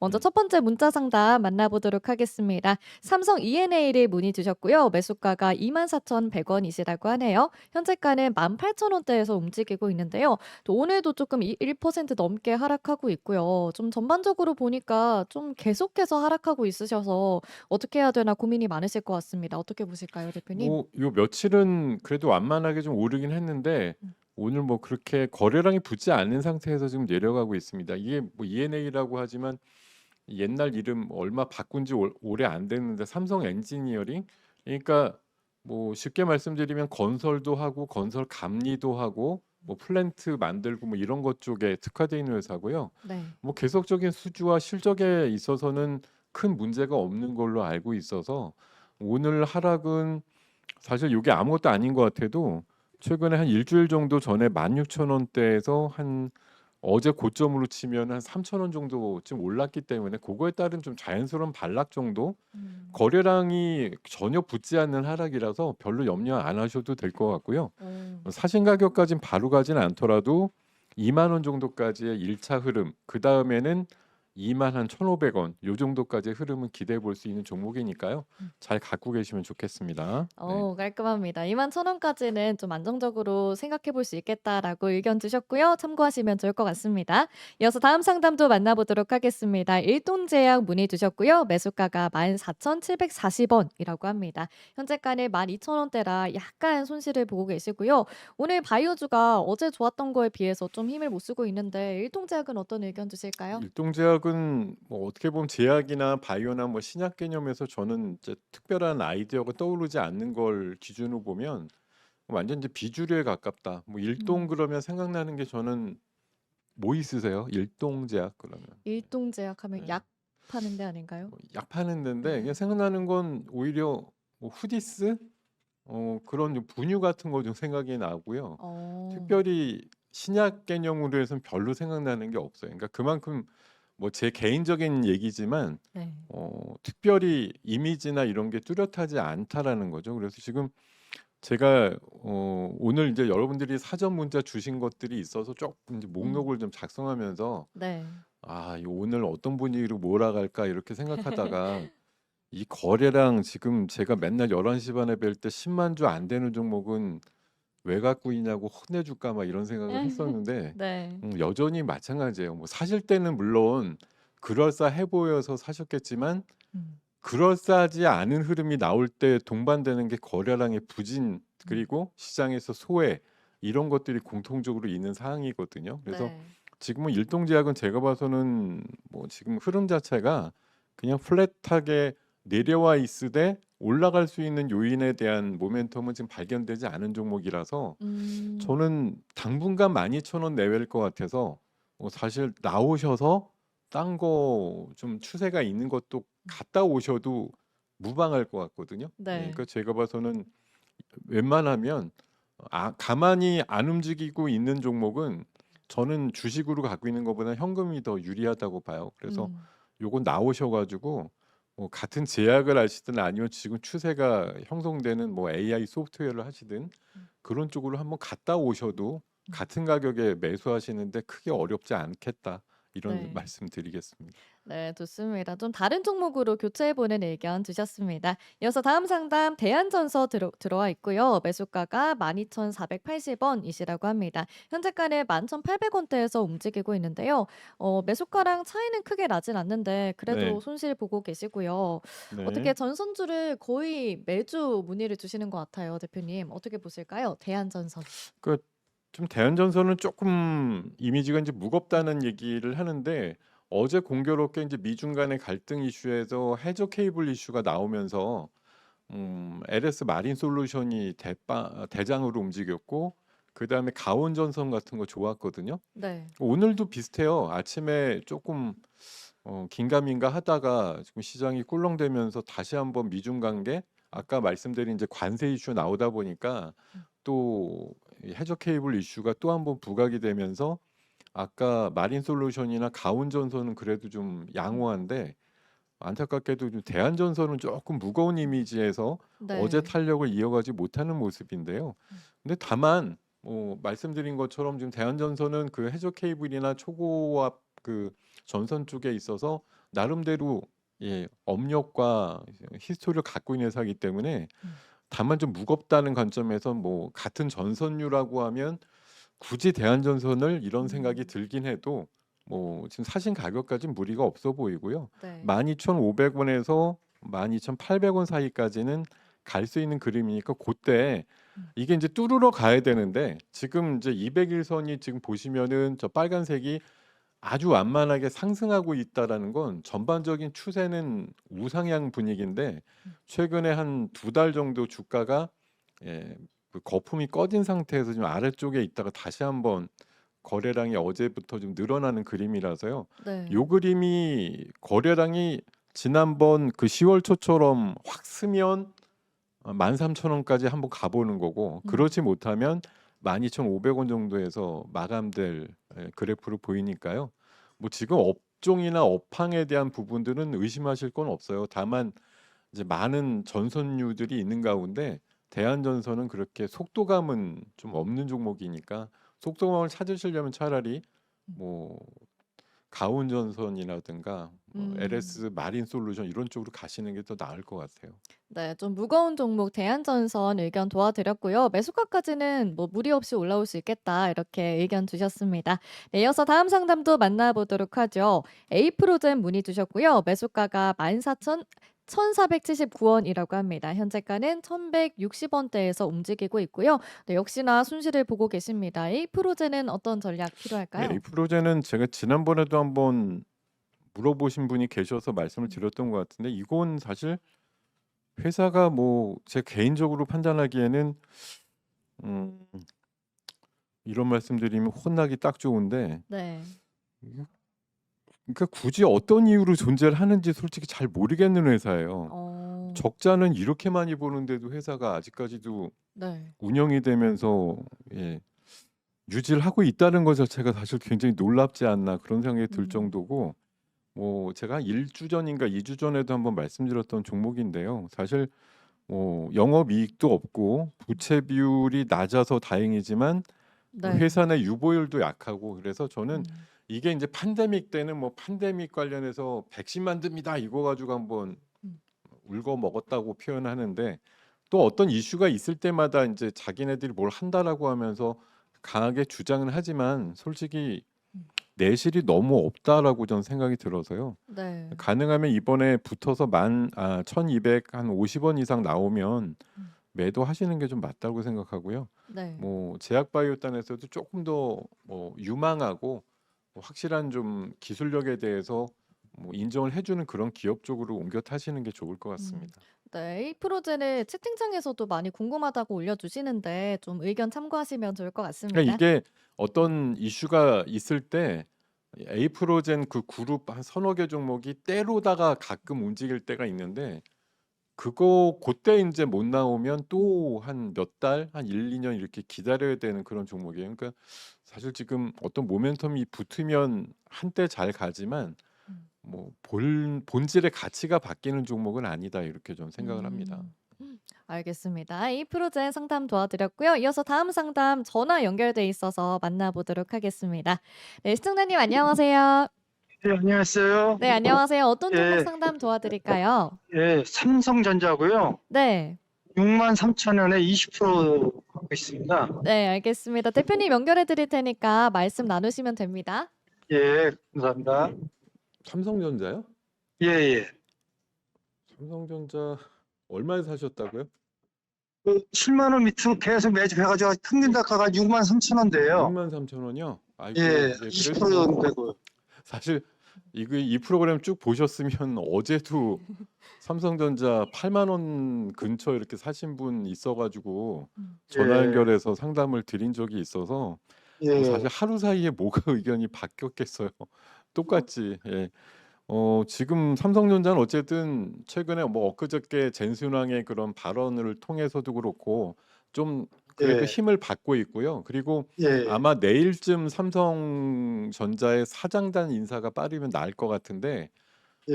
먼저 음. 첫 번째 문자 상담 만나보도록 하겠습니다. 삼성 E&A를 문의 주셨고요. 매수가가 24,100원이시라고 하네요. 현재가는 18,000원대에서 움직이고 있는데요. 또 오늘도 조금 1% 넘게 하락하고 있고요. 좀 전반적으로 보니까 좀 계속해서 하락하고 있으셔서 어떻게 해야 되나 고민이 많으실 것 같습니다. 어떻게 보실까요, 대표님? 뭐 요 며칠은 그래도 완만하게 좀 오르긴 했는데 음. 오늘 뭐 그렇게 거래량이 붙지 않은 상태에서 지금 내려가고 있습니다. 이게 뭐 E&A라고 하지만 옛날 이름 얼마 바꾼 지 오래 안 됐는데 삼성 엔지니어링, 그러니까 뭐 쉽게 말씀드리면 건설도 하고 건설 감리도 하고 뭐 플랜트 만들고 뭐 이런 것 쪽에 특화되어 있는 회사고요. 네. 뭐 계속적인 수주와 실적에 있어서는 큰 문제가 없는 걸로 알고 있어서 오늘 하락은 사실 요게 아무것도 아닌 것 같아도 최근에 한 일주일 정도 전에 16,000원대에서 한 어제 고점으로 치면 한 3,000원 정도 좀 올랐기 때문에 고거에 따른 좀 자연스러운 반락 정도, 음. 거래량이 전혀 붙지 않는 하락이라서 별로 염려 안 하셔도 될 것 같고요. 어. 사신 가격까진 바로 가지는 않더라도 2만 원 정도까지의 1차 흐름, 그다음에는 2만 한 1,500원 요 정도까지의 흐름은 기대해 볼 수 있는 종목이니까요. 잘 갖고 계시면 좋겠습니다. 네. 깔끔합니다. 21,000원까지는 좀 안정적으로 생각해 볼 수 있겠다라고 의견 주셨고요. 참고하시면 좋을 것 같습니다. 이어서 다음 상담도 만나보도록 하겠습니다. 일동제약 문의 주셨고요. 매수가가 14,740원이라고 합니다. 현재가는 12,000원대라 약간 손실을 보고 계시고요. 오늘 바이오주가 어제 좋았던 거에 비해서 좀 힘을 못 쓰고 있는데 일동제약은 어떤 의견 주실까요? 일동제약은 뭐 어떻게 보면 제약이나 바이오나 뭐 신약 개념에서 저는 이제 특별한 아이디어가 떠오르지 않는 걸 기준으로 보면 완전 이제 비주류에 가깝다. 뭐 일동 음. 그러면 생각나는 게 저는 뭐 있으세요? 일동제약 그러면. 일동제약 하면 네. 약 파는 데 아닌가요? 약 파는 데인데 그냥 생각나는 건 오히려 뭐 후디스 그런 좀 분유 같은 거 좀 생각이 나고요. 어. 특별히 신약 개념으로 해서는 별로 생각나는 게 없어요. 그러니까 그만큼 뭐 제 개인적인 얘기지만 네. 특별히 이미지나 이런 게 뚜렷하지 않다라는 거죠. 그래서 지금 제가 오늘 이제 여러분들이 사전 문자 주신 것들이 있어서 쪼끔 이제 음. 목록을 좀 작성하면서 네. '아 이 오늘 어떤 분위기로 몰아갈까.' 이렇게 생각하다가 이 거래량 지금 제가 맨날 11시 반에 뵐 때 10만 주 안 되는 종목은 '왜 갖고 있냐.'고 혼내줄까 막 이런 생각을 했었는데 네. 여전히 마찬가지예요. 뭐 사실 때는 물론 그럴싸해 보여서 사셨겠지만 음. 그럴싸하지 않은 흐름이 나올 때 동반되는 게 거래량의 부진 음. 그리고 시장에서 소외, 이런 것들이 공통적으로 있는 사항이거든요. 그래서 네. 지금은 일동제약은 제가 봐서는 뭐 지금 흐름 자체가 그냥 플랫하게 내려와 있으되 올라갈 수 있는 요인에 대한 모멘텀은 지금 발견되지 않은 종목이라서 음. 저는 당분간 12,000원 내외일 것 같아서 사실 나오셔서 딴 거 좀 추세가 있는 것도 갔다 오셔도 무방할 것 같거든요. 예, 네. 그러니까 제가 봐서는 웬만하면 가만히 안 움직이고 있는 종목은 저는 주식으로 갖고 있는 것보다 현금이 더 유리하다고 봐요. 그래서 음. 요거 나오셔 가지고 뭐 같은 제약을 하시든 아니면 지금 추세가 형성되는 뭐 AI 소프트웨어를 하시든 음. 그런 쪽으로 한번 갔다 오셔도 음. 같은 가격에 매수하시는데 크게 어렵지 않겠다. 이런 네. 말씀 드리겠습니다. 네, 좋습니다. 좀 다른 종목으로 교체해 보는 의견 주셨습니다. 이어서 다음 상담 대한전서 들어와 있고요. 매수가가 12,480원이시라고 합니다. 현재가는 11,800원대에서 움직이고 있는데요. 매수가랑 차이는 크게 나진 않는데 그래도 네. 손실 보고 계시고요. 네. 어떻게 전선주를 거의 매주 문의를 주시는 것 같아요, 대표님. 어떻게 보실까요? 대한전선. 그 좀 대한전선은 조금 이미지가 인제 음. 무겁다는 얘기를 하는데 어제 공교롭게 인제 미중 간의 갈등 이슈에서 해저 케이블 이슈가 나오면서 LS 마린 솔루션이 대장으로 움직였고 그다음에 가온전선 같은 거 좋았거든요. 네. 오늘도 비슷해요. 아침에 쪼끔 긴가민가 하다가 지금 시장이 꿀렁대면서 다시 한번 미중 관계, 아까 말씀드린 이제 관세 이슈 나오다 보니까 음. 또 이 해저 케이블 이슈가 또 한번 부각이 되면서 아까 마린 솔루션이나 가온전선은 그래도 좀 음. 양호한데 안타깝게도 좀 대한전선은 조금 무거운 이미지에서 어제 네. 탄력을 이어가지 못하는 모습인데요. 음. 근데 다만 말씀드린 것처럼 지금 대한전선은 그 해저 케이블이나 초고압 그 전선 쪽에 있어서 나름대로 업력과 히스토리를 갖고 있는 회사이기 때문에 음. 다만 좀 무겁다는 관점에서 뭐 같은 전선유라고 하면 굳이 대한전선을 이런 생각이 음. 들긴 해도 뭐 지금 사신 가격까지는 무리가 없어 보이고요. 네. 12,500원에서 12,800원 사이까지는 갈 수 있는 그림이니까 고때 음. 이게 인제 뚜르러 가야 되는데 지금 이제 200일선이 지금 보시면은 저 빨간색이 아주 완만하게 상승하고 있다라는 건 전반적인 추세는 우상향 분위기인데 음. 최근에 한 2달 정도 주가가 그 거품이 꺼진 상태에서 좀 아래쪽에 있다가 다시 한번 거래량이 어제부터 좀 늘어나는 그림이라서요. 네. 요 그림이 거래량이 지난번 그 10월 초처럼 확 쓰면 13,000원까지 한번 가 보는 거고 음. 그렇지 못하면 12,500원 정도에서 마감될 그래프로 보이니까요. 뭐 지금 업종이나 업황에 대한 부분들은 의심하실 건 없어요. 다만 이제 많은 전선유들이 있는 가운데 대한전선은 그렇게 속도감은 좀 없는 종목이니까 속도감을 찾으시려면 차라리 음. 뭐 가온전선이라든가 뭐 음. LS 마린솔루션 이런 쪽으로 가시는 게 더 나을 것 같아요. 네. 좀 무거운 종목 대한전선 의견 도와드렸고요. 매수가까지는 뭐 "무리 없이 올라올 수 있겠다." 이렇게 의견 주셨습니다. 네, 이어서 다음 상담도 만나보도록 하죠. 에이프로젠 문의 주셨고요. 매수가가 14,000 1,479원이라고 합니다. 현재가는 1,160원대에서 움직이고 있고요. 네, 역시나 순실을 보고 계십니다. 에이프로젠은 어떤 전략 필요할까요? 에이프로젠은 제가 지난번에도 한번 물어보신 분이 계셔서 말씀을 음. 드렸던 것 같은데 이건 사실 회사가 뭐 제 개인적으로 판단하기에는 음 이런 말씀드리면 혼나기 딱 좋은데 네. 이게 그러니까 굳이 어떤 이유로 존재를 하는지 솔직히 잘 모르겠는 회사예요. 어. 적자는 이렇게 많이 보는데도 회사가 아직까지도 네. 운영이 되면서 유지를 하고 있다는 것 자체가 사실 굉장히 놀랍지 않나 그런 생각이 들 음. 정도고 뭐 제가 한 1주 전인가 2주 전에도 한번 말씀드렸던 종목인데요. 사실 뭐 영업이익도 없고 부채 비율이 낮아서 다행이지만 네. 회사 내 유보율도 약하고 그래서 저는 음. 이게 인제 팬데믹 때는 뭐 팬데믹 관련해서 "백신 만듭니다." 이거 가지고 한번 음. 울고 먹었다고 표현하는데 또 어떤 이슈가 있을 때마다 인제 자기네들이 뭘 한다라고 하면서 강하게 주장은 하지만 솔직히 음. '내실이 너무 없다.'라고 저는 생각이 들어서요. 네. 가능하면 이번에 붙어서 1,200 한 50원 이상 나오면 음. 매도하시는 게 좀 맞다고 생각하고요. 네. 뭐 제약바이오단에서도 조금 더 뭐 유망하고 뭐 확실한 좀 기술력에 대해서 뭐 인정을 해 주는 그런 기업 쪽으로 옮겨 타시는 게 좋을 것 음. 같습니다. 네. 이 프로제는 채팅창에서도 많이 궁금하다고 올려주시는데 좀 의견 참고하시면 좋을 것 그러니까 같습니다. 이게 어떤 이슈가 있을 때 에이프로젠 그 그룹 한 서너 개 종목이 때로다가 가끔 움직일 때가 있는데 그거 고때 인제 못 나오면 또 한 몇 달 한 1-2년 이렇게 기다려야 되는 그런 종목이에요. 그러니까 사실 지금 어떤 모멘텀이 붙으면 한때 잘 가지만 음. 뭐 본 본질의 가치가 바뀌는 종목은 아니다 이렇게 저는 생각을 합니다. 음. 알겠습니다. 이 프로제 상담 도와드렸고요. 이어서 다음 상담 전화 연결돼 있어서 만나보도록 하겠습니다. 네, 시청자님 안녕하세요. 예, 안녕하세요. 네, 안녕하세요. 어떤 종목 예, 상담 도와드릴까요? 예, 삼성전자고요. 네. 63,000원에 20% 하고 있습니다. 네, 알겠습니다. 대표님 연결해 드릴 테니까 말씀 나누시면 됩니다. 예, 감사합니다. 삼성전자요? 예, 예. 삼성전자 얼마에 사셨다고요? 그 7만 원 밑으로 계속 매집해가지고 평균 단가가 63,000원대요. 63,000원이요? 아이고 예, 예 그래도 뭐 20% 되고. 사실 이거 이 프로그램 쭉 보셨으면 어제도 삼성전자 8만 원 근처 이렇게 사신 분 있어 가지고 전화 예, 연결해서 상담을 드린 적이 있어서 뭐 사실 예, 하루 사이에 뭐가 의견이 바뀌었겠어요. 똑같이. 예. 지금 삼성전자는 어쨌든 최근에 뭐 엊그저께 젠순왕의 그런 발언을 통해서도 그렇고 좀 그래도 예, 힘을 받고 있고요. 그리고 예, 아마 내일쯤 삼성전자의 사장단 인사가 빠르면 나을 것 같은데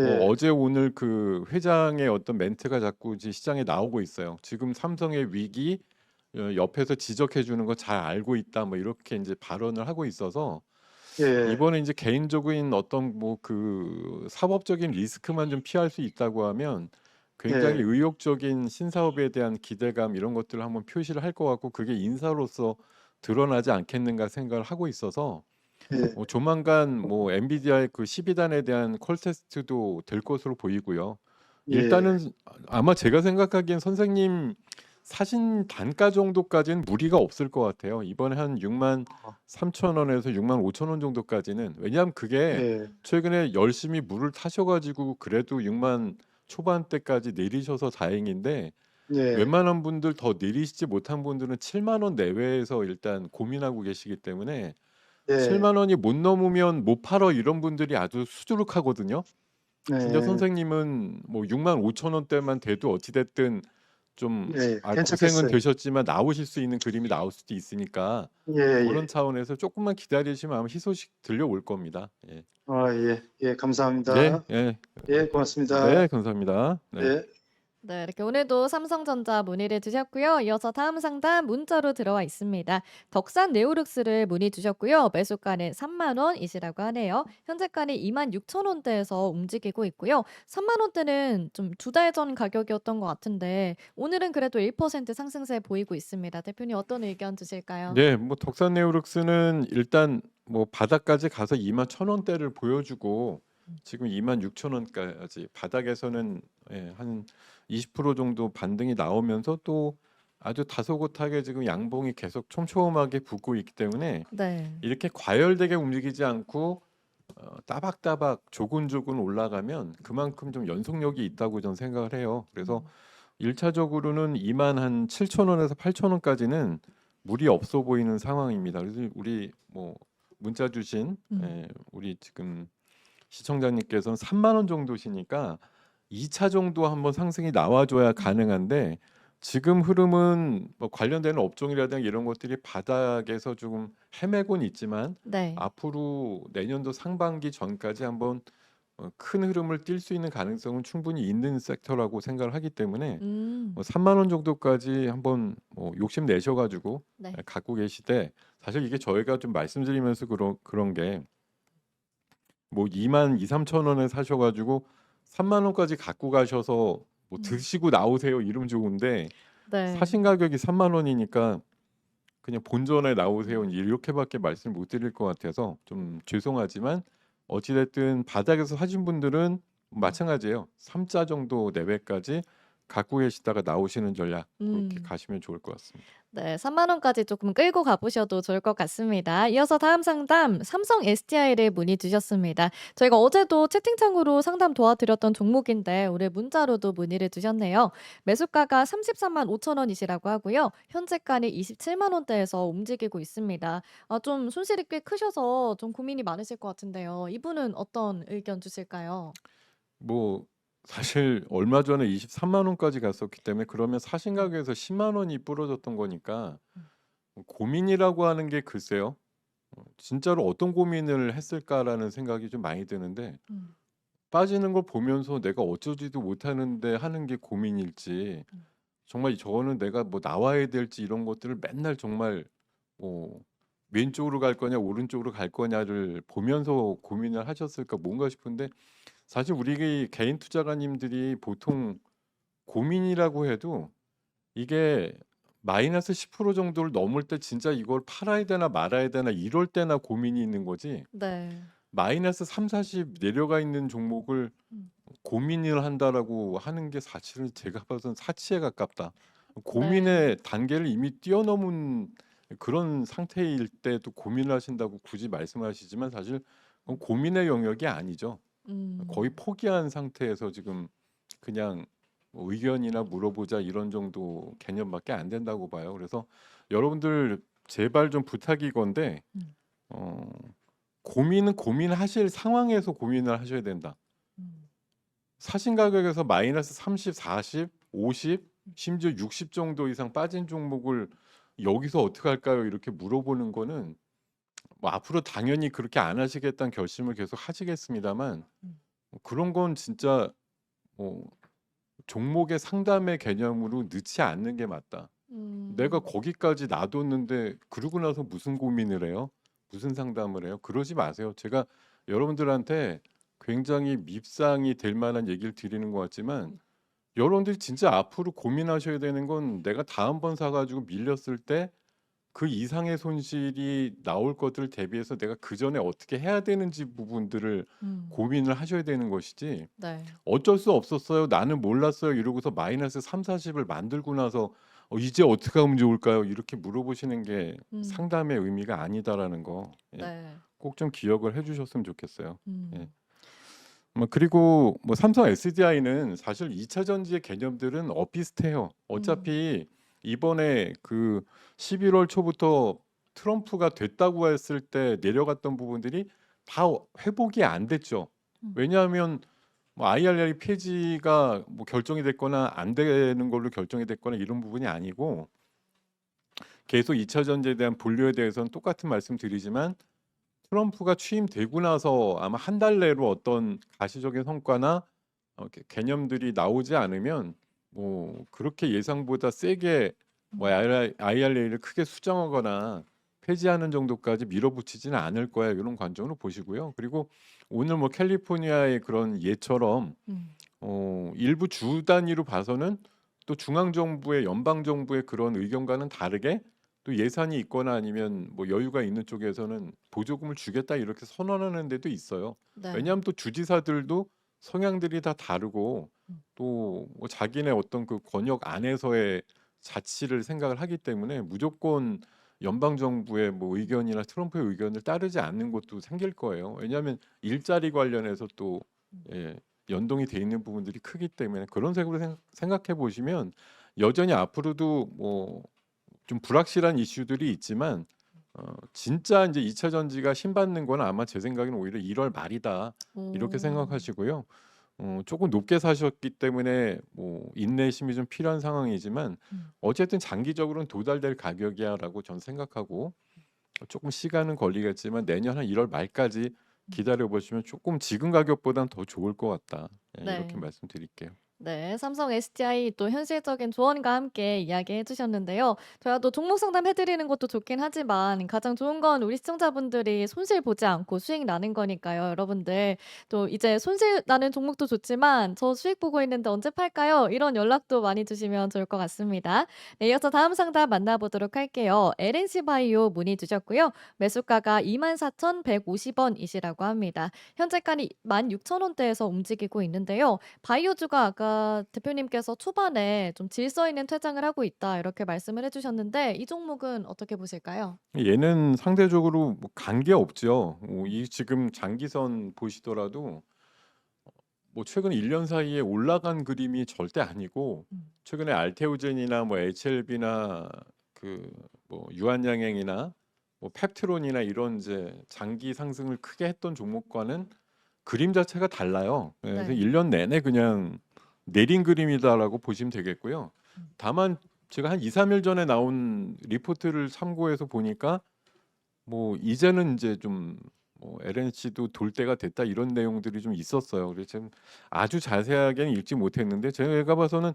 뭐 예, 어제 오늘 그 회장의 어떤 멘트가 자꾸 이제 시장에 나오고 있어요. "지금 삼성의 위기 옆에서 지적해 주는 거 잘 알고 있다." 뭐 이렇게 인제 발언을 하고 있어서 예, 이번에 이제 개인적인 어떤 뭐 그 사법적인 리스크만 좀 피할 수 있다고 하면 굉장히 예, 의욕적인 신사업에 대한 기대감 이런 것들을 한번 표시를 할 것 같고 그게 인사로서 드러나지 않겠는가 생각을 하고 있어서 예, 조만간 뭐 엔비디아의 그 12단에 대한 콜 테스트도 될 것으로 보이고요. 예. 일단은 아마 제가 생각하기엔 선생님 사신 단가 정도까지는 무리가 없을 것 같아요. 이번에 한 6만 어, 3천 원에서 6만 5천 원 정도까지는 왜냐하면 그게 예, 최근에 열심히 물을 타셔가지고 그래도 6만 초반대까지 내리셔서 다행인데 예, 웬만한 분들 더 내리시지 못한 분들은 7만 원 내외에서 일단 고민하고 계시기 때문에 예, 7만 원이 못 넘으면 못 팔어 이런 분들이 아주 수두룩하거든요. 진짜 예, 선생님은 뭐 6만 5천 원대만 돼도 어찌 됐든 좀 예, 고생은 괜찮겠어요. 되셨지만 나오실 수 있는 그림이 나올 수도 있으니까 예, 그런 예. 차원에서 조금만 기다리시면 아마 희소식 들려올 겁니다. 예. 예, 예, 네, 감사합니다. 예. 예, 네, 고맙습니다. 감사합니다. 네. 예. 네, 이렇게 오늘도 삼성전자 문의를 주셨고요. 이어서 다음 상담 문자로 들어와 있습니다. 덕산 네오룩스를 문의 주셨고요. 매수가는 3만 원이시라고 하네요. 현재가는 2만 6천 원대에서 움직이고 있고요. 3만 원대는 좀 두 달 전 가격이었던 것 같은데 오늘은 그래도 1% 상승세 보이고 있습니다. 대표님 어떤 의견 주실까요? 네, 뭐 덕산 네오룩스는 일단 뭐 바닥까지 가서 2만 1천 원대를 보여주고 지금 2만 6천 원까지 바닥에서는 한 20% 정도 반등이 나오면서 또 아주 다소곳하게 지금 양봉이 계속 촘촘하게 붙고 있기 때문에 네. 이렇게 과열되게 움직이지 않고 따박따박 조근조근 올라가면 그만큼 좀 연속력이 있다고 저는 생각을 해요. 그래서 음. 1차적으로는 2만 한 7천 원에서 8천 원까지는 무리 없어 보이는 상황입니다. 그래서 우리 뭐 문자 주신 음. 우리 지금 시청자님께서는 3만 원 정도시니까 2차 정도 한번 상승이 나와줘야 가능한데 지금 흐름은 뭐 관련되는 업종이라든가 이런 것들이 바닥에서 조금 헤매곤 있지만 네. 앞으로 내년도 상반기 전까지 한번 큰 흐름을 띌 수 있는 가능성은 충분히 있는 섹터라고 생각을 하기 때문에 음. 3만 원 정도까지 한번 욕심 내셔 가지고 네. 갖고 계시되 사실 이게 저희가 좀 말씀드리면서 그런 게 뭐 2만 2, 3천 원에 사셔 가지고 3만 원까지 갖고 가셔서 뭐 음. 드시고 나오세요 이러면 좋은데 네. 사신 가격이 3만 원이니까 그냥 본전에 나오세요 음. 이렇게밖에 말씀 못 드릴 것 같아서 좀 죄송하지만 어찌 됐든 바닥에서 사신 분들은 음. 마찬가지예요. 3자 정도 내외까지 갖고 계시다가 나오시는 전략 그렇게 음. 가시면 좋을 것 같습니다. 네. 3만 원까지 조금 끌고 가 보셔도 좋을 것 같습니다. 이어서 다음 상담 삼성 SDI를 문의 주셨습니다. 저희가 어제도 채팅창으로 상담 도와드렸던 종목인데 오늘 문자로도 문의를 주셨네요. 매수가가 33만 5천 원이시라고 하고요. 현재가는 27만 원대에서 움직이고 있습니다. 좀 손실이 꽤 크셔서 좀 고민이 많으실 것 같은데요. 이분은 어떤 의견 주실까요? 뭐 사실 얼마 전에 23만 원까지 갔었기 때문에 그러면 사신 음. 가격에서 10만 원이 부러졌던 거니까 음. 고민이라고 하는 게 글쎄요. 진짜로 어떤 고민을 했을까라는 생각이 좀 많이 드는데 음. 빠지는 걸 보면서 내가 어쩌지도 못하는데 하는 게 고민일지 음. 정말 저거는 내가 뭐 나와야 될지 이런 것들을 맨날 정말 뭐 왼쪽으로 갈 거냐 오른쪽으로 갈 거냐를 보면서 고민을 하셨을까 뭔가 싶은데 사실 우리 개인 투자가님들이 보통 고민이라고 해도 이게 마이너스 10% 정도를 넘을 때 진짜 이걸 팔아야 되나 말아야 되나 이럴 때나 고민이 있는 거지 네. 마이너스 30, 40 내려가 있는 종목을 음. 고민을 한다라고 하는 게 사실은 제가 봐서는 사치에 가깝다. 네. 고민의 단계를 이미 뛰어넘은 그런 상태일 때도 고민을 하신다고 굳이 말씀하시지만 사실 그건 고민의 영역이 아니죠. 거의 음. 포기한 상태에서 지금 그냥 뭐 의견이나 물어보자 이런 정도 개념밖에 안 된다고 봐요. 그래서 여러분들 제발 좀 부탁이건데 음. 어, 고민은 고민하실 상황에서 고민을 하셔야 된다. 음. 사신 가격에서 마이너스 30, 40, 50 음. 심지어 60 정도 이상 빠진 종목을 여기서 어떻게 할까요? 이렇게 물어보는 거는 뭐 앞으로 당연히 그렇게 안 하시겠다는 결심을 계속 하시겠습니다만 음. 그런 건 진짜 뭐 종목의 상담의 개념으로 넣지 않는 게 맞다. 내가 음. 거기까지 놔뒀는데 그러고 나서 무슨 고민을 해요? 무슨 상담을 해요? 그러지 마세요. 제가 여러분들한테 굉장히 밉상이 될 만한 얘기를 드리는 것 같지만 여러분들이 진짜 앞으로 고민하셔야 되는 건 내가 다음번 사 가지고 밀렸을 때 그 이상의 손실이 나올 것들을 대비해서 내가 그전에 어떻게 해야 되는지 부분들을 음. 고민을 하셔야 되는 것이지 네. 어쩔 수 없었어요. 나는 몰랐어요. 이러고서 마이너스 3-40을 만들고 나서 이제 어떻게 하면 좋을까요? 이렇게 물어보시는 게 음. 상담의 의미가 아니다라는 거. 예. 네. 꼭 좀 기억을 해 주셨으면 좋겠어요. 예. 음. 그리고 삼성 SDI는 사실 2차 전지의 개념들은 비슷해요. 어차피 이번에 그 11월 초부터 트럼프가 됐다고 했을 때 내려갔던 부분들이 다 회복이 안 됐죠. 음. 왜냐하면 IRA 폐지가 결정이 됐거나 안 되는 걸로 결정이 됐거나 이런 부분이 아니고 계속 2차 전지에 대한 본류에 대해서는 똑같은 말씀 드리지만 트럼프가 취임되고 나서 아마 한 달 내로 어떤 가시적인 성과나 개념들이 나오지 않으면 그렇게 예상보다 세게 IRA를 크게 수정하거나 폐지하는 정도까지 밀어붙이지는 않을 거야 이런 관점으로 보시고요. 그리고 오늘 캘리포니아의 그런 예처럼 음. 일부 주 단위로 봐서는 또 중앙 정부의 연방 정부의 그런 의견과는 다르게 또 예산이 있거나 아니면 여유가 있는 쪽에서는 보조금을 주겠다 이렇게 선언하는 데도 있어요. 네. 왜냐하면 또 주지사들도 성향들이 다 다르고 또 자기네 어떤 그 권역 안에서의 자치를 생각을 하기 때문에 무조건 연방 정부의 의견이나 트럼프의 의견을 따르지 않는 것도 생길 거예요. 왜냐하면 일자리 관련해서 또 예, 연동이 돼 있는 부분들이 크기 때문에 그런 식으로 생각해 보시면 여전히 앞으로도 좀 불확실한 이슈들이 있지만 진짜 이제 2차 전지가 신받는 건 아마 제 생각에는 오히려 1월 말이다 이렇게 오. 생각하시고요. 조금 높게 사셨기 때문에 인내심이 좀 필요한 상황이지만 어쨌든 장기적으로는 도달될 가격이야라고 전 생각하고 조금 시간은 걸리겠지만 내년 한 1월 말까지 기다려 보시면 조금 지금 가격보다는 더 좋을 것 같다. 예, 이렇게 네. 말씀드릴게요. 네, 삼성 SDI 또 현실적인 조언과 함께 이야기해 주셨는데요. 저희도 종목 상담 해드리는 것도 좋긴 하지만 가장 좋은 건 우리 시청자분들이 손실 보지 않고 수익 나는 거니까요. 여러분들 또 이제 손실 나는 종목도 좋지만 저 수익 보고 있는데 언제 팔까요? 이런 연락도 많이 주시면 좋을 것 같습니다. 네, 이어서 다음 상담 만나보도록 할게요. LNC 바이오 문의 주셨고요. 매수가가 24,150원이시라고 합니다. 현재가는 16,000원대에서 움직이고 있는데요. 바이오주가 아까 대표님께서 초반에 좀 질서 있는 퇴장을 하고 있다 이렇게 말씀을 해주셨는데 이 종목은 어떻게 보실까요? 얘는 상대적으로 관계 없죠. 이 지금 장기선 보시더라도 최근 1년 사이에 올라간 그림이 절대 아니고 음. 최근에 알테오젠이나 HLB나 유한양행이나 펩트론이나 이런 이제 장기 상승을 크게 했던 종목과는 그림 자체가 달라요. 그래서 네. 1년 내내 그냥 내린 그림이다라고 보시면 되겠고요. 음. 다만 제가 한 2-3일 전에 나온 리포트를 참고해서 보니까 이제는 이제 좀 LNC도 돌 때가 됐다 이런 내용들이 좀 있었어요. 그래서 지금 아주 자세하게는 읽지 못했는데 제가 봐서는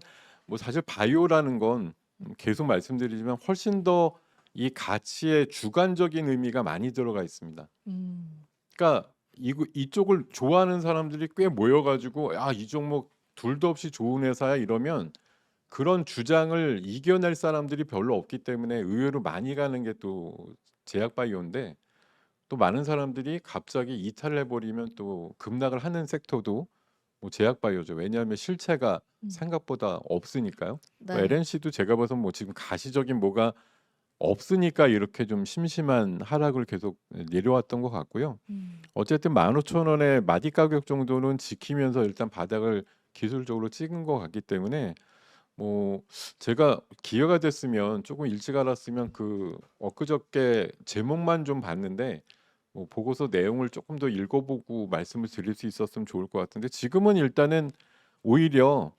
사실 바이오라는 건 계속 말씀드리지만 훨씬 더 이 가치의 주관적인 의미가 많이 들어가 있습니다. 음. 그러니까 이쪽을 좋아하는 사람들이 꽤 모여가지고 이 종목 둘도 없이 좋은 회사야 이러면 그런 주장을 이겨낼 사람들이 별로 없기 때문에 의외로 많이 가는 게 또 제약바이오인데 또 많은 사람들이 갑자기 이탈을 해버리면 또 급락을 하는 섹터도 제약바이오죠. 왜냐하면 실체가 음. 생각보다 없으니까요. 네. LNC도 제가 봐서 지금 가시적인 뭐가 없으니까 이렇게 좀 심심한 하락을 계속 내려왔던 것 같고요. 어쨌든 15,000원의 마디 가격 정도는 지키면서 일단 바닥을 기술적으로 찍은 것 같기 때문에 제가 기회가 됐으면 조금 일찍 알았으면 엊그저께 제목만 좀 봤는데 보고서 내용을 조금 더 읽어보고 말씀을 드릴 수 있었으면 좋을 것 같은데 지금은 일단은 오히려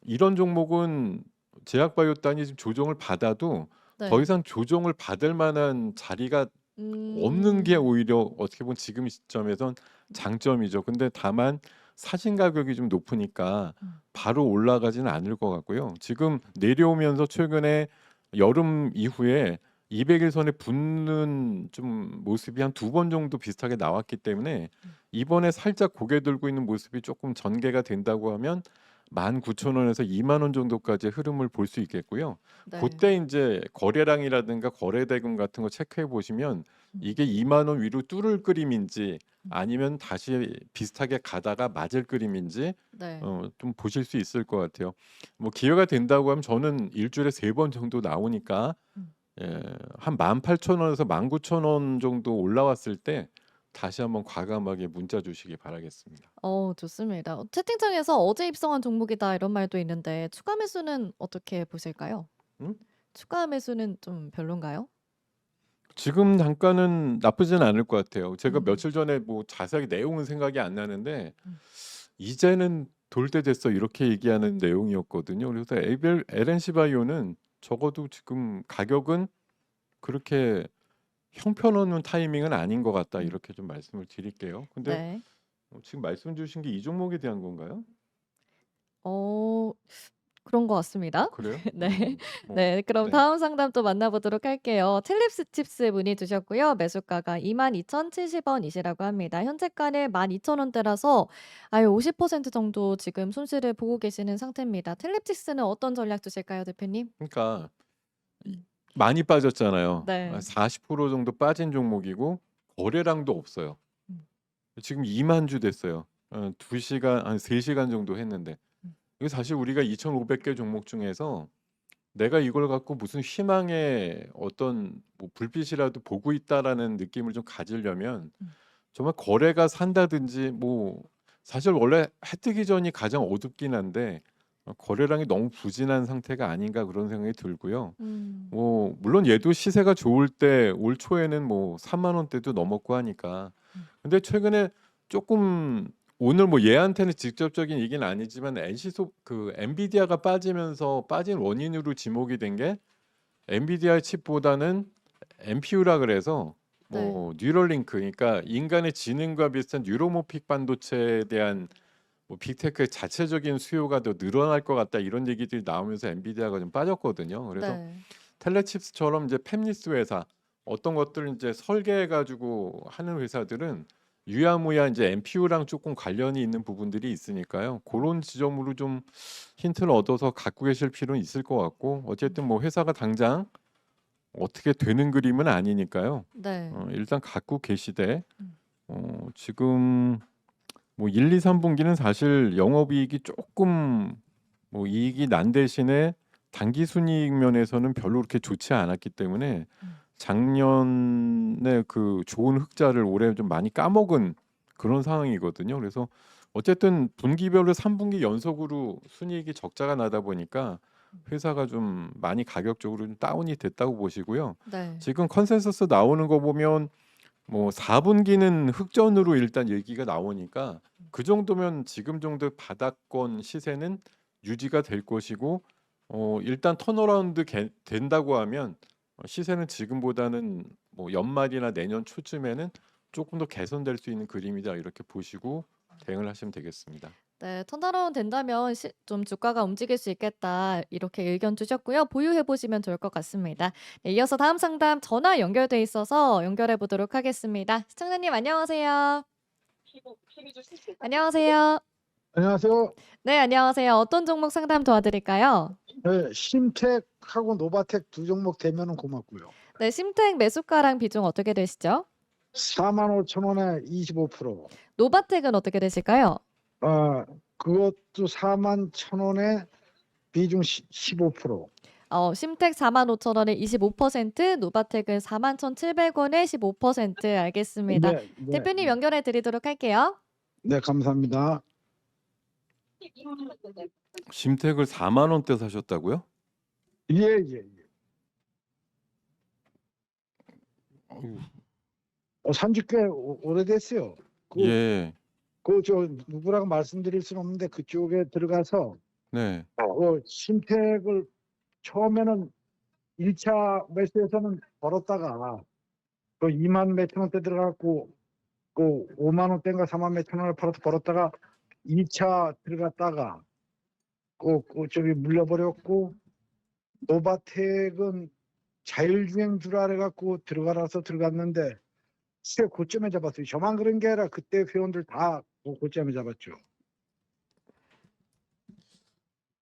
이런 종목은 제약바이오단이 지금 조정을 받아도 네. 더 이상 조정을 받을 만한 자리가 없는 게 오히려 어떻게 보면 지금 시점에선 장점이죠. 근데 다만 사진 가격이 좀 높으니까 바로 올라가지는 않을 것 같고요. 지금 내려오면서 최근에 여름 이후에 200일선에 붙는 좀 모습이 한 2번 정도 비슷하게 나왔기 때문에 이번에 살짝 고개 들고 있는 모습이 조금 전개가 된다고 하면 19,000원에서 2만 원 정도까지의 흐름을 볼 수 있겠고요. 네. 그때 인제 거래량이라든가 거래 대금 같은 거 체크해 보시면 이게 2만 원 위로 뚫을 그림인지 아니면 다시 비슷하게 가다가 맞을 그림인지 네. 좀 보실 수 있을 것 같아요. 뭐 기회가 된다고 하면 저는 일 주일에 3번 정도 나오니까 음. 예 한 18,000원에서 19,000원 정도 올라왔을 때 다시 한번 과감하게 문자 주시기 바라겠습니다. 좋습니다. 채팅창에서 "어제 입성한 종목이다." 이런 말도 있는데 추가 매수는 어떻게 보실까요? 음? 추가 매수는 좀 별론가요? 지금 단가는 나쁘진 않을 것 같아요. 제가 음. 며칠 전에 뭐 자세하게 내용은 생각이 안 나는데 음. "이제는 돌 때 됐어." 이렇게 얘기하는 내용이었거든요. 그래서 에벨 LNC 바이오는 적어도 지금 가격은 그렇게 형편없는 타이밍은 아닌 것 같다. 음. 이렇게 좀 말씀을 드릴게요. 근데 네. 지금 말씀 주신 게 이 종목에 대한 건가요? 어 그런 것 같습니다. 그래요? 네. 뭐 네. 그럼 네. 다음 상담 또 만나보도록 할게요. 틸립스 칩스 문의 주셨고요. 매수가가 22,070원이시라고 합니다. 현재가는 12,000원대라서 50% 정도 지금 손실을 보고 계시는 상태입니다. 틸립스는 어떤 전략 두실까요, 대표님? 그러니까 이 음. 많이 빠졌잖아요. 네. 40% 정도 빠진 종목이고 거래량도 없어요. 음. 지금 2만 주 됐어요. 2 시간 한 3 시간 정도 했는데. 음. 이거 사실 우리가 2,500개 종목 중에서 내가 이걸 갖고 무슨 희망의 어떤 뭐 불빛이라도 보고 있다라는 느낌을 좀 가지려면 음. 정말 거래가 산다든지 뭐 사실 원래 해 뜨기 전이 가장 어둡긴 한데 거래량이 너무 부진한 상태가 아닌가 그런 생각이 들고요. 음. 뭐 물론 얘도 시세가 좋을 때 올 초에는 뭐 3만 원대도 넘었고 하니까. 음. 근데 최근에 조금 오늘 뭐 얘한테는 직접적인 얘기는 아니지만 NC소 그 엔비디아가 빠지면서 빠진 원인으로 지목이 된 게 엔비디아 칩보다는 NPU라 그래서 네. 뭐 뉴럴링크 그러니까 인간의 지능과 비슷한 뉴로모픽 반도체에 대한 뭐 빅테크의 자체적인 수요가 더 늘어날 것 같다 이런 얘기들이 나오면서 엔비디아가 좀 빠졌거든요. 그래서 네. 텔레칩스처럼 이제 팹리스 회사 어떤 것들을 이제 설계해 가지고 하는 회사들은 유야무야 이제 NPU랑 조금 관련이 있는 부분들이 있으니까요. 그런 지점으로 좀 힌트를 얻어서 갖고 계실 필요는 있을 것 같고 어쨌든 뭐 회사가 당장 어떻게 되는 그림은 아니니까요. 네. 일단 갖고 계시되 음. 지금 뭐 1, 2, 3분기는 사실 영업이익이 조금 뭐 이익이 난 대신에 단기 순이익 면에서는 별로 그렇게 좋지 않았기 때문에 음. 작년에 그 좋은 흑자를 올해 좀 많이 까먹은 그런 상황이거든요. 그래서 어쨌든 분기별로 3분기 연속으로 순이익이 적자가 나다 보니까 회사가 좀 많이 가격적으로 좀 다운이 됐다고 보시고요. 네. 지금 컨센서스 나오는 거 보면 뭐 4분기는 흑전으로 일단 얘기가 나오니까 그 정도면 지금 정도 바닥권 시세는 유지가 될 것이고 일단 턴어라운드 된다고 하면 시세는 지금보다는 뭐 연말이나 내년 초쯤에는 조금 더 개선될 수 있는 그림이다 이렇게 보시고 대응을 하시면 되겠습니다. 네. 턴어라운드 된다면 좀 주가가 움직일 수 있겠다. 이렇게 의견 주셨고요. 보유해 보시면 좋을 것 같습니다. 네, 이어서 다음 상담 전화 연결돼 있어서 연결해 보도록 하겠습니다. 시청자님 안녕하세요. 안녕하세요. 안녕하세요. 네, 안녕하세요. 어떤 종목 상담 도와드릴까요? 네, 심택하고 노바텍 두 종목 되면은 고맙고요. 네, 심택 매수가랑 비중 어떻게 되시죠? 45,000원에 25%. 노바텍은 어떻게 되실까요? 그것도 41,000원에 비중 15%. 심택 45,000원에 25%, 노바텍은 41,700원에 15%. 알겠습니다. 네, 네, 대표님 연결해 드리도록 할게요. 네, 감사합니다. 심택을 4만 원대 사셨다고요? 예, 예, 예. 어휴, 산지 꽤 오래됐어요. 예, 저 누구라고 말씀드릴 수는 없는데 그쪽에 들어가서 네, 심택을 처음에는 1차 매수에서는 벌었다가 그 2만 몇천 원대 들어갔고 그 5만 원대인가 4만 몇천 원을 팔아서 벌었다가 2차 들어갔다가 저기 물려버렸고 노바텍은 자율주행 주라 해갖고 들어가라서 들어갔는데 진짜 고점에 잡았어요. 저만 그런 게 아니라 그때 회원들 다 고점에 잡았죠.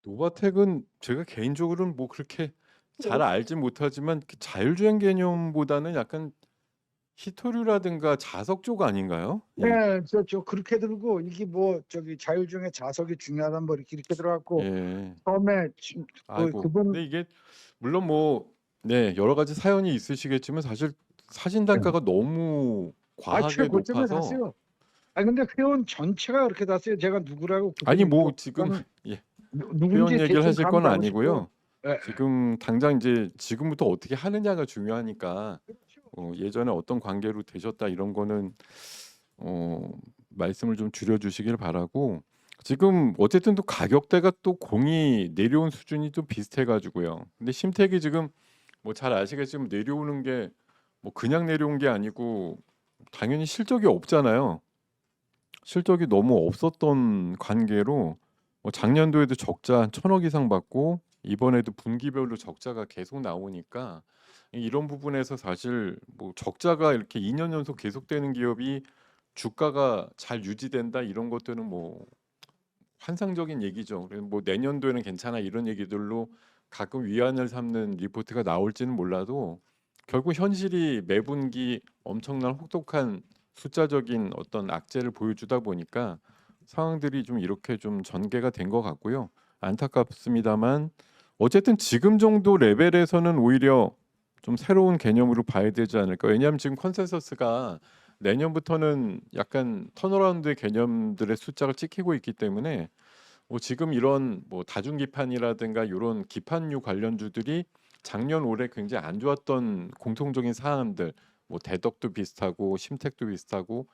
노바텍은 제가 개인적으로는 뭐 그렇게 잘 알진 못하지만 그 자율주행 개념보다는 약간 히토류라든가 자석 쪽 아닌가요? 네, 저 그렇게 들고 이게 뭐 저기 자율주행의 자석이 중요하단 뭐 이렇게 들어갔고 예. 처음에 아이고. 그분 근데 이게 물론 뭐 네, 여러 가지 사연이 있으시겠지만 사실 사진 단가가 너무 과하게 최고점에 높아서 샀어요. 근데 회원 전체가 그렇게 샀어요. 제가 누구라고 아니 그분이 뭐 지금 그건 예, 누군지 회원 얘기를 대충 하실 감 건 나고 아니고요. 싶고. 예. 지금 당장 이제 지금부터 어떻게 하느냐가 중요하니까 그렇죠. 예전에 어떤 관계로 되셨다 이런 거는 말씀을 좀 줄여주시길 바라고 지금 어쨌든 또 가격대가 또 공이 내려온 수준이 좀 비슷해가지고요. 근데 심택이 지금 뭐 잘 아시겠지만 내려오는 게 뭐 그냥 내려온 게 아니고 당연히 실적이 없잖아요. 실적이 너무 없었던 관계로 뭐 작년도에도 적자 한 1,000억 이상 받고 이번에도 분기별로 적자가 계속 나오니까 이런 부분에서 사실 뭐 적자가 이렇게 2년 연속 계속되는 기업이 주가가 잘 유지된다 이런 것들은 뭐 환상적인 얘기죠. 그래서 뭐 내년도에는 괜찮아 이런 얘기들로 가끔 위안을 삼는 리포트가 나올지는 몰라도 결국 현실이 매분기 엄청난 혹독한 숫자적인 어떤 악재를 보여주다 보니까 상황들이 좀 이렇게 좀 전개가 된 것 같고요. 안타깝습니다만 어쨌든 지금 정도 레벨에서는 오히려 좀 새로운 개념으로 봐야 되지 않을까. 왜냐하면 지금 컨센서스가 내년부터는 약간 턴어라운드의 개념들의 숫자가 찍히고 있기 때문에 뭐 지금 이런 뭐 다중기판이라든가 이런 기판류 관련주들이 작년 올해 굉장히 안 좋았던 공통적인 사안들 뭐 대덕도 비슷하고 심택도 비슷하고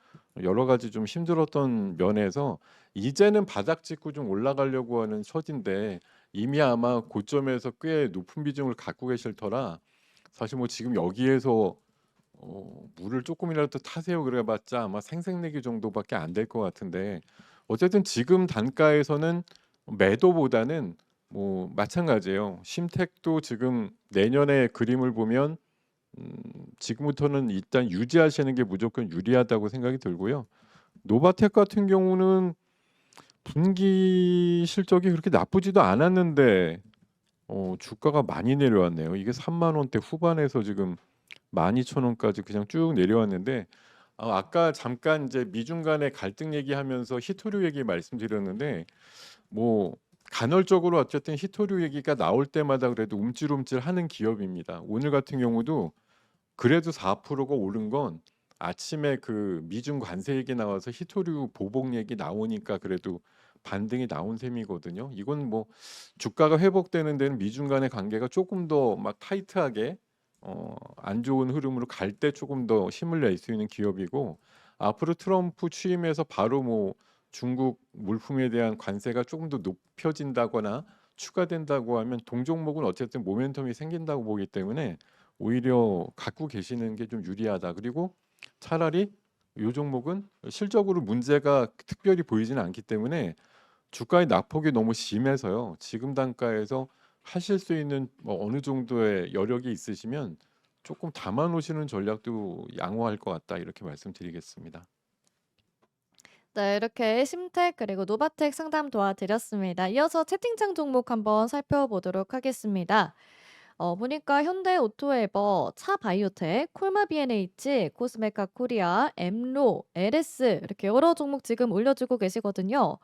여러 가지 좀 힘들었던 면에서 이제는 바닥 짚고 좀 올라가려고 하는 처지인데 이미 아마 고점에서 꽤 높은 비중을 갖고 계실 터라 사실 뭐 지금 여기에서 물을 조금이라도 타세요 그래봤자 아마 생색내기 정도밖에 안 될 것 같은데 어쨌든 지금 단가에서는 매도보다는 뭐 마찬가지예요. 심택도 지금 내년의 그림을 보면 지금부터는 일단 유지하시는 게 무조건 유리하다고 생각이 들고요. 노바텍 같은 경우는 분기 실적이 그렇게 나쁘지도 않았는데 주가가 많이 내려왔네요. 이게 3만 원대 후반에서 지금 12,000원까지 그냥 쭉 내려왔는데 아까 잠깐 이제 미중 간의 갈등 얘기하면서 히토류 얘기 말씀드렸는데 뭐 간헐적으로 어쨌든 히토류 얘기가 나올 때마다 그래도 움찔움찔 하는 기업입니다. 오늘 같은 경우도 그래도 4%가 오른 건 아침에 그 미중 관세 얘기 나와서 히토류 보복 얘기 나오니까 그래도 반등이 나온 셈이거든요. 이건 뭐 주가가 회복되는 데는 미중 간의 관계가 조금 더 막 타이트하게 안 좋은 흐름으로 갈 때 조금 더 힘을 낼 수 있는 기업이고 앞으로 트럼프 취임해서 바로 뭐 중국 물품에 대한 관세가 조금 더 높여진다거나 추가된다고 하면 동종목은 어쨌든 모멘텀이 생긴다고 보기 때문에 오히려 갖고 계시는 게 좀 유리하다. 그리고 차라리 요 종목은 실적으로 문제가 특별히 보이지는 않기 때문에 주가의 낙폭이 너무 심해서요. 지금 단가에서 하실 수 있는 뭐 어느 정도의 여력이 있으시면 조금 담아 놓으시는 전략도 양호할 것 같다. 이렇게 말씀드리겠습니다. 네, 이렇게 심택 그리고 노바텍 상담 도와드렸습니다. 이어서 채팅창 종목 한번 살펴보도록 하겠습니다. 보니까 현대 오토에버, 차바이오텍, 콜마 B&H, 코스메카 코리아, 엠로, LS 이렇게 여러 종목 지금 올려주고 계시거든요.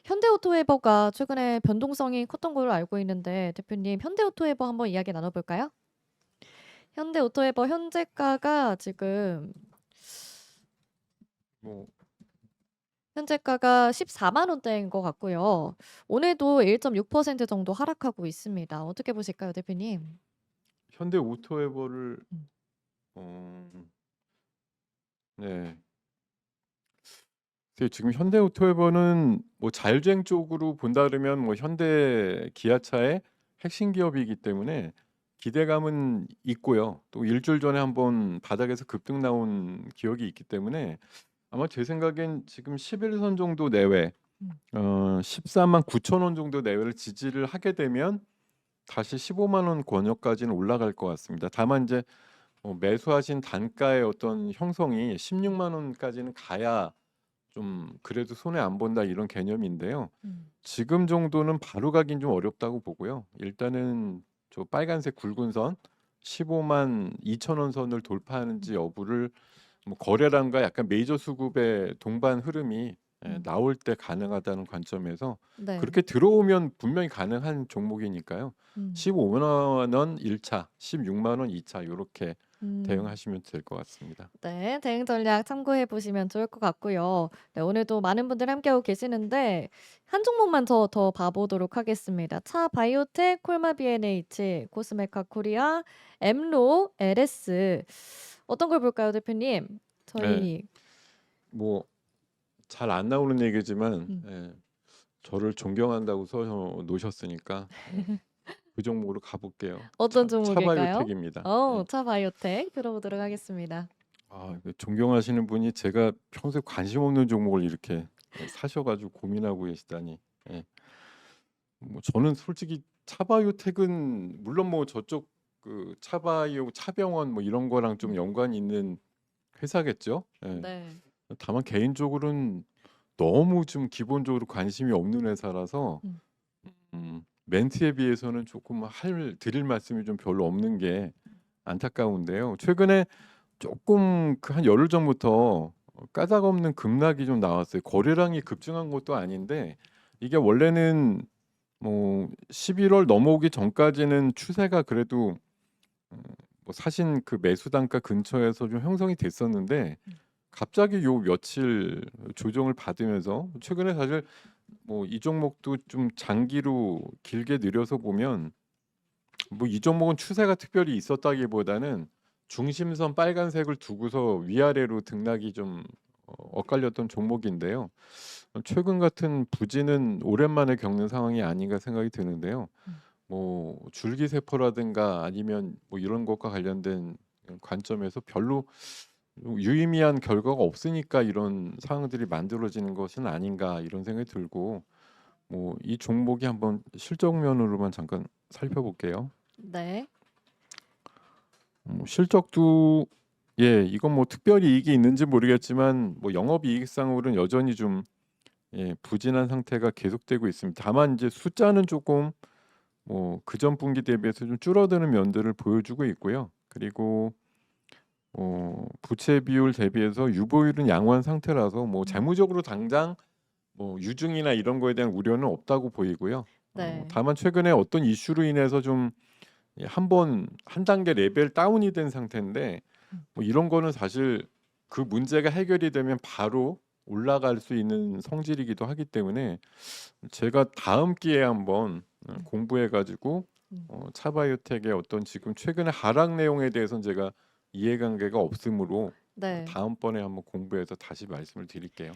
현대 오토에버가 최근에 변동성이 컸던 걸로 알고 있는데 대표님 현대 오토에버 한번 이야기 나눠볼까요? 현대 오토에버 현재가가 지금 뭐 현재가가 14만 원대인 것 같고요. 오늘도 1.6% 정도 하락하고 있습니다. 어떻게 보실까요, 대표님? 현대 오토에버를 음. 네. 지금 현대 오토에버는 뭐 자율주행 쪽으로 본다 그러면 뭐 현대 기아차의 핵심 기업이기 때문에 기대감은 있고요. 또 일주일 전에 한번 바닥에서 급등 나온 기억이 있기 때문에 아마 제 생각엔 지금 11선 정도 내외 음. 14만 9천 원 정도 내외를 지지를 하게 되면 다시 15만 원 권역까지는 올라갈 것 같습니다. 다만 이제 매수하신 단가의 어떤 형성이 16만 원까지는 가야 좀 그래도 손해 안 본다 이런 개념인데요. 지금 정도는 바로 가긴 좀 어렵다고 보고요. 일단은 저 빨간색 굵은 선 15만 2천 원 선을 돌파하는지 여부를 뭐 거래량과 약간 메이저 수급의 동반 흐름이 나올 때 가능하다는 관점에서 네. 그렇게 들어오면 분명히 가능한 종목이니까요. 15만 원 1차, 16만 원 2차 이렇게 대응하시면 될 것 같습니다. 네, 대응 전략 참고해 보시면 좋을 것 같고요. 네, 오늘도 많은 분들 함께하고 계시는데 한 종목만 더 봐보도록 하겠습니다. 차 바이오텍, 콜마 B&H, 코스메카 코리아, 엠로, LS 어떤 걸 볼까요, 대표님? 네, 저희 뭐 잘 안 나오는 얘기지만 음. 저를 존경한다고 써 놓으셨으니까 그 종목으로 가볼게요. 어떤 종목일까요? 차바이오텍입니다. 차 바이오텍 들어보도록 하겠습니다. 존경하시는 분이 제가 평소에 관심 없는 종목을 이렇게 사셔가지고 고민하고 계시다니. 뭐 저는 솔직히 차바이오텍은 물론 뭐 저쪽 그 차바이오, 차병원 뭐 이런 거랑 좀 연관이 있는 회사겠죠. 네. 다만 개인적으로는 너무 좀 기본적으로 관심이 없는 회사라서 멘트에 비해서는 조금 드릴 말씀이 좀 별로 없는 게 안타까운데요. 최근에 조금 그 한 열흘 전부터 까닭없는 급락이 좀 나왔어요. 거래량이 급증한 것도 아닌데 이게 원래는 뭐 11월 넘어오기 전까지는 추세가 그래도 뭐 사신 그 매수 단가 근처에서 좀 형성이 됐었는데 갑자기 요 며칠 조정을 받으면서 최근에 사실 뭐 이 종목도 좀 장기로 길게 늘여서 보면 뭐 이 종목은 추세가 특별히 있었다기보다는 중심선 빨간색을 두고서 위아래로 등락이 좀 엇갈렸던 종목인데요. 최근 같은 부진은 오랜만에 겪는 상황이 아닌가 생각이 드는데요. 뭐 줄기세포라든가 아니면 뭐 이런 것과 관련된 관점에서 별로 유의미한 결과가 없으니까 이런 상황들이 만들어지는 것은 아닌가 이런 생각이 들고 뭐 이 종목이 한번 실적면으로만 잠깐 살펴볼게요. 네. 실적도 이건 뭐 특별히 이익이 있는지 모르겠지만 뭐 영업이익상으로는 여전히 좀 부진한 상태가 계속되고 있습니다. 다만 이제 숫자는 조금 뭐 그전 분기 대비해서 좀 줄어드는 면들을 보여주고 있고요. 그리고 부채 비율 대비해서 유보율은 양호한 상태라서 뭐 재무적으로 당장 뭐 유증이나 이런 거에 대한 우려는 없다고 보이고요. 네. 다만 최근에 어떤 이슈로 인해서 좀 한 단계 레벨 다운이 된 상태인데 뭐 이런 거는 사실 그 문제가 해결이 되면 바로 올라갈 수 있는 성질이기도 하기 때문에 제가 다음 기회에 한번 공부해 가지고 차바이오텍의 어떤 지금 최근의 하락 내용에 대해서는 제가 이해관계가 없으므로 네. 다음번에 한번 공부해서 다시 말씀을 드릴게요.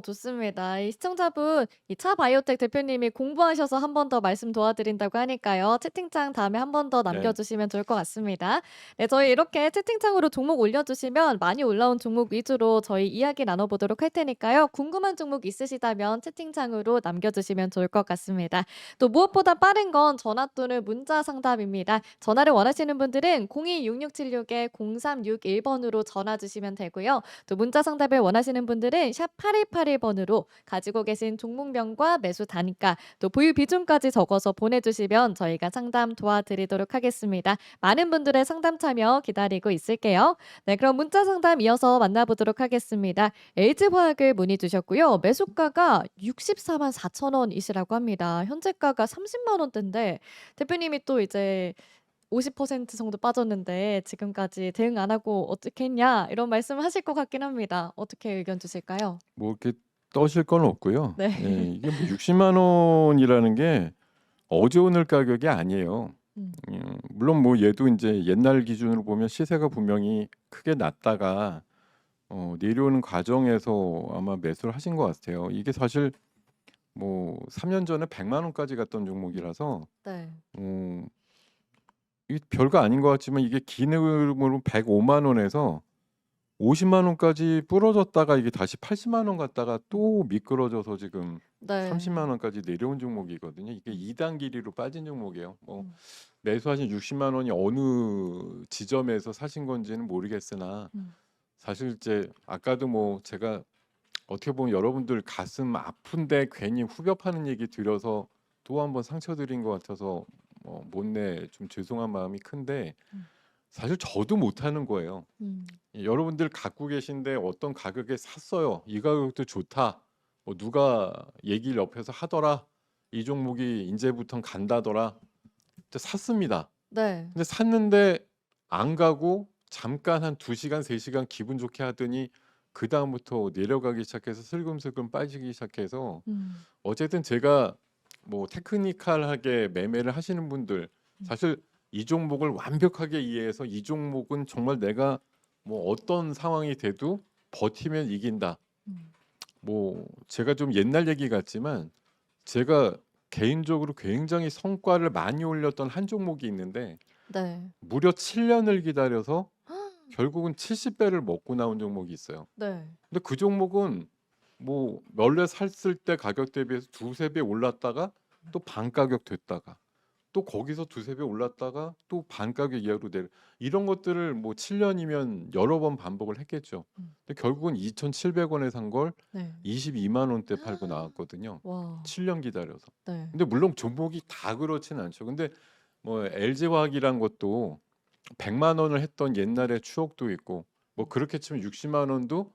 좋습니다. 이 시청자분, 이 차바이오텍 대표님이 공부하셔서 한 번 더 말씀 도와드린다고 하니까요. 채팅창 다음에 한 번 더 네. 남겨주시면 좋을 것 같습니다. 네, 저희 이렇게 채팅창으로 종목 올려주시면 많이 올라온 종목 위주로 저희 이야기 나눠보도록 할 테니까요. 궁금한 종목 있으시다면 채팅창으로 남겨주시면 좋을 것 같습니다. 또 무엇보다 빠른 건 전화 또는 문자 상담입니다. 전화를 원하시는 분들은 026661-0361번으로 전화 주시면 되고요. 또 문자 상담을 원하시는 분들은 샵 8181번으로 가지고 계신 종목명과 매수 단가 또 보유 비중까지 적어서 보내주시면 저희가 상담 도와드리도록 하겠습니다. 많은 분들의 상담 참여 기다리고 있을게요. 네, 그럼 문자 상담 이어서 만나보도록 하겠습니다. LG화학을 문의 주셨고요. 매수가가 64만 4천 원이시라고 합니다. 현재가가 30만 원대인데 대표님이 또 이제 50% 정도 빠졌는데 지금까지 대응 안 하고 어떻게 했냐 이런 말씀하실 것 같긴 합니다. 어떻게 의견 주실까요? 뭐 이렇게 떠실 건 없고요. 네. 이게 뭐 60만 원이라는 게 어제 오늘 가격이 아니에요. 음. 물론 뭐 얘도 이제 옛날 기준으로 보면 시세가 분명히 크게 낮다가 내려오는 과정에서 아마 매수를 하신 것 같아요. 이게 사실 뭐 3년 전에 100만 원까지 갔던 종목이라서 네. 이게 별거 아닌 것 같지만 이게 긴 흐름으로 105만 원에서 50만 원까지 부러졌다가 이게 다시 80만 원 갔다가 또 미끄러져서 지금 네. 30만 원까지 내려온 종목이거든요. 이게 2단 길이로 빠진 종목이에요. 뭐 음. 매수하신 60만 원이 어느 지점에서 사신 건지는 모르겠으나 음. 사실 이제 아까도 뭐 제가 어떻게 보면 여러분들 가슴 아픈데 괜히 후벼 파는 얘기 드려서 또 한번 상처드린 것 같아서 못내 좀 죄송한 마음이 큰데 음. 사실 저도 못하는 거예요. 음. 여러분들 갖고 계신데 어떤 가격에 샀어요. 이 가격도 좋다. 뭐 누가 얘기를 옆에서 하더라. 이 종목이 이제부턴 간다더라. 근데 샀습니다. 네. 근데 샀는데 안 가고 잠깐 한 2시간, 3시간 기분 좋게 하더니 그다음부터 내려가기 시작해서 슬금슬금 빠지기 시작해서 음. 어쨌든 제가 뭐 테크니컬하게 매매를 하시는 분들 사실 이 종목을 완벽하게 이해해서 이 종목은 정말 내가 뭐 어떤 상황이 돼도 버티면 이긴다. 음. 뭐 제가 좀 옛날 얘기 같지만 제가 개인적으로 굉장히 성과를 많이 올렸던 한 종목이 있는데 네. 무려 7년을 기다려서 결국은 70배를 먹고 나온 종목이 있어요. 네. 근데 그 종목은 뭐 원래 샀을 때 가격 대비해서 두세 배 올랐다가 또 반 가격 됐다가 또 거기서 두세 배 올랐다가 또 반 가격 이하로 내려 이런 것들을 뭐 7년이면 여러 번 반복을 했겠죠. 음. 근데 결국은 2,700원에 산 걸 네. 22만 원대 팔고 나왔거든요. 와. 7년 기다려서. 네. 근데 물론 종목이 다 그렇진 않죠. 근데 뭐 LG화학이란 것도 100만 원을 했던 옛날의 추억도 있고 뭐 그렇게 치면 60만 원도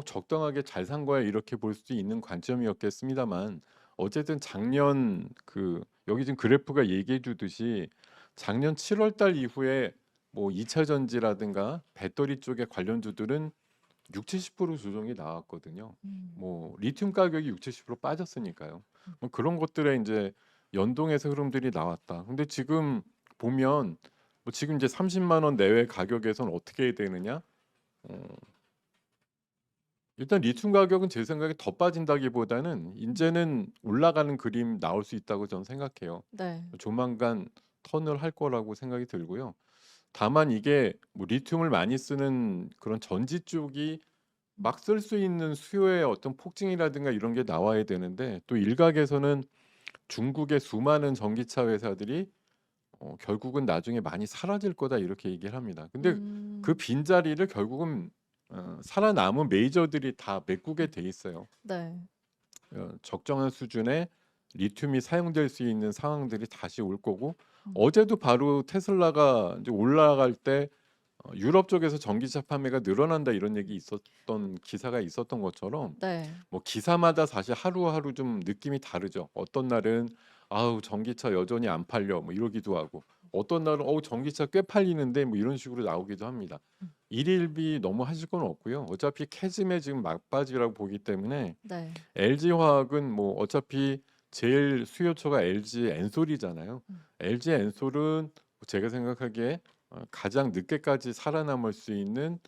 적당하게 잘 산 거야 이렇게 볼 수도 있는 관점이었겠습니다만 어쨌든 작년 그 여기 지금 그래프가 얘기해 주듯이 작년 7월 달 이후에 뭐 2차 전지라든가 배터리 쪽의 관련주들은 6, 70% 조정이 나왔거든요. 음. 뭐 리튬 가격이 6, 70% 빠졌으니까요. 뭐 그런 것들에 이제 연동해서 흐름들이 나왔다. 근데 지금 보면 뭐 지금 이제 30만 원 내외 가격에선 어떻게 해야 되느냐? 어, 일단 리튬 가격은 제 생각에 더 빠진다기보다는 이제는 올라가는 그림 나올 수 있다고 저는 생각해요. 네. 조만간 턴을 할 거라고 생각이 들고요. 다만 이게 뭐 리튬을 많이 쓰는 그런 전지 쪽이 막 쓸 수 있는 수요의 어떤 폭증이라든가 이런 게 나와야 되는데 또 일각에서는 중국의 수많은 전기차 회사들이 결국은 나중에 많이 사라질 거다 이렇게 얘기를 합니다. 근데 그 음. 빈자리를 결국은 살아남은 메이저들이 다 메꾸게 돼 있어요. 네. 적정한 수준의 리튬이 사용될 수 있는 상황들이 다시 올 거고 음. 어제도 바로 테슬라가 이제 올라갈 때 유럽 쪽에서 전기차 판매가 늘어난다 이런 얘기 있었던 기사가 있었던 것처럼 네. 뭐 기사마다 사실 하루하루 좀 느낌이 다르죠. 어떤 날은 아우 전기차 여전히 안 팔려 뭐 이러기도 하고 어떤 날은 전기차 꽤 팔리는데 뭐 이런 식으로 나오기도 합니다. 음. 일일비 너무 하실 건 없고요. 어차피 캐즘에 지금 막바지라고 보기 때문에 네. LG화학은 뭐 어차피 제일 수요처가 LG 엔솔이잖아요. LG 엔솔은 제가 생각하기에 가장 늦게까지 살아남을 수 있는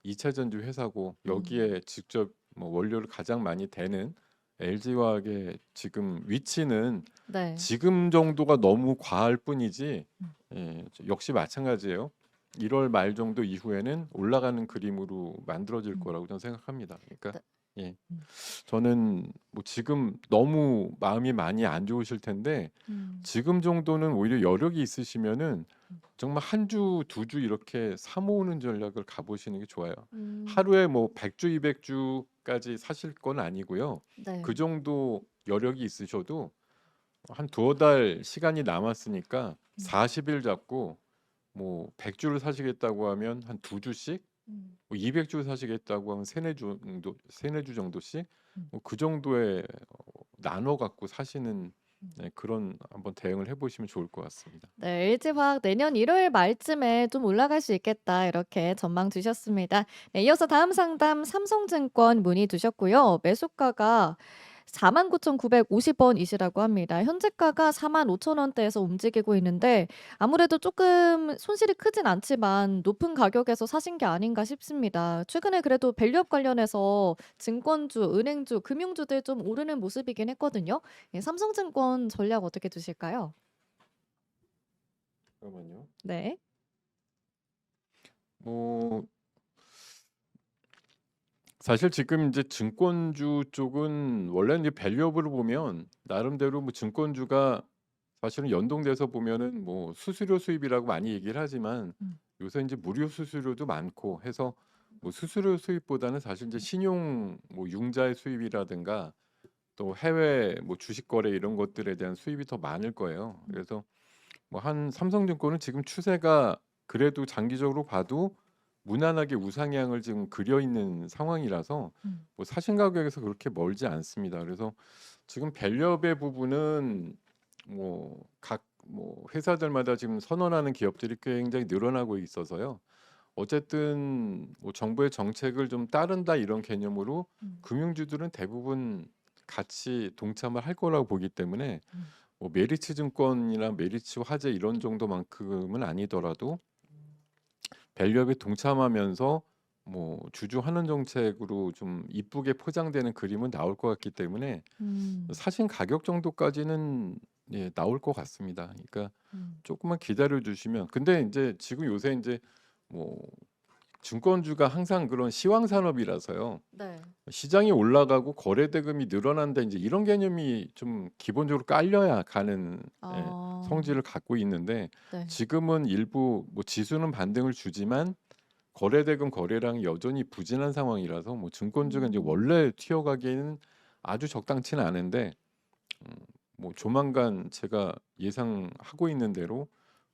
2차 전지 회사고 여기에 직접 뭐 원료를 가장 많이 대는 LG화학의 지금 위치는 네. 지금 정도가 너무 과할 뿐이지 음. 역시 마찬가지예요. 1월 말 정도 이후에는 올라가는 그림으로 만들어질 음. 거라고 저는 생각합니다. 그러니까 네. 예. 음. 저는 뭐 지금 너무 마음이 많이 안 좋으실 텐데 음. 지금 정도는 오히려 여력이 있으시면은 음. 정말 한 주, 2주 이렇게 사 모으는 전략을 가보시는 게 좋아요. 음. 하루에 뭐 100주, 200주까지 사실 건 아니고요. 네. 그 정도 여력이 있으셔도 한 두어 달 시간이 남았으니까 40일 잡고 뭐 100주를 사시겠다고 하면 한 2주씩 음. 뭐 200주 사시겠다고 하면 세네 주 정도 세네 주 정도씩 음. 뭐 그 정도에 나눠 갖고 사시는 음. 그런 한번 대응을 해보시면 좋을 것 같습니다. 네, LG화학 내년 1월 말쯤에 좀 올라갈 수 있겠다 이렇게 전망 주셨습니다. 네, 이어서 다음 상담 삼성증권 문의 주셨고요. 매수가가 49,950원이시라고 합니다. 현재가가 45,000원대에서 움직이고 있는데 아무래도 조금 손실이 크진 않지만 높은 가격에서 사신 게 아닌가 싶습니다. 최근에 그래도 밸류업 관련해서 증권주, 은행주, 금융주들 좀 오르는 모습이긴 했거든요. 예, 삼성증권 전략 어떻게 두실까요? 잠깐만요. 네. 뭐 사실 지금 이제 증권주 쪽은 원래 이제 밸류업으로 보면 나름대로 뭐 증권주가 사실은 연동돼서 보면은 뭐 수수료 수입이라고 많이 얘기를 하지만 음. 요새 이제 무료 수수료도 많고 해서 뭐 수수료 수입보다는 사실 이제 신용 뭐 융자의 수입이라든가 또 해외 뭐 주식 거래 이런 것들에 대한 수입이 더 많을 거예요. 그래서 뭐 한 삼성증권은 지금 추세가 그래도 장기적으로 봐도 무난하게 우상향을 지금 그려 있는 상황이라서 음. 뭐 사신 가격에서 그렇게 멀지 않습니다. 그래서 지금 밸류업의 부분은 뭐 각 뭐 회사들마다 지금 선언하는 기업들이 굉장히 늘어나고 있어서요. 어쨌든 뭐 정부의 정책을 좀 따른다 이런 개념으로 음. 금융주들은 대부분 같이 동참을 할 거라고 보기 때문에 음. 뭐 메리츠 증권이나 메리츠 화재 이런 정도만큼은 아니더라도 밸류업에 동참하면서 뭐 주주환원 정책으로 좀 이쁘게 포장되는 그림은 나올 것 같기 때문에 음. 사신 가격 정도까지는 예, 나올 것 같습니다. 그러니까 음. 조금만 기다려 주시면 근데 이제 지금 요새 이제 뭐 증권주가 항상 그런 시황 산업이라서요. 네. 시장이 올라가고 거래 대금이 늘어난다 이제 이런 개념이 좀 기본적으로 깔려야 가는 예, 아. 성질을 갖고 있는데 네. 지금은 일부 뭐 지수는 반등을 주지만 거래 대금 거래량이 여전히 부진한 상황이라서 뭐 증권주가 이제 음. 원래 튀어가기에는 아주 적당치는 않은데 음, 뭐 조만간 제가 예상하고 있는 대로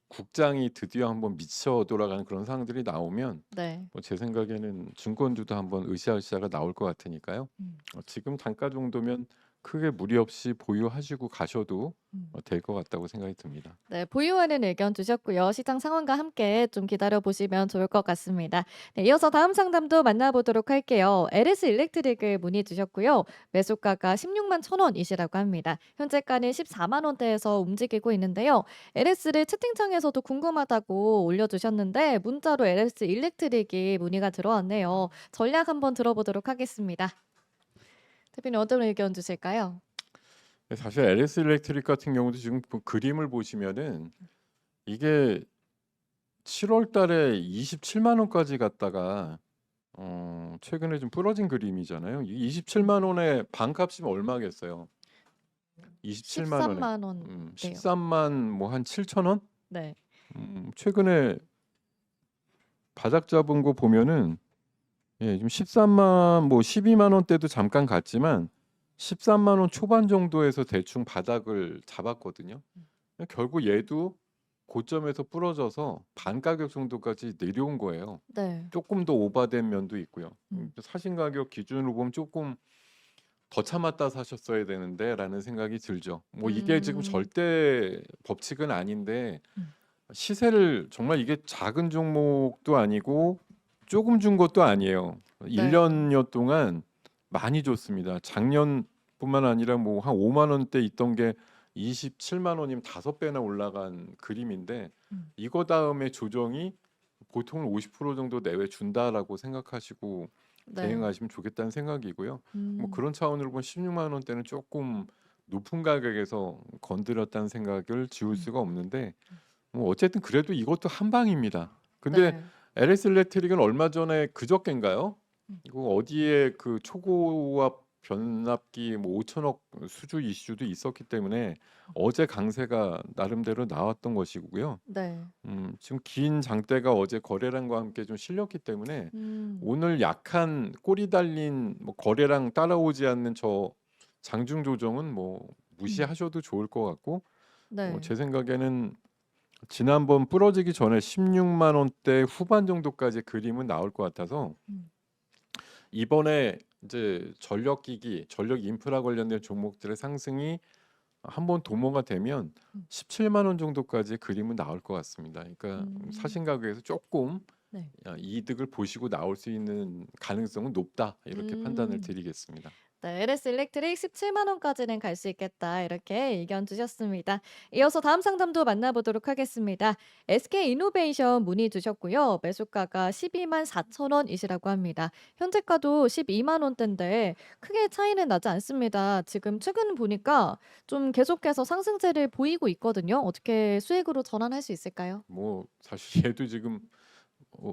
국장이 드디어 한번 미쳐 돌아가는 그런 상황들이 나오면 네. 뭐 제 생각에는 증권주도 한번 으쌰으쌰가 나올 것 같으니까요. 음. 지금 단가 정도면 크게 무리 없이 보유하시고 가셔도 음. 될 것 같다고 생각이 듭니다. 네, 보유하는 의견 주셨고요. 시장 상황과 함께 좀 기다려 보시면 좋을 것 같습니다. 네, 이어서 다음 상담도 만나보도록 할게요. LS 일렉트릭을 문의 주셨고요. 매수가가 16만 1,000원이시라고 합니다. 현재가는 14만 원대에서 움직이고 있는데요. LS를 채팅창에서도 궁금하다고 올려주셨는데 문자로 LS 일렉트릭이 문의가 들어왔네요. 전략 한번 들어보도록 하겠습니다. 대표님 어떤 의견 주실까요? 사실 LS 일렉트릭 같은 경우도 지금 그림을 보시면은 이게 7월 달에 27만 원까지 갔다가 최근에 좀 부러진 그림이잖아요. 이 27만 원의 반값이면 얼마겠어요? 27만 원에 13만 원대요. 13만 뭐 한 7천 원? 네. 최근에 바닥 잡은 거 보면은 예, 지금 13만 뭐 12만 원대도 잠깐 갔지만 13만 원 초반 정도에서 대충 바닥을 잡았거든요. 결국 얘도 고점에서 부러져서 반 가격 정도까지 내려온 거예요. 네. 조금 더 오바된 면도 있고요. 음. 사신 가격 기준으로 보면 조금 더 참았다 사셨어야 되는데라는 생각이 들죠. 뭐 이게 지금 음. 절대 법칙은 아닌데 음. 시세를 정말 이게 작은 종목도 아니고 조금 준 것도 아니에요. 네. 1년여 동안 많이 줬습니다. 작년뿐만 아니라 뭐 한 5만 원대 있던 게 27만 원이면 5배나 올라간 그림인데 음. 이거 다음에 조정이 보통은 50% 정도 내외 준다라고 생각하시고 네. 대응하시면 좋겠다는 생각이고요. 뭐 음. 그런 차원으로 보면 16만 원대는 조금 높은 가격에서 건드렸다는 생각을 지울 음. 수가 없는데 뭐 어쨌든 그래도 이것도 한 방입니다. 근데 네. LS 일렉트릭은 얼마 전에 그저께인가요? 음. 이거 어디에 그 초고압 변압기 뭐 5천억 수주 이슈도 있었기 때문에 어제 강세가 나름대로 나왔던 것이고요. 네. 지금 긴 장대가 어제 거래량과 함께 좀 실렸기 때문에 음. 오늘 약한 꼬리 달린 뭐 거래량 따라오지 않는 저 장중 조정은 뭐 무시하셔도 좋을 것 같고 네. 제 생각에는 지난번 부러지기 전에 16만 원대 후반 정도까지 그림은 나올 것 같아서 음. 이번에 이제 전력기기, 전력 인프라 관련된 종목들의 상승이 한번 도모가 되면 음. 17만 원 정도까지 그림은 나올 것 같습니다. 그러니까 음. 사신 가격에서 조금 네. 이득을 보시고 나올 수 있는 가능성은 높다 이렇게 판단을 음. 드리겠습니다. 네, LS 일렉트릭 17만 원까지는 갈 수 있겠다. 이렇게 의견 주셨습니다. 이어서 다음 상담도 만나보도록 하겠습니다. SK 이노베이션 문의 주셨고요. 매수가가 12만 4천 원이시라고 합니다. 현재가도 12만 원대인데 크게 차이는 나지 않습니다. 지금 최근 보니까 좀 계속해서 상승세를 보이고 있거든요. 어떻게 수익으로 전환할 수 있을까요? 뭐 사실 얘도 지금 어,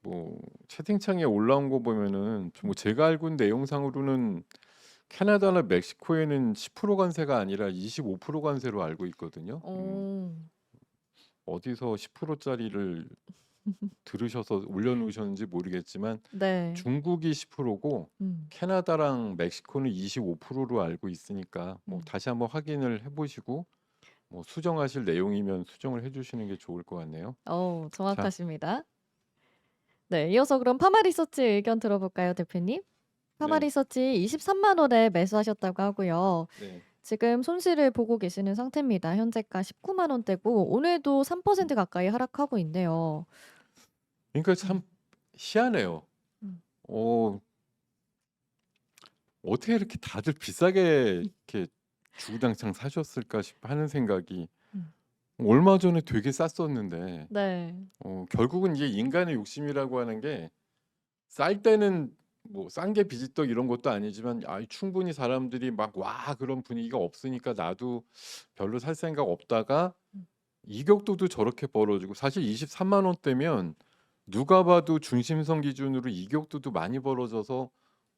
뭐 채팅창에 올라온 거 보면은 뭐 제가 알고 있는 내용상으로는 캐나다나 멕시코에는 10% 관세가 아니라 25% 관세로 알고 있거든요. 오. 어디서 10%짜리를 들으셔서 올려놓으셨는지 모르겠지만 네. 중국이 10%고 음. 캐나다랑 멕시코는 25%로 알고 있으니까 뭐 음. 다시 한번 확인을 해보시고 뭐 수정하실 내용이면 수정을 해주시는 게 좋을 것 같네요. 자, 정확하십니다. 네, 이어서 그럼 파마리서치 의견 들어볼까요, 대표님? 네, 파마리서치 23만 원에 매수하셨다고 하고요. 네. 지금 손실을 보고 계시는 상태입니다. 현재가 19만 원대고 오늘도 3% 가까이 하락하고 있네요. 그러니까 참 음. 희한해요. 음. 어, 어떻게 이렇게 다들 비싸게 이렇게 주구장창 사셨을까 하는 생각이 음. 얼마 전에 되게 쌌었는데 네. 결국은 이게 인간의 욕심이라고 하는 게 쌀 때는 뭐 싼 게 비지떡 이런 것도 아니지만 충분히 사람들이 막 와 그런 분위기가 없으니까 나도 별로 살 생각 없다가 음. 이격도도 저렇게 벌어지고 사실 23만 원대면 누가 봐도 중심선 기준으로 이격도도 많이 벌어져서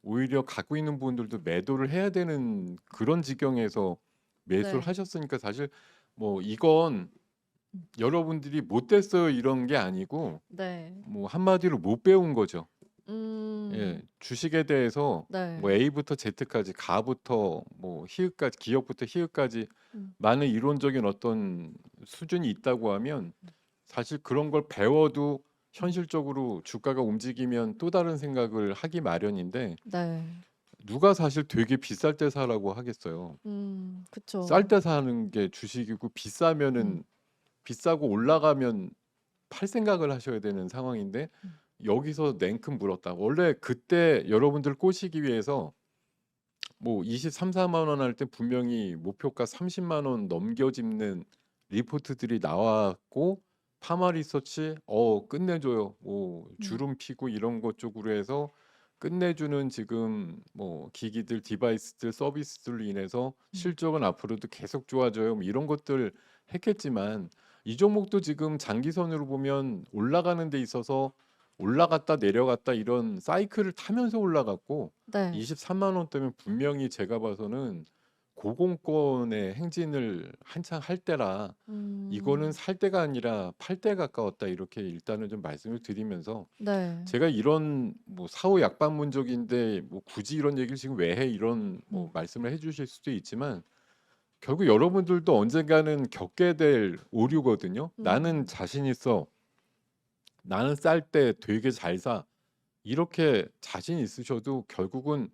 오히려 갖고 있는 분들도 매도를 해야 되는 그런 지경에서 매수를 네. 하셨으니까 사실 뭐 이건 음. 여러분들이 못 됐어요 이런 게 아니고 네. 뭐 한마디로 못 배운 거죠. 예, 음. 주식에 대해서 뭐 네. A부터 Z까지 가부터 뭐 희읍까지 기업부터 희읍까지 음. 많은 이론적인 어떤 수준이 있다고 하면 사실 그런 걸 배워도 현실적으로 주가가 움직이면 또 다른 생각을 하기 마련인데 네. 누가 사실 되게 비쌀 때 사라고 하겠어요. 그쵸. 쌀 때 사는 게 주식이고 비싸면은 음. 비싸고 올라가면 팔 생각을 하셔야 되는 상황인데 음. 여기서 냉큼 물었다. 원래 그때 여러분들 꼬시기 위해서 뭐 23, 4만 원 할 때 분명히 목표가 30만 원 넘겨짚는 리포트들이 나왔고 파마 리서치 끝내줘요. 뭐 음. 주름 피고 이런 것 쪽으로 해서 끝내주는 지금 뭐 기기들, 디바이스들, 서비스들로 인해서 음. 실적은 앞으로도 계속 좋아져요. 뭐 이런 것들 했겠지만 이 종목도 지금 장기선으로 보면 올라가는 데 있어서 올라갔다 내려갔다 이런 사이클을 타면서 올라갔고 네. 23만 원대면 분명히 제가 봐서는 고공권의 행진을 한창 할 때라 이거는 음. 살 때가 아니라 팔 때 가까웠다 이렇게 일단은 좀 말씀을 드리면서 네. 제가 이런 뭐 사후 약방문적인데 뭐 굳이 이런 얘기를 지금 왜 해 이런 뭐 음. 말씀을 해주실 수도 있지만 결국 여러분들도 언젠가는 겪게 될 오류거든요. 나는 음. 자신 있어. 나는 쌀 때 되게 잘 사. 이렇게 자신 있으셔도 결국은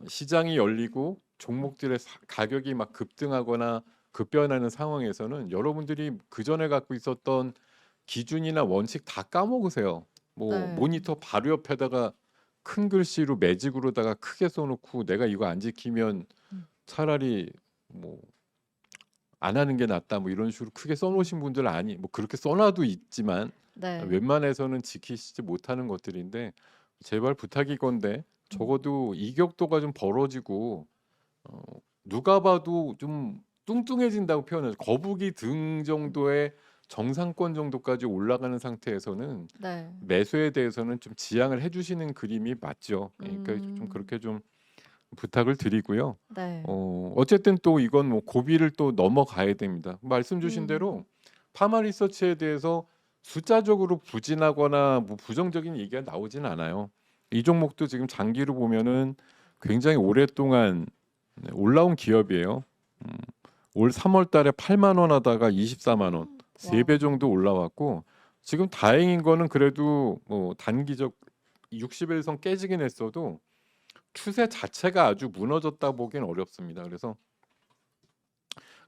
시장이 열리고 종목들의 가격이 막 급등하거나 급변하는 상황에서는 여러분들이 그전에 갖고 있었던 기준이나 원칙 다 까먹으세요. 뭐 네. 모니터 바로 옆에다가 큰 글씨로 매직으로다가 크게 써놓고 내가 이거 안 지키면 음. 차라리 뭐 안 하는 게 낫다 뭐 이런 식으로 크게 써놓으신 분들 뭐 그렇게 써놔도 있지만 네. 웬만해서는 지키시지 못하는 것들인데 제발 부탁이건데 적어도 이격도가 좀 벌어지고 어, 누가 봐도 좀 뚱뚱해진다고 표현하죠. 거북이 등 정도의 정상권 정도까지 올라가는 상태에서는 네. 매수에 대해서는 좀 지양을 해주시는 그림이 맞죠. 그러니까 좀 음. 그렇게 좀 부탁을 드리고요. 네. 어쨌든 또 이건 뭐 고비를 또 넘어가야 됩니다. 말씀 주신 음. 대로 파마 리서치에 대해서 숫자적으로 부진하거나 뭐 부정적인 얘기가 나오진 않아요. 이 종목도 지금 장기로 보면은 굉장히 오랫동안 올라온 기업이에요. 음, 올 3월 달에 8만 원 하다가 24만 원, 와. 3배 정도 올라왔고 지금 다행인 거는 그래도 뭐 단기적 60일선 깨지긴 했어도 추세 자체가 아주 무너졌다 보기엔 어렵습니다. 그래서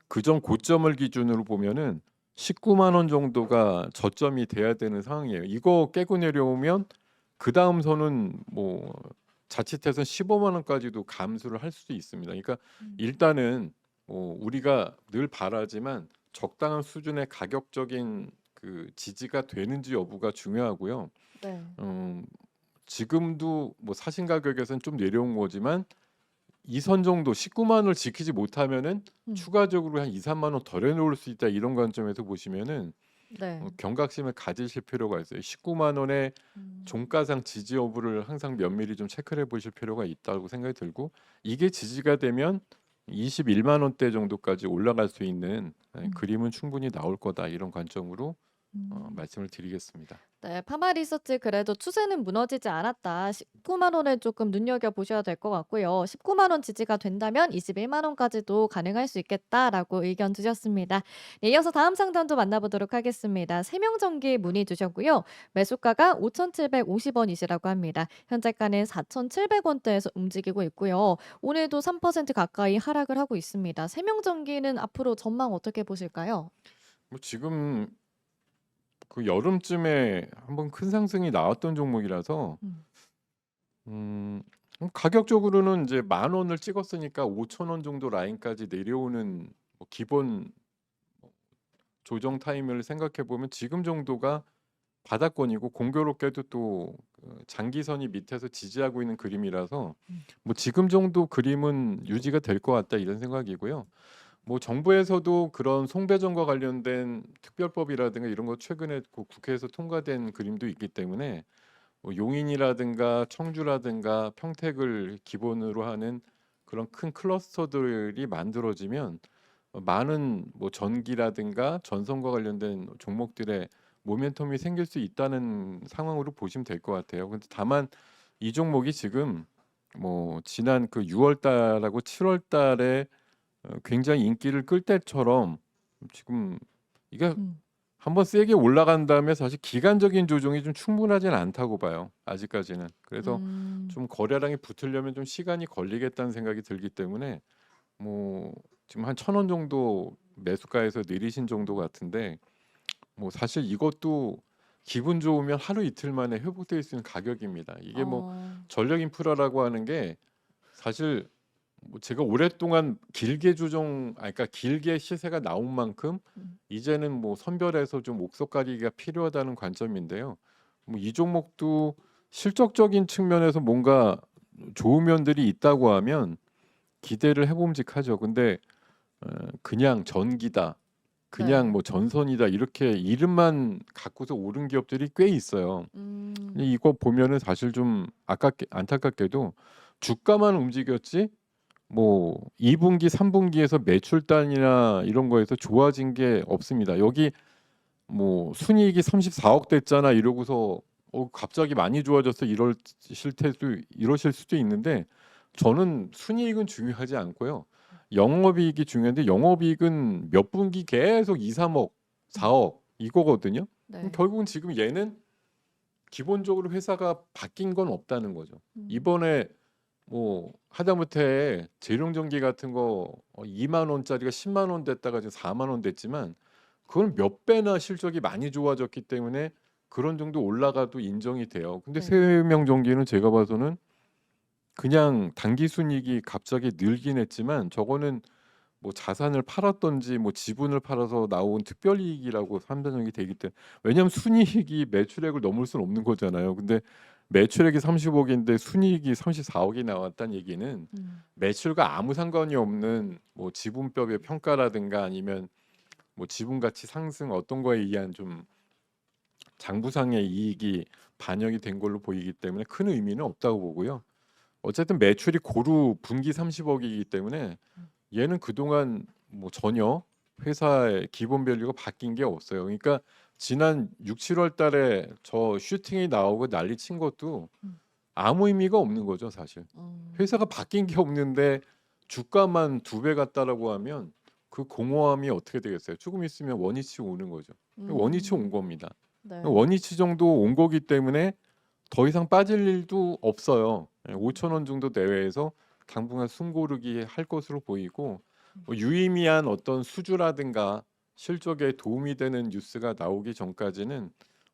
그전 고점을 기준으로 보면은 19만 원 정도가 저점이 돼야 되는 상황이에요. 이거 깨고 내려오면 그 다음 선은 뭐 자칫해서 15만 원까지도 감수를 할 수도 있습니다. 그러니까 음. 일단은 뭐 우리가 늘 바라지만 적당한 수준의 가격적인 그 지지가 되는지 여부가 중요하고요. 네. 지금도 뭐 사신 가격에서는 좀 내려온 거지만 이 선 정도 19만 원을 지키지 못하면은 음. 추가적으로 한 2, 3만 원 덜 해놓을 수 있다 이런 관점에서 보시면은 네. 경각심을 가지실 필요가 있어요. 19만 원의 종가상 지지 여부를 항상 면밀히 좀 체크를 해보실 필요가 있다고 생각이 들고, 이게 지지가 되면 21만 원대 정도까지 올라갈 수 있는 그림은 충분히 나올 거다, 이런 관점으로 말씀을 드리겠습니다. 네, 파마 리서치 그래도 추세는 무너지지 않았다. 19만 원을 조금 눈여겨 보셔야 될 것 같고요. 19만 원 지지가 된다면 21만 원까지도 가능할 수 있겠다라고 의견 주셨습니다. 네, 이어서 다음 상담도 만나보도록 하겠습니다. 세명전기 문의 주셨고요. 매수가가 5,750원이시라고 합니다. 현재가는 4,700원대에서 움직이고 있고요. 오늘도 3% 가까이 하락을 하고 있습니다. 세명전기는 앞으로 전망 어떻게 보실까요? 뭐 지금 그 여름쯤에 한번 큰 상승이 나왔던 종목이라서 음. 가격적으로는 이제 10,000원을 찍었으니까 5,000원 정도 라인까지 내려오는 뭐 기본 조정 타임을 생각해 보면 지금 정도가 바닥권이고, 공교롭게도 또 장기선이 밑에서 지지하고 있는 그림이라서 뭐 지금 정도 그림은 유지가 될 것 같다, 이런 생각이고요. 뭐 정부에서도 그런 송배전과 관련된 특별법이라든가 이런 거 최근에 그 국회에서 통과된 그림도 있기 때문에, 뭐 용인이라든가 청주라든가 평택을 기본으로 하는 그런 큰 클러스터들이 만들어지면 많은 뭐 전기라든가 전선과 관련된 종목들의 모멘텀이 생길 수 있다는 상황으로 보시면 될 것 같아요. 근데 다만 이 종목이 지금 뭐 지난 그 6월 달하고 7월 달에 굉장히 인기를 끌 때처럼 지금 이게 음. 한번 세게 올라간 다음에 사실 기간적인 조정이 좀 충분하진 않다고 봐요, 아직까지는. 그래서 좀 거래량이 붙으려면 좀 시간이 걸리겠다는 생각이 들기 때문에, 뭐 지금 한 1,000원 정도 매수가에서 내리신 정도 같은데, 뭐 사실 이것도 기분 좋으면 하루 이틀 만에 회복될 수 있는 가격입니다. 이게 뭐 전력 인프라라고 하는 게 사실 뭐 제가 오랫동안 길게 그러니까 길게 시세가 나온 만큼 이제는 뭐 선별해서 좀 옥석 가리기가 필요하다는 관점인데요. 뭐 이 종목도 실적적인 측면에서 뭔가 좋은 면들이 있다고 하면 기대를 해봄직하죠. 근데 그냥 전기다, 그냥 네. 뭐 전선이다, 이렇게 이름만 갖고서 오른 기업들이 꽤 있어요. 근데 이거 보면은 사실 좀 안타깝게도 주가만 움직였지 뭐 2분기, 3분기에서 매출단이나 이런 거에서 좋아진 게 없습니다. 여기 뭐 순이익이 34억 됐잖아 이러고서 갑자기 많이 좋아졌어 이러실 수도 있는데, 저는 순이익은 중요하지 않고요. 영업이익이 중요한데, 영업이익은 몇 분기 계속 2, 3억, 4억 이거거든요. 네. 결국은 지금 얘는 기본적으로 회사가 바뀐 건 없다는 거죠. 이번에 뭐 하다못해 재룡전기 같은 거 2만 원짜리가 10만 원 됐다가 지금 4만 원 됐지만, 그건 몇 배나 실적이 많이 좋아졌기 때문에 그런 정도 올라가도 인정이 돼요. 근데 네. 세명전기는 제가 봐서는 그냥 단기 순이익이 갑자기 늘긴 했지만, 저거는 뭐 자산을 팔았던지 뭐 지분을 팔아서 나온 특별이익이라고 판단이 되기 때문에, 왜냐하면 순이익이 매출액을 넘을 수는 없는 거잖아요. 근데 매출액이 30억인데 순이익이 34억이 나왔다는 얘기는 매출과 아무 상관이 없는 뭐 지분법의 평가라든가 아니면 뭐 지분 가치 상승 어떤 거에 의한 좀 장부상의 이익이 반영이 된 걸로 보이기 때문에 큰 의미는 없다고 보고요. 어쨌든 매출이 고루 분기 30억이기 때문에 얘는 그동안 뭐 전혀 회사의 기본 밸류가 바뀐 게 없어요. 그러니까 지난 6, 7월 달에 저 슈팅이 나오고 난리 친 것도 아무 의미가 없는 거죠, 사실. 회사가 바뀐 게 없는데 주가만 2배 갔다라고 하면 그 공허함이 어떻게 되겠어요? 조금 있으면 원위치 오는 거죠. 원위치 온 겁니다. 네. 원위치 정도 온 거기 때문에 더 이상 빠질 일도 없어요. 5,000원 정도 내외에서 당분간 숨고르기 할 것으로 보이고, 뭐 유의미한 어떤 수주라든가 실적에 도움이 되는 뉴스가 나오기 전까지는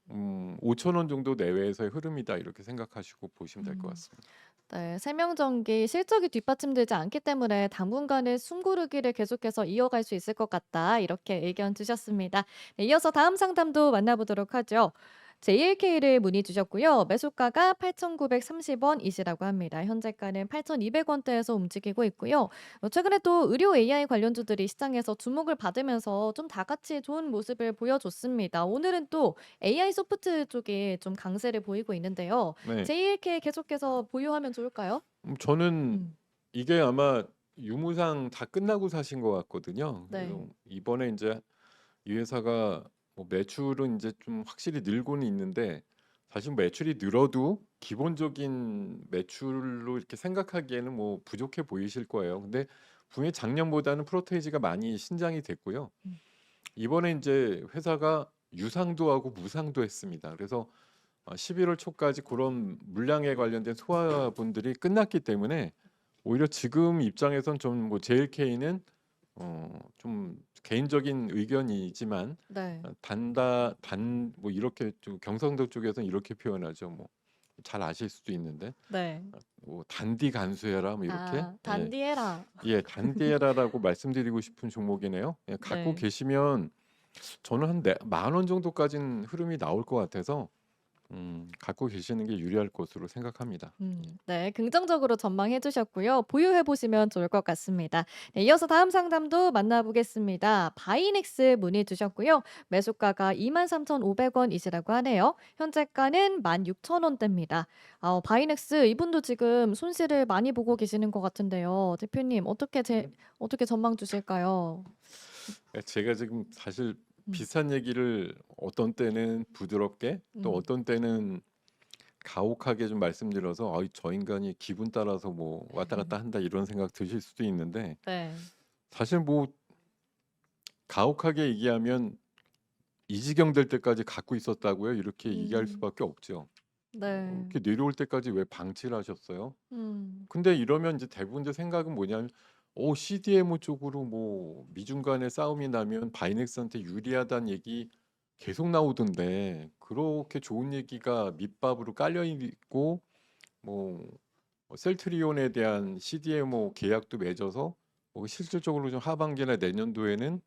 5,000원 정도 내외에서의 흐름이다, 이렇게 생각하시고 보시면 될 것 같습니다. 네, 세명전기 실적이 뒷받침되지 않기 때문에 당분간은 숨고르기를 계속해서 이어갈 수 있을 것 같다. 이렇게 의견 주셨습니다. 네, 이어서 다음 상담도 만나보도록 하죠. JLK를 문의 주셨고요. 매수가가 8,930원이시라고 합니다. 현재가는 8,200원대에서 움직이고 있고요. 최근에 또 의료 AI 관련주들이 시장에서 주목을 받으면서 좀 다 같이 좋은 모습을 보여줬습니다. 오늘은 또 AI 소프트 쪽에 좀 강세를 보이고 있는데요. 네. JLK 계속해서 보유하면 좋을까요? 저는 음. 이게 아마 유무상 다 끝나고 사신 것 같거든요. 네. 그래서 이번에 이제 이 회사가 뭐 매출은 이제 좀 확실히 늘고는 있는데 사실 매출이 늘어도 기본적인 매출로 이렇게 생각하기에는 뭐 부족해 보이실 거예요. 근데 분명히 작년보다는 프로테이지가 많이 신장이 됐고요. 음. 이번에 이제 회사가 유상도 하고 무상도 했습니다. 그래서 11월 초까지 그런 물량에 관련된 소화분들이 끝났기 때문에 오히려 지금 입장에선 좀 뭐 JLK는 좀 개인적인 의견이지만 네. 단 뭐 이렇게 좀 경상도 쪽에서는 이렇게 표현하죠. 뭐 잘 아실 수도 있는데 네. 뭐 단디 간수해라 뭐 이렇게 아, 단디해라. 예 단디해라라고 말씀드리고 싶은 종목이네요. 예, 갖고 네. 계시면 저는 한 10,000원 정도까지는 흐름이 나올 것 같아서 갖고 계시는 게 유리할 것으로 생각합니다. 네, 긍정적으로 전망해 주셨고요. 보유해 보시면 좋을 것 같습니다. 네, 이어서 다음 상담도 만나보겠습니다. 바이넥스 문의 주셨고요. 매수가가 23,500원이시라고 하네요. 현재가는 16,000원대입니다. 바이넥스 이분도 지금 손실을 많이 보고 계시는 것 같은데요. 대표님 어떻게 전망 주실까요? 예, 제가 지금 사실 음. 비슷한 얘기를 어떤 때는 부드럽게 또 음. 어떤 때는 가혹하게 좀 말씀드려서 저 인간이 기분 따라서 뭐 왔다 갔다 한다 이런 생각 드실 수도 있는데 네. 사실 뭐 가혹하게 얘기하면 이 지경 될 때까지 갖고 있었다고요? 이렇게 얘기할 음. 수밖에 없죠. 네. 이렇게 내려올 때까지 왜 방치를 하셨어요? 음. 근데 이러면 이제 대부분의 생각은 뭐냐면 CDMO 쪽으로 뭐 미중 간의 싸움이 나면 바이넥스한테 유리하다는 얘기 계속 나오던데 그렇게 좋은 얘기가 밑밥으로 깔려 있고 뭐 셀트리온에 대한 CDMO 계약도 맺어서 뭐 실질적으로 좀 하반기나 내년도에는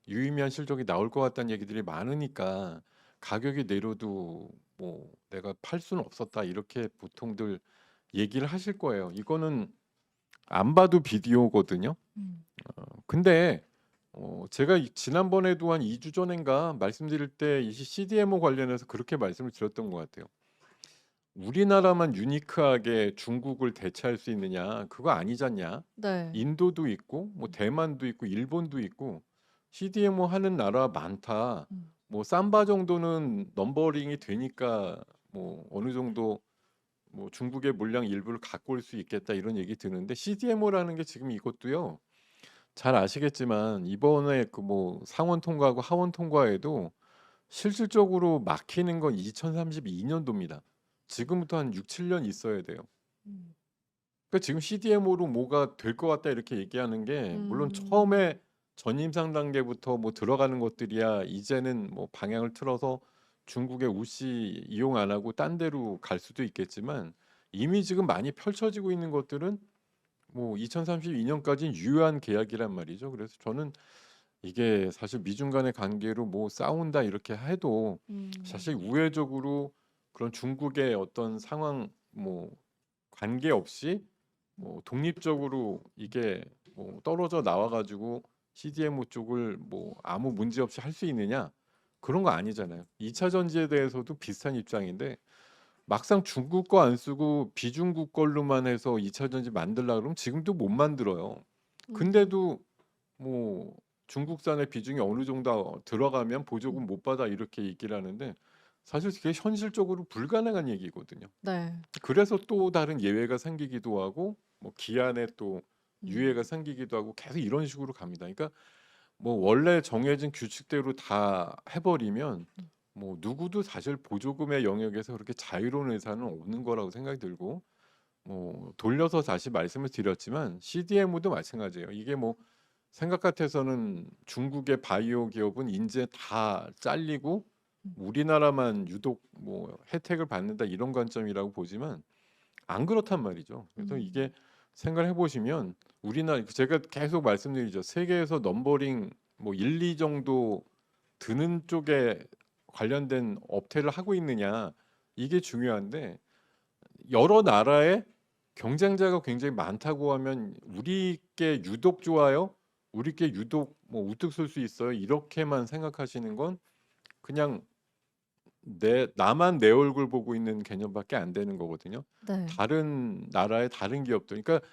유의미한 실적이 나올 것 같다는 얘기들이 많으니까 가격이 내려도 뭐 내가 팔 수는 없었다 이렇게 보통들 얘기를 하실 거예요. 이거는 안 봐도 비디오거든요. 음. 근데 제가 지난번에도 한 2주 전인가 말씀드릴 때 이 CDMO 관련해서 그렇게 말씀을 드렸던 것 같아요. 우리나라만 유니크하게 중국을 대체할 수 있느냐? 그거 아니잖냐? 네. 인도도 있고 뭐 대만도 있고 일본도 있고 CDMO 하는 나라 많다. 음. 뭐 삼바 정도는 넘버링이 되니까 뭐 어느 정도 뭐 중국의 물량 일부를 갖고 올 수 있겠다 이런 얘기 드는데 CDMO라는 게 지금 이것도요. 잘 아시겠지만 이번에 그 뭐 상원 통과하고 하원 통과에도 실질적으로 막히는 건 2032년도입니다. 지금부터 한 6, 7년 있어야 돼요. 음. 그러니까 지금 CDMO로 뭐가 될 것 같다 이렇게 얘기하는 게 물론 처음에 전임상 단계부터 뭐 들어가는 것들이야 이제는 뭐 방향을 틀어서 중국의 우씨 이용 안 하고 딴 데로 갈 수도 있겠지만 이미 지금 많이 펼쳐지고 있는 것들은 뭐 2032년까지는 유효한 계약이란 말이죠. 그래서 저는 이게 사실 미중 간의 관계로 뭐 싸운다 이렇게 해도 사실 우회적으로 그런 중국의 어떤 상황 뭐 관계없이 뭐 독립적으로 이게 뭐 떨어져 나와 가지고 CDMO 쪽을 뭐 아무 문제 없이 할 수 있느냐? 그런 거 아니잖아요. 2차 전지에 대해서도 비슷한 입장인데 막상 중국 거 안 쓰고 비중국 걸로만 해서 2차 전지 만들려고 그러면 지금도 못 만들어요. 근데도 뭐 중국산의 비중이 어느 정도 들어가면 보조금 못 받아 이렇게 얘기를 하는데 사실 그게 현실적으로 불가능한 얘기거든요. 네. 그래서 또 다른 예외가 생기기도 하고 뭐 기한에 또 음. 유예가 생기기도 하고 계속 이런 식으로 갑니다. 그러니까 뭐 원래 정해진 규칙대로 다 해버리면 뭐 누구도 사실 보조금의 영역에서 그렇게 자유로운 회사는 없는 거라고 생각이 들고 뭐 돌려서 다시 말씀을 드렸지만 CDMO도 마찬가지예요. 이게 뭐 생각 같아서는 중국의 바이오 기업은 이제 다 잘리고 우리나라만 유독 뭐 혜택을 받는다 이런 관점이라고 보지만 안 그렇단 말이죠. 그래서 이게 생각을 해보시면 우리나라 제가 계속 말씀드리죠. 세계에서 넘버링 뭐 1, 2 정도 드는 쪽에 관련된 업태를 하고 있느냐 이게 중요한데 여러 나라의 경쟁자가 굉장히 많다고 하면 우리께 유독 좋아요? 우리께 유독 뭐 우뚝 설 수 있어요? 이렇게만 생각하시는 건 그냥 나만 내 얼굴 보고 있는 개념밖에 안 되는 거거든요. 네. 다른 나라의 다른 기업들, 그러니까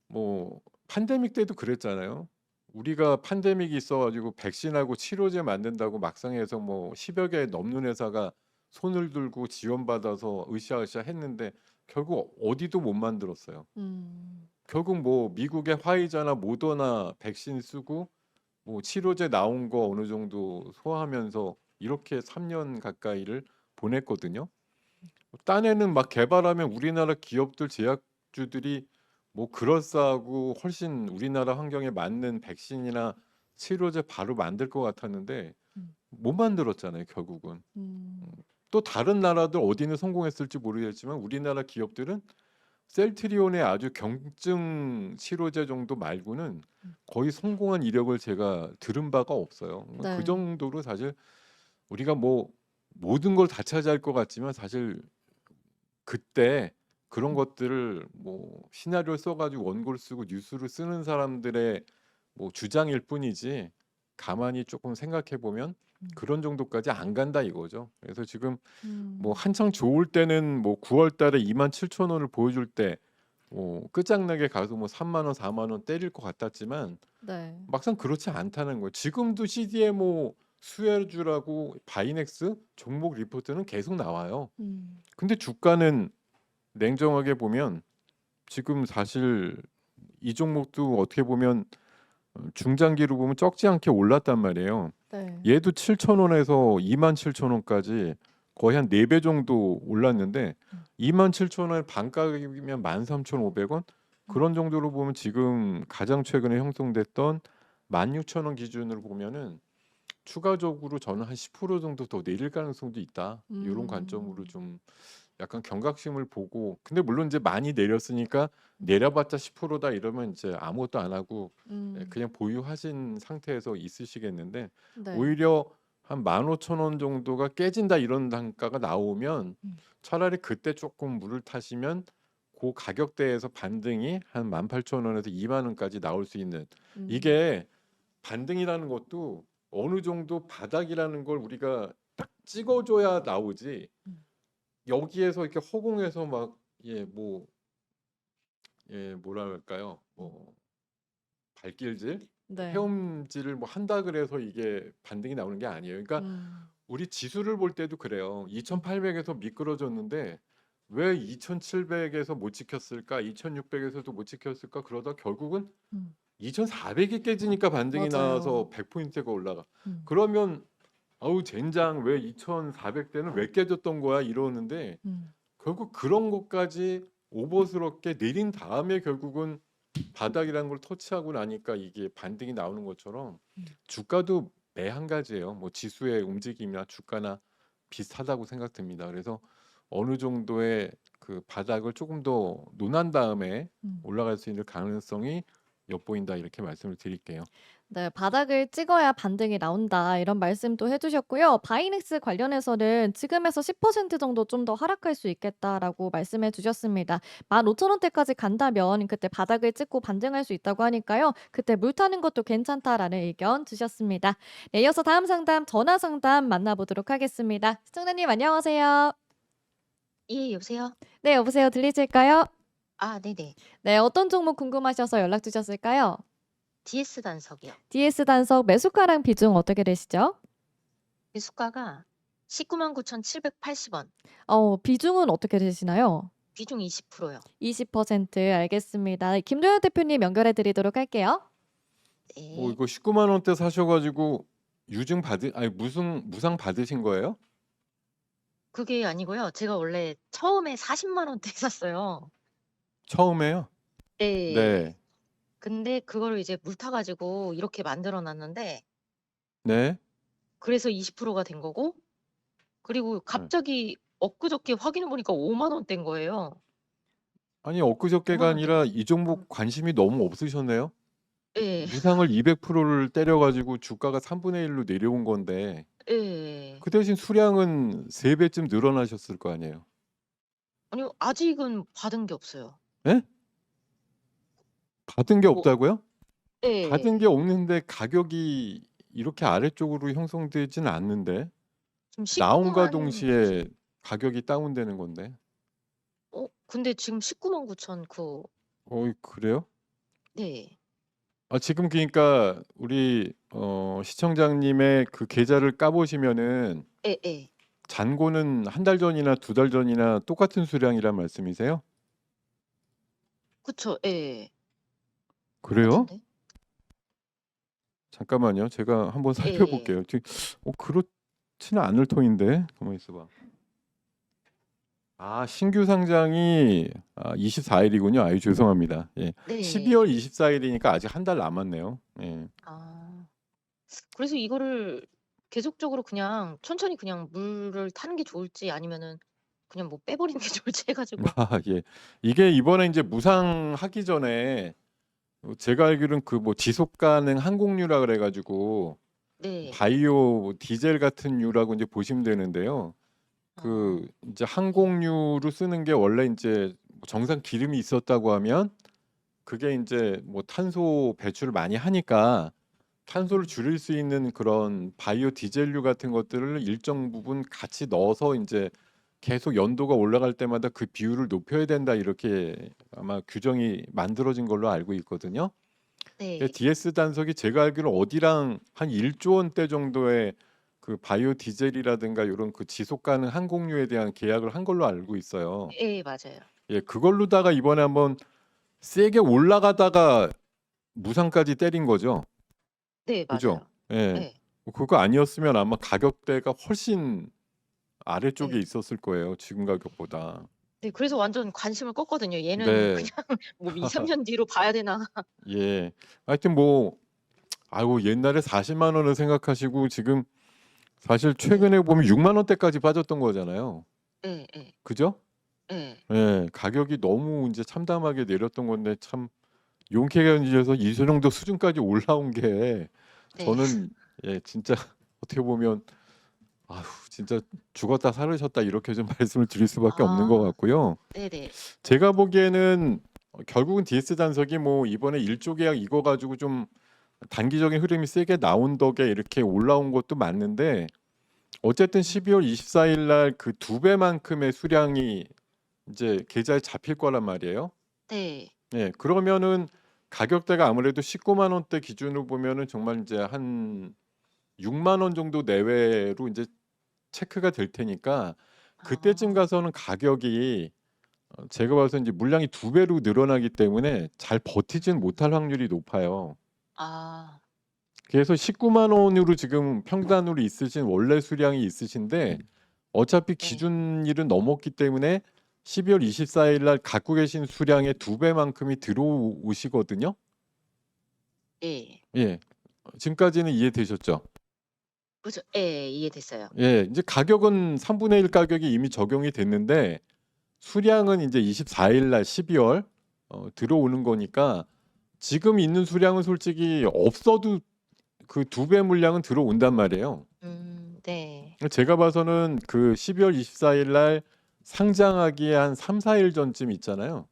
뭐 팬데믹 때도 그랬잖아요. 우리가 팬데믹이 있어가지고 백신하고 치료제 만든다고 막상 해서 뭐 10여 개 넘는 회사가 손을 들고 지원받아서 으쌰으쌰 했는데 결국 어디도 못 만들었어요. 결국 뭐 미국의 화이자나 모더나 백신 쓰고 뭐 치료제 나온 거 어느 정도 소화하면서 이렇게 3년 가까이를 보냈거든요. 딴에는 막 개발하면 우리나라 기업들 제약주들이 뭐 그럴싸하고 훨씬 우리나라 환경에 맞는 백신이나 치료제 바로 만들 것 같았는데 음. 못 만들었잖아요, 결국은. 음. 또 다른 나라들 어디는 성공했을지 모르겠지만 우리나라 기업들은 셀트리온의 아주 경증 치료제 정도 말고는 거의 성공한 이력을 제가 들은 바가 없어요. 그 네. 정도로 사실 우리가 뭐 모든 걸 다 차지할 것 같지만 사실 그때 그런 것들을 뭐 시나리오 써가지고 원고를 쓰고 뉴스를 쓰는 사람들의 뭐 주장일 뿐이지 가만히 조금 생각해 보면 그런 정도까지 안 간다 이거죠. 그래서 지금 뭐 한창 좋을 때는 뭐 9월 달에 27,000원을 보여줄 때 뭐 끝장나게 가서 뭐 3만 원, 4만 원 때릴 것 같았지만 네. 막상 그렇지 않다는 거예요. 지금도 CDMO 수혜주라고 바이넥스 종목 리포트는 계속 나와요. 음. 근데 주가는 냉정하게 보면 지금 사실 이 종목도 어떻게 보면 중장기로 보면 적지 않게 올랐단 말이에요. 네. 얘도 7,000원에서 27,000원까지 거의 한 4배 정도 올랐는데 27,000원 반가격이면 13,500원 그런 정도로 보면 지금 가장 최근에 형성됐던 16,000원 기준으로 보면은 추가적으로 저는 한 10% 정도 더 내릴 가능성도 있다. 이런 관점으로 좀 약간 경각심을 보고 근데 물론 이제 많이 내렸으니까 내려봤자 10%다 이러면 이제 아무것도 안 하고 그냥 보유하신 상태에서 있으시겠는데 네. 오히려 한 15,000원 정도가 깨진다 이런 단가가 나오면 차라리 그때 조금 물을 타시면 그 가격대에서 반등이 한 18,000원에서 2만 원까지 나올 수 있는 이게 반등이라는 것도 어느 정도 바닥이라는 걸 우리가 딱 찍어줘야 나오지 여기에서 이렇게 허공에서 막 뭐라 할까요? 뭐 발길질, 네. 헤엄질을 뭐 한다 그래서 이게 반등이 나오는 게 아니에요. 그러니까 우리 지수를 볼 때도 그래요. 2,800에서 미끄러졌는데 왜 2,700에서 못 지켰을까? 2,600에서도 못 지켰을까? 그러다 결국은 2,400이 깨지니까 반등이 맞아요. 나와서 100포인트가 올라가. 음. 그러면 아우 젠장 왜 2,400대는 왜 깨졌던 거야 이러는데 결국 그런 것까지 오버스럽게 내린 다음에 결국은 바닥이라는 걸 터치하고 나니까 이게 반등이 나오는 것처럼 주가도 매 한 가지예요. 뭐 지수의 움직임이나 주가나 비슷하다고 생각됩니다. 그래서 어느 정도의 그 바닥을 조금 더 논한 다음에 올라갈 수 있는 가능성이 엿보인다 이렇게 말씀을 드릴게요. 네, 바닥을 찍어야 반등이 나온다 이런 말씀도 해주셨고요. 바이넥스 관련해서는 지금에서 10% 정도 좀 더 하락할 수 있겠다라고 말씀해 주셨습니다. 15,000원대까지 간다면 그때 바닥을 찍고 반등할 수 있다고 하니까요. 그때 물 타는 것도 괜찮다라는 의견 주셨습니다. 네, 이어서 다음 상담 전화 상담 만나보도록 하겠습니다. 시청자님 안녕하세요. 예, 여보세요? 네, 여보세요. 들리실까요? 아, 네네. 네, 어떤 종목 궁금하셔서 연락 주셨을까요? DS 단석이요. DS 단석 매수가랑 비중 어떻게 되시죠? 매수가가 199,780원. 비중은 어떻게 되시나요? 비중 20%요. 20% 알겠습니다. 김도현 대표님 연결해 드리도록 할게요. 네. 이거 19만 원대 사셔가지고 유증 무상 받으신 거예요? 그게 아니고요. 제가 원래 처음에 40만 원대 샀어요. 처음에요? 네. 네. 근데 그거를 이제 물 타가지고 이렇게 만들어 놨는데 네. 그래서 20%가 된 거고 그리고 갑자기 엊그저께 확인해 보니까 5만 원대인 거예요. 아니 엊그저께가 5만 아니라 이 종목 관심이 너무 없으셨네요. 네. 무상을 200%를 때려가지고 주가가 3분의 1로 내려온 건데 예. 그 대신 수량은 3배쯤 늘어나셨을 거 아니에요. 아니요. 아직은 받은 게 없어요. 예? 받은 게 뭐 없다고요? 받은 예. 게 없는데 가격이 이렇게 아래쪽으로 형성되지는 않는데 지금 나온과 19만 동시에 가격이 다운되는 건데. 근데 지금 199,900 그 그래요? 네. 지금 그러니까 우리 시청자님의 그 계좌를 까보시면은 예예. 잔고는 한 달 전이나 2달 전이나 똑같은 수량이란 말씀이세요? 그쵸. 예. 그래요? 같은데? 잠깐만요. 제가 한번 예. 살펴볼게요. 지금 그렇지는 않을 통인데. 가만히 있어봐. 신규 상장이 24일이군요. 아유 죄송합니다. 예. 네. 12월 24일이니까 아직 한 달 남았네요. 예. 그래서 이거를 계속적으로 그냥 천천히 그냥 물을 타는 게 좋을지 아니면은 그냥 뭐 빼버리는 게 좋을지 해 가지고. 예. 이게 이번에 이제 무상하기 전에 제가 알기로는 그 뭐 지속 가능 항공유라 그래 가지고 네. 바이오 디젤 같은 유라고 이제 보시면 되는데요. 그 이제 항공유로 쓰는 게 원래 이제 정상 기름이 있었다고 하면 그게 이제 뭐 탄소 배출을 많이 하니까 탄소를 줄일 수 있는 그런 바이오 디젤류 같은 것들을 일정 부분 같이 넣어서 이제 계속 연도가 올라갈 때마다 그 비율을 높여야 된다 이렇게 아마 규정이 만들어진 걸로 알고 있거든요. 네. DS 단석이 제가 알기로 어디랑 한 1조 원대 정도의 그 바이오 디젤이라든가 이런 그 지속 가능 항공유에 대한 계약을 한 걸로 알고 있어요. 예, 맞아요. 예, 그걸로다가 이번에 한번 세게 올라가다가 무상까지 때린 거죠. 네, 그죠? 맞아요. 예. 예. 그거 아니었으면 아마 가격대가 훨씬 아래쪽에 네. 있었을 거예요. 지금 가격보다. 네, 그래서 완전 관심을 껐거든요. 얘는 네. 그냥 뭐 2-3년 뒤로 봐야 되나. 예. 하여튼 뭐 아이고 옛날에 40만 원을 생각하시고 지금 사실 최근에 보면 6만 원대까지 빠졌던 거잖아요. 예, 예. 그죠? 예. 예. 가격이 너무 이제 참담하게 내렸던 건데 참 용케가 이제서 이 정도 수준까지 올라온 게 네. 저는 예, 진짜 어떻게 보면 아휴, 진짜 죽었다 살으셨다 이렇게 좀 말씀을 드릴 수밖에 없는 것 같고요. 네네. 제가 보기에는 결국은 DS 단석이 뭐 이번에 1조 계약 이거 가지고 좀 단기적인 흐름이 세게 나온 덕에 이렇게 올라온 것도 맞는데 어쨌든 12월 24일 날 그 2배만큼의 수량이 이제 계좌에 잡힐 거란 말이에요. 네. 예, 그러면은 가격대가 아무래도 19만 원대 기준으로 보면은 정말 이제 한 6만 원 정도 내외로 이제 체크가 될 테니까 그때쯤 가서는 가격이 제가 봐서 이제 물량이 2배로 늘어나기 때문에 잘 버티진 못할 확률이 높아요. 아. 그래서 19만 원으로 지금 평단으로 있으신 원래 수량이 있으신데 어차피 기준일은 넘었기 때문에 12월 24일 날 갖고 계신 수량의 2배만큼이 들어오시거든요. 예. 예. 지금까지는 이해되셨죠? 그죠. 예, 이해됐어요. 예. 이제 가격은 3분의 1 가격이 이미 적용이 됐는데 수량은 이제 24일 날 12월 들어오는 거니까 지금 있는 수량은 솔직히 없어도 그 2배 물량은 들어온단 말이에요. 네. 제가 봐서는 그 12월 24일 날 상장하기에 한 3-4일 전쯤 있잖아요.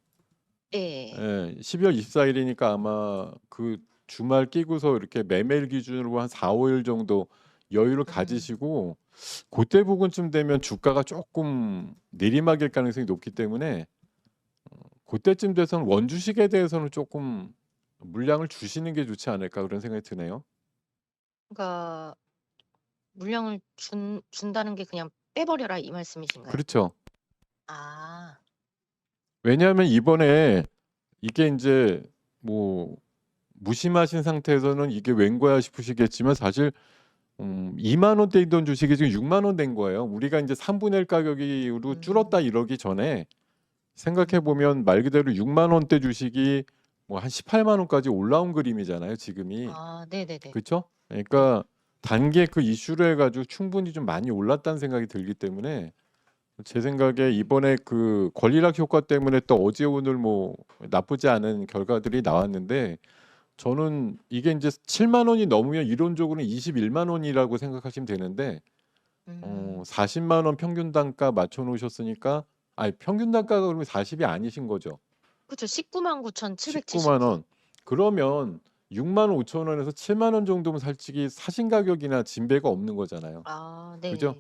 예. 예. 12월 24일이니까 아마 그 주말 끼고서 이렇게 매매일 기준으로 한 4-5일 정도 여유를 가지시고 그때 부근쯤 되면 주가가 조금 내리막일 가능성이 높기 때문에 그때쯤 돼서는 원주식에 대해서는 조금 물량을 주시는 게 좋지 않을까 그런 생각이 드네요. 그러니까 물량을 준다는 게 그냥 빼버려라 이 말씀이신가요? 그렇죠. 아. 왜냐하면 이번에 이게 인제 뭐 무심하신 상태에서는 '이게 웬 거야?' 싶으시겠지만 사실 2만 원대 있던 주식이 지금 6만 원 된 거예요. 우리가 인제 3분의 1 가격으로 줄었다 이러기 전에 생각해 보면 말 그대로 6만 원대 주식이 뭐 한 18만 원까지 올라온 그림이잖아요, 지금이. 아, 네네네. 그쵸? 그러니까 단기에 그 이슈로 해 가지고 충분히 좀 많이 올랐다는 생각이 들기 때문에 제 생각에 이번에 그 권리락 효과 때문에 또 어제 오늘 뭐 나쁘지 않은 결과들이 나왔는데 저는 이게 이제 7만 원이 넘으면 이론적으로는 21만 원이라고 생각하시면 되는데 40만 원 평균 단가 맞춰 놓으셨으니까 아니 평균 단가가 그러면 40이 아니신 거죠. 그쵸. 19만 9,779. 19만 원. 그러면 6만 5천 원에서 7만 원 정도면 솔직히 사신 가격이나 진배가 없는 거잖아요. 아, 그죠?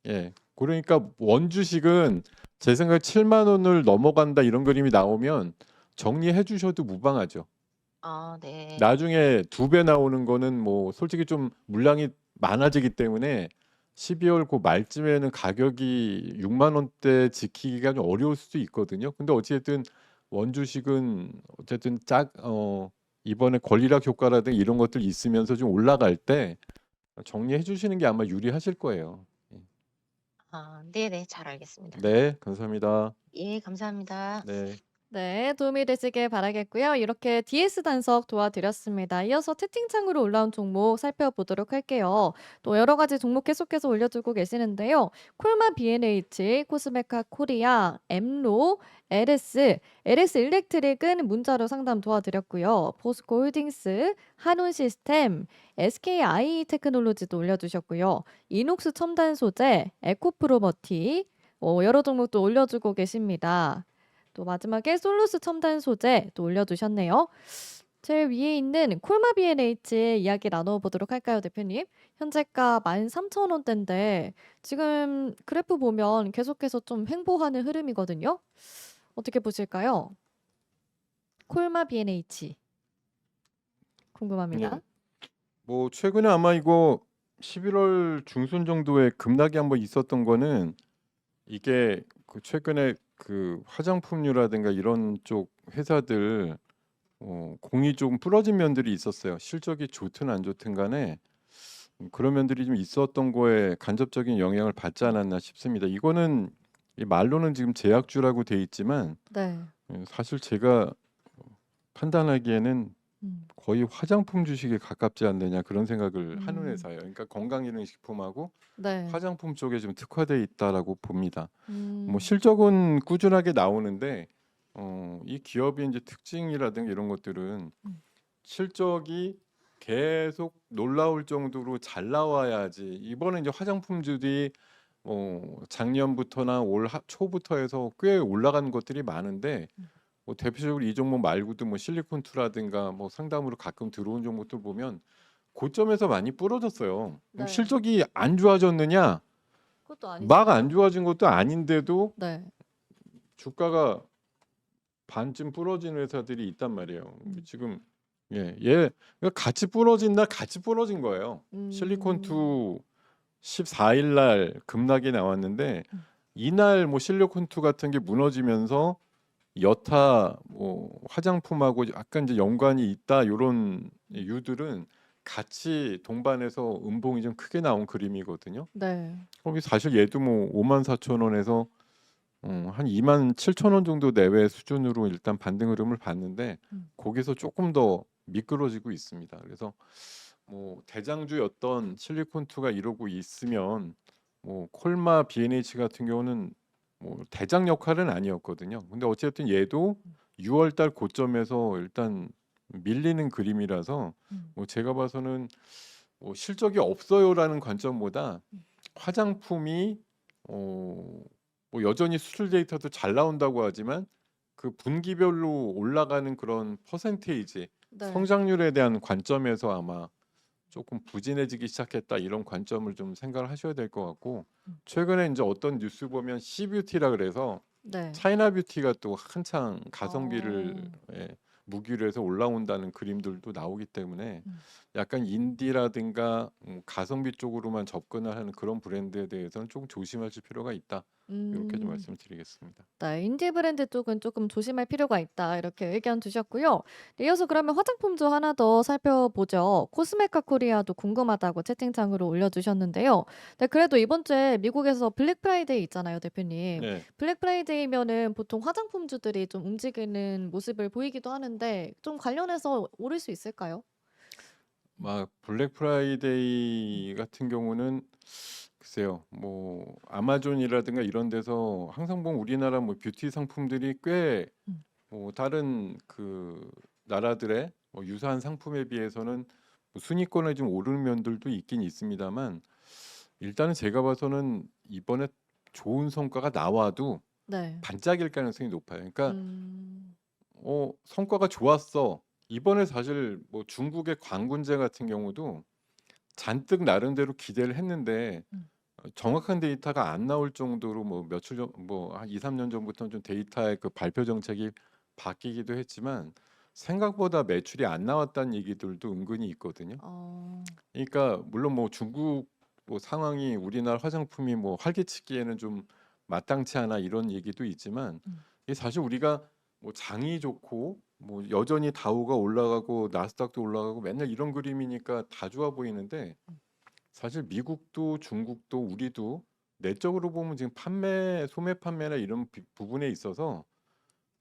네. 예. 그러니까 원주식은 제 생각에 7만 원을 넘어간다 이런 그림이 나오면 정리해 주셔도 무방하죠. 아, 네. 나중에 2배 나오는 거는 뭐 솔직히 좀 물량이 많아지기 때문에 12월 그 말쯤에는 가격이 6만 원대 지키기가 좀 어려울 수도 있거든요. 근데 어쨌든 원주식은 어쨌든 이번에 권리락 효과라든가 이런 것들 있으면서 좀 올라갈 때 정리해 주시는 게 아마 유리하실 거예요. 아, 네네. 잘 알겠습니다. 네, 감사합니다. 예, 감사합니다. 네. 네, 도움이 되시길 바라겠고요. 이렇게 DS 단석 도와드렸습니다. 이어서 채팅창으로 올라온 종목 살펴보도록 할게요. 또 여러 가지 종목 계속해서 올려주고 계시는데요. 콜마 B&H, 코스메카 코리아, 엠로, LS 일렉트릭은 문자로 상담 도와드렸고요. 포스코 홀딩스, 한온 시스템, SKI 테크놀로지도 올려주셨고요. 이녹스 첨단 소재, 에코프로머티, 여러 종목도 올려주고 계십니다. 또 마지막에 솔루스 첨단 소재 또 올려두셨네요. 제일 위에 있는 콜마 B&H 이야기 나눠보도록 할까요, 대표님? 현재가 13,000원대인데 지금 그래프 보면 계속해서 좀 횡보하는 흐름이거든요. 어떻게 보실까요? 콜마 B&H 궁금합니다. 네. 뭐 최근에 아마 이거 11월 중순 정도에 급락이 한번 있었던 거는 이게 그 최근에 그 화장품류라든가 이런 쪽 회사들 공이 좀 부러진 면들이 있었어요. 실적이 좋든 안 좋든 간에 그런 면들이 좀 있었던 거에 간접적인 영향을 받지 않았나 싶습니다. 이거는 이 말로는 지금 제약주라고 돼 있지만 네. 사실 제가 판단하기에는 음, 거의 화장품 주식에 가깝지 않느냐 그런 생각을 하는 음, 회사예요. 그러니까 건강기능식품하고 네. 화장품 쪽에 좀 특화돼 있다라고 봅니다. 뭐 음, 실적은 꾸준하게 나오는데 이 기업의 이제 특징이라든가 이런 것들은 음. 실적이 계속 놀라울 정도로 잘 나와야지. 이번에 이제 화장품주들이 작년부터나 올 초부터 해서 꽤 올라간 것들이 많은데 뭐 대표적으로 이 종목 말고도 뭐 실리콘투라든가 뭐 상담으로 가끔 들어온 종목들 보면 고점에서 많이 부러졌어요. 그럼 네. 실적이 안 좋아졌느냐? 그것도 아니죠. 막 안 좋아진 것도 아닌데도 네. 주가가 반쯤 부러진 회사들이 있단 말이에요. 지금 얘 같이 부러진 날 같이 부러진 거예요. 실리콘투 14일 날 급락이 나왔는데 이날 뭐 실리콘투 같은 게 무너지면서 여타 뭐 화장품하고 약간 이제 연관이 있다 요런 유들은 같이 동반해서 음봉이 좀 크게 나온 그림이거든요. 네. 거기 사실 얘도 뭐 54,000원에서 한 27,000원 정도 내외 수준으로 일단 반등 흐름을 봤는데 거기서 조금 더 미끄러지고 있습니다. 그래서 뭐 대장주였던 실리콘투가 이러고 있으면 뭐 콜마 B&H 같은 경우는 뭐 대장 역할은 아니었거든요. 근데 어쨌든 얘도 6월 달 고점에서 일단 밀리는 그림이라서 뭐 제가 봐서는 뭐 실적이 없어요라는 관점보다 화장품이 뭐 여전히 수출 데이터도 잘 나온다고 하지만 그 분기별로 올라가는 그런 퍼센테이지 네. 성장률에 대한 관점에서 아마 조금 부진해지기 시작했다 이런 관점을 좀 생각을 하셔야 될 것 같고 최근에 이제 어떤 뉴스 보면 C뷰티라 그래서 네. 차이나 뷰티가 또 한창 가성비를 어. 무기로 해서 올라온다는 그림들도 나오기 때문에 약간 인디라든가 가성비 쪽으로만 접근을 하는 그런 브랜드에 대해서는 조금 조심하실 필요가 있다. 이렇게 좀 말씀을 드리겠습니다. 네, 인디 브랜드 쪽은 조금 조심할 필요가 있다. 이렇게 의견 주셨고요. 네, 이어서 그러면 화장품도 하나 더 살펴보죠. 코스메카 코리아도 궁금하다고 채팅창으로 올려주셨는데요. 네, 그래도 이번 주에 미국에서 블랙 프라이데이 있잖아요, 대표님. 네. 블랙 프라이데이면은 보통 화장품주들이 좀 움직이는 모습을 보이기도 하는데 좀 관련해서 오를 수 있을까요? 막 블랙 프라이데이 같은 경우는 글쎄요. 뭐 아마존이라든가 이런 데서 항상 보면 우리나라 뭐 뷰티 상품들이 꽤 음. 뭐 다른 그 나라들의 유사한 상품에 비해서는 순위권에 좀 오르는 면들도 있긴 있습니다만 일단은 제가 봐서는 이번에 좋은 성과가 나와도 네. 반짝일 가능성이 높아요. 그러니까 음. 성과가 좋았어. 이번에 사실 뭐 중국의 광군제 같은 경우도 잔뜩 나름대로 기대를 했는데 음. 정확한 데이터가 안 나올 정도로 뭐 며칠 전 뭐 한 2-3년 전부터는 좀 데이터의 그 발표 정책이 바뀌기도 했지만 생각보다 매출이 안 나왔다는 얘기들도 은근히 있거든요. 어. 그러니까 물론 뭐 중국 뭐 상황이 우리나라 화장품이 뭐 활기치기에는 좀 마땅치 않아 이런 얘기도 있지만 이게 사실 우리가 뭐 장이 좋고 뭐 여전히 다우가 올라가고 나스닥도 올라가고 맨날 이런 그림이니까 다 좋아 보이는데 사실 미국도 중국도 우리도 내적으로 보면 지금 소매 판매나 이런 부분에 있어서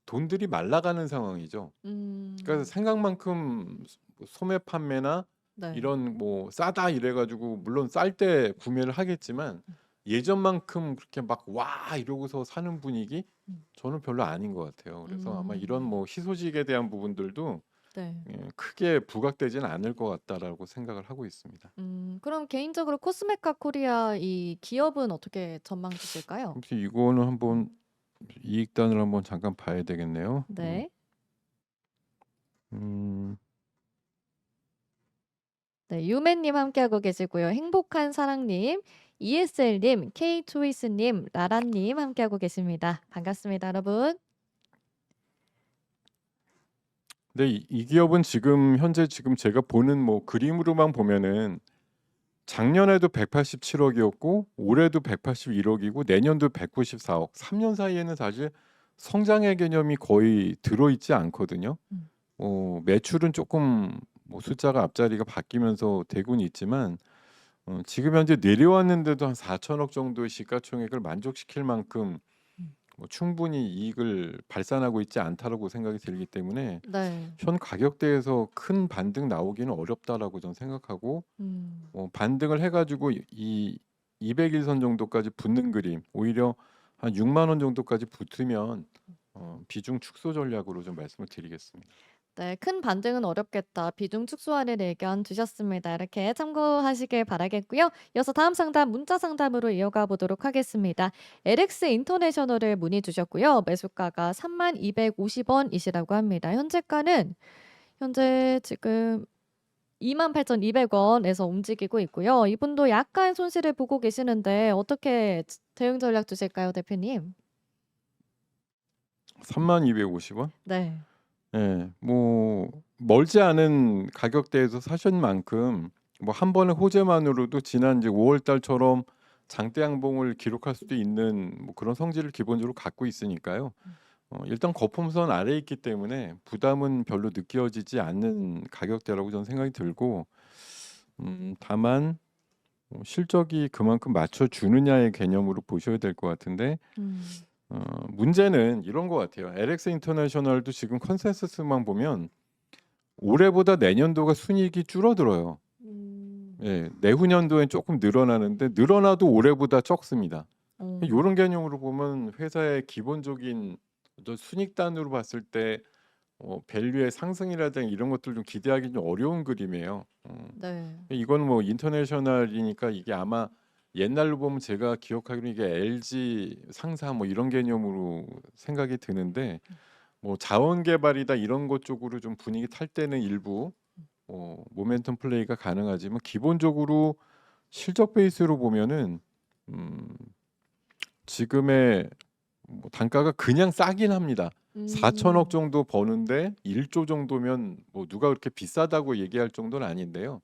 돈들이 말라가는 상황이죠. 그러니까 음. 생각만큼 소매 판매나 네. 이런 뭐 싸다 이래 가지고 물론 쌀 때 구매를 하겠지만 예전만큼 그렇게 막 와 이러고서 사는 분위기 음. 저는 별로 아닌 것 같아요. 그래서 아마 이런 뭐 희소식에 대한 부분들도 네. 크게 부각되지는 않을 것 같다라고 생각을 하고 있습니다. 그럼 개인적으로 코스메카 코리아 이 기업은 어떻게 전망 주실까요? 혹시 이거는 한번 이익단을 한번 잠깐 봐야 되겠네요. 네. 음. 네, 유맨님 함께하고 계시고요. 행복한 사랑님, ESL님, K초이스님, 라라님 함께하고 계십니다. 반갑습니다, 여러분. 근데 이 기업은 지금 현재 지금 제가 보는 뭐 그림으로만 보면은 작년에도 187억이었고 올해도 181억이고 내년도 194억. 3년 사이에는 사실 성장의 개념이 거의 들어있지 않거든요. 음. 매출은 조금 뭐 숫자가 앞자리가 바뀌면서 되고는 있지만 지금 현재 내려왔는데도 한 4천억 정도의 시가총액을 만족시킬 만큼 음. 뭐 충분히 이익을 발산하고 있지 않다라고 생각이 들기 때문에 네. 현 가격대에서 큰 반등 나오기는 어렵다라고 저는 생각하고 반등을 해가지고 이 200일선 정도까지 붙는 그림 오히려 한 6만 원 정도까지 붙으면 비중 축소 전략으로 좀 말씀을 드리겠습니다. 네, 큰 반등은 어렵겠다. 비중 축소하는 의견 주셨습니다. 이렇게 참고하시길 바라겠고요. 이어서 다음 상담 문자 상담으로 이어가 보도록 하겠습니다. LX 인터내셔널을 문의 주셨고요. 매수가가 3250원이시라고 합니다. 현재 지금 28,200원에서 움직이고 있고요. 이분도 약간 손실을 보고 계시는데 어떻게 대응 전략 주실까요, 대표님? 3250원? 네. 예, 뭐 멀지 않은 가격대에서 사신 만큼 뭐 한 번의 호재만으로도 지난 이제 5월 달처럼 장대 양봉을 기록할 수도 있는 뭐 그런 성질을 기본적으로 갖고 있으니까요. 일단 거품선 아래에 있기 때문에 부담은 별로 느껴지지 않는 가격대라고 저는 생각이 들고 다만 실적이 그만큼 맞춰주느냐의 개념으로 보셔야 될 것 같은데 문제는 이런 것 같아요. LX 인터내셔널도 지금 컨센서스만 보면 올해보다 내년도가 순이익이 줄어들어요. 예, 내후년도엔 조금 늘어나는데 늘어나도 올해보다 적습니다. 이런 개념으로 보면 회사의 기본적인 어떤 순익단으로 봤을 때 밸류의 상승이라든가 이런 것들 좀 기대하기 좀 어려운 그림이에요. 네. 이건 뭐 인터내셔널이니까 이게 아마 옛날로 보면 제가 기억하기로 이게 LG 상사 뭐 이런 개념으로 생각이 드는데 뭐 자원 개발이다 이런 것 쪽으로 좀 분위기 탈 때는 일부 모멘텀 플레이가 가능하지만 기본적으로 실적 베이스로 보면은 지금의 뭐 단가가 그냥 싸긴 합니다. 4천억 정도 버는데 1조 정도면 뭐 누가 그렇게 비싸다고 얘기할 정도는 아닌데요.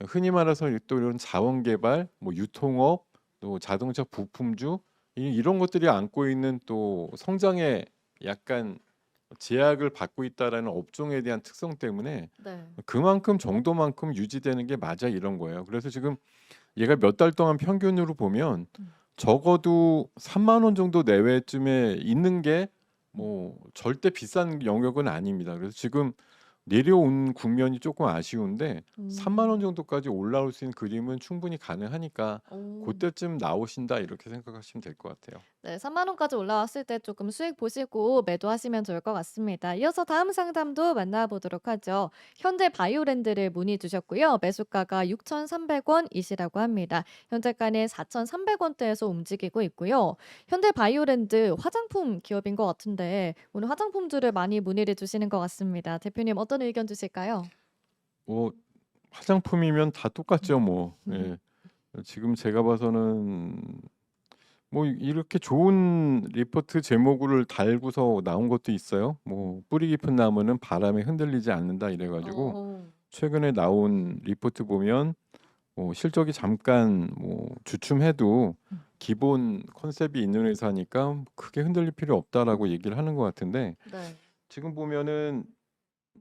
흔히 말해서 또 이런 자원 개발, 뭐 유통업, 또 자동차 부품주 이런 것들이 안고 있는 또 성장에 약간 제약을 받고 있다라는 업종에 대한 특성 때문에 네. 그만큼 정도만큼 유지되는 게 맞아 이런 거예요. 그래서 지금 얘가 몇 달 동안 평균으로 보면 적어도 3만 원 정도 내외쯤에 있는 게 뭐 절대 비싼 영역은 아닙니다. 그래서 지금 내려온 국면이 조금 아쉬운데 3만 원 정도까지 올라올 수 있는 그림은 충분히 가능하니까 오. 그때쯤 나오신다 이렇게 생각하시면 될 것 같아요. 네, 3만 원까지 올라왔을 때 조금 수익 보시고 매도하시면 좋을 것 같습니다. 이어서 다음 상담도 만나보도록 하죠. 현대 바이오랜드를 문의 주셨고요. 매수가가 6,300원이시라고 합니다. 현재가는 4,300원대에서 움직이고 있고요. 현대 바이오랜드 화장품 기업인 것 같은데 오늘 화장품주를 많이 문의를 주시는 것 같습니다. 대표님 어떤 의견 주실까요? 뭐 화장품이면 다 똑같죠, 뭐. 예. 지금 제가 봐서는 뭐 이렇게 좋은 리포트 제목을 달고서 나온 것도 있어요. 뭐 뿌리 깊은 나무는 바람에 흔들리지 않는다 이래가지고 어, 최근에 나온 리포트 보면 뭐 실적이 잠깐 뭐 주춤해도 기본 컨셉이 있는 회사니까 크게 흔들릴 필요 없다라고 얘기를 하는 것 같은데 네. 지금 보면은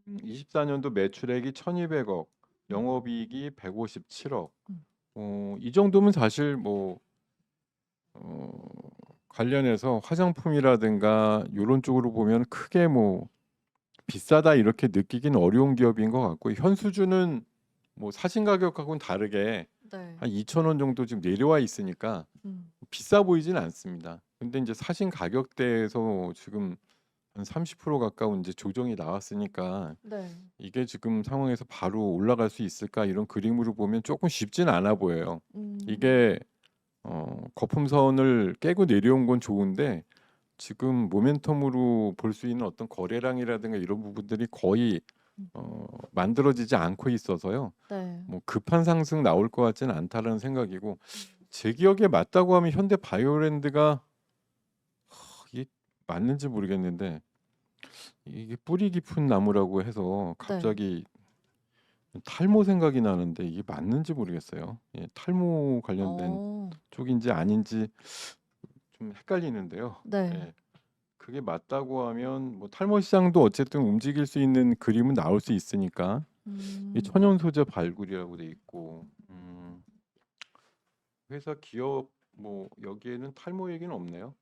24년도 매출액이 1,200억, 영업이익이 157억. 이 정도면 사실 뭐 관련해서 화장품이라든가 이런 쪽으로 보면 크게 뭐 비싸다 이렇게 느끼긴 어려운 기업인 것 같고 현 수준은 뭐 사신 가격하고는 다르게 네. 한 2천 원 정도 지금 내려와 있으니까 음, 비싸 보이지는 않습니다. 근데 이제 사신 가격대에서 지금 한 30% 가까운 이제 조정이 나왔으니까 네. 이게 지금 상황에서 바로 올라갈 수 있을까 이런 그림으로 보면 조금 쉽지는 않아 보여요. 이게 거품선을 깨고 내려온 건 좋은데 지금 모멘텀으로 볼 수 있는 어떤 거래량이라든가 이런 부분들이 거의 만들어지지 않고 있어서요. 네. 뭐 급한 상승 나올 것 같지는 않다라는 생각이고 제 기억에 맞다고 하면 현대 바이오랜드가 이게 맞는지 모르겠는데 이게 뿌리 깊은 나무라고 해서 네. 갑자기 탈모 생각이 나는데 이게 맞는지 모르겠어요. 예, 탈모 관련된 어, 쪽인지 아닌지 좀 헷갈리는데요. 네. 예, 그게 맞다고 하면 뭐 탈모 시장도 어쨌든 움직일 수 있는 그림은 나올 수 있으니까 이 천연 소재 발굴이라고 돼 있고 회사 기업 뭐 여기에는 탈모 얘기는 없네요.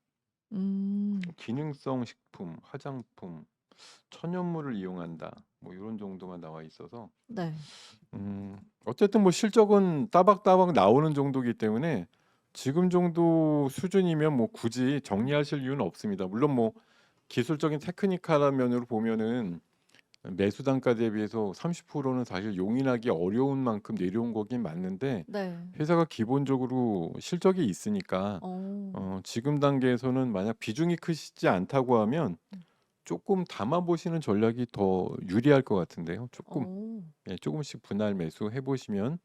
기능성 식품, 화장품, 천연물을 이용한다. 뭐 이런 정도만 나와 있어서 네. 어쨌든 뭐 실적은 따박따박 나오는 정도이기 때문에 지금 정도 수준이면 뭐 굳이 정리하실 이유는 없습니다. 물론 뭐 기술적인 테크니컬한 면으로 보면은 매수 단가 대비해서 30%는 사실 용인하기 어려운 만큼 내려온 거긴 맞는데 네. 회사가 기본적으로 실적이 있으니까 지금 단계에서는 만약 비중이 크시지 않다고 하면 조금 담아 보시는 전략이 더 유리할 것 같은데요. 조금 조금씩 분할 매수해 보시면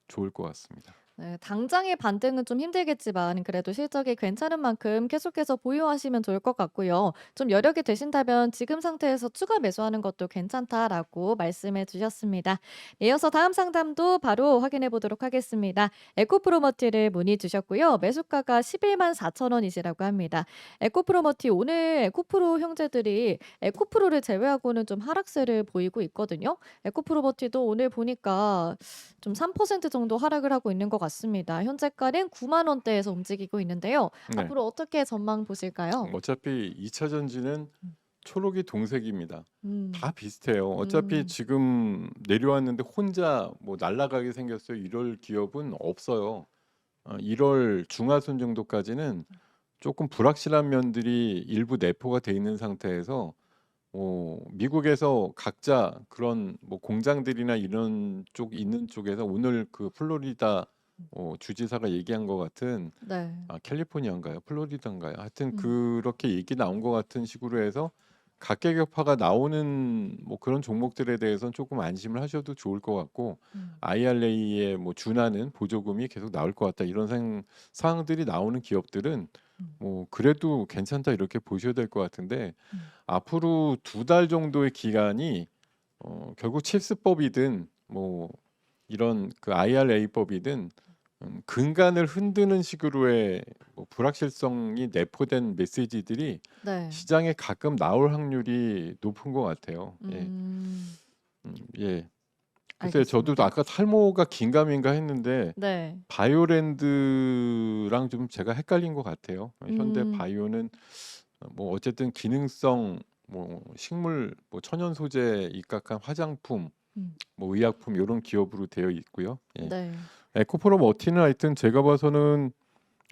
좋을 것 같습니다. 네, 당장의 반등은 좀 힘들겠지만 그래도 실적이 괜찮은 만큼 계속해서 보유하시면 좋을 것 같고요. 좀 여력이 되신다면 지금 상태에서 추가 매수하는 것도 괜찮다라고 말씀해 주셨습니다. 이어서 다음 상담도 바로 확인해 보도록 하겠습니다. 에코프로머티를 문의 주셨고요. 매수가가 11만 4천 원이시라고 합니다. 에코프로머티 오늘 에코프로 형제들이 에코프로를 제외하고는 좀 하락세를 보이고 있거든요. 에코프로머티도 오늘 보니까 좀 3% 정도 하락을 하고 있는 것 같습니다. 현재가는 9만 원대에서 움직이고 있는데요. 네. 앞으로 어떻게 전망 보실까요? 어차피 2차 전지는 초록이 동색입니다. 음. 다 비슷해요. 어차피 음. 지금 내려왔는데 혼자 뭐 날아가게 생겼어요. 이럴 기업은 없어요. 1월 중하순 정도까지는 조금 불확실한 면들이 일부 내포가 돼 있는 상태에서 미국에서 각자 그런 뭐 공장들이나 이런 쪽 있는 쪽에서 오늘 그 플로리다 주지사가 얘기한 것 같은 네. 캘리포니아인가요? 플로리다인가요? 하여튼 음. 그렇게 얘기 나온 것 같은 식으로 해서 각계격파가 나오는 뭐 그런 종목들에 대해서는 조금 안심을 하셔도 좋을 것 같고 IRA에 뭐 준하는 보조금이 계속 나올 것 같다 이런 사항들이 나오는 기업들은 뭐 그래도 괜찮다 이렇게 보셔야 될 것 같은데 앞으로 2달 정도의 기간이 결국 칩스법이든 뭐 이런 그 IRA법이든 근간을 흔드는 식으로의 뭐 불확실성이 내포된 메시지들이 네. 시장에 가끔 나올 확률이 높은 것 같아요. 예. 예. 글쎄 저도 알겠습니다. 아까 탈모가 긴가민가 했는데 네. 바이오랜드랑 좀 제가 헷갈린 것 같아요. 현대 음. 바이오는 뭐 어쨌든 기능성 뭐 식물 뭐 천연 소재 입각한 화장품 뭐 의약품 이런 기업으로 되어 있고요. 예. 네. 에코프로머티는 하여튼 제가 봐서는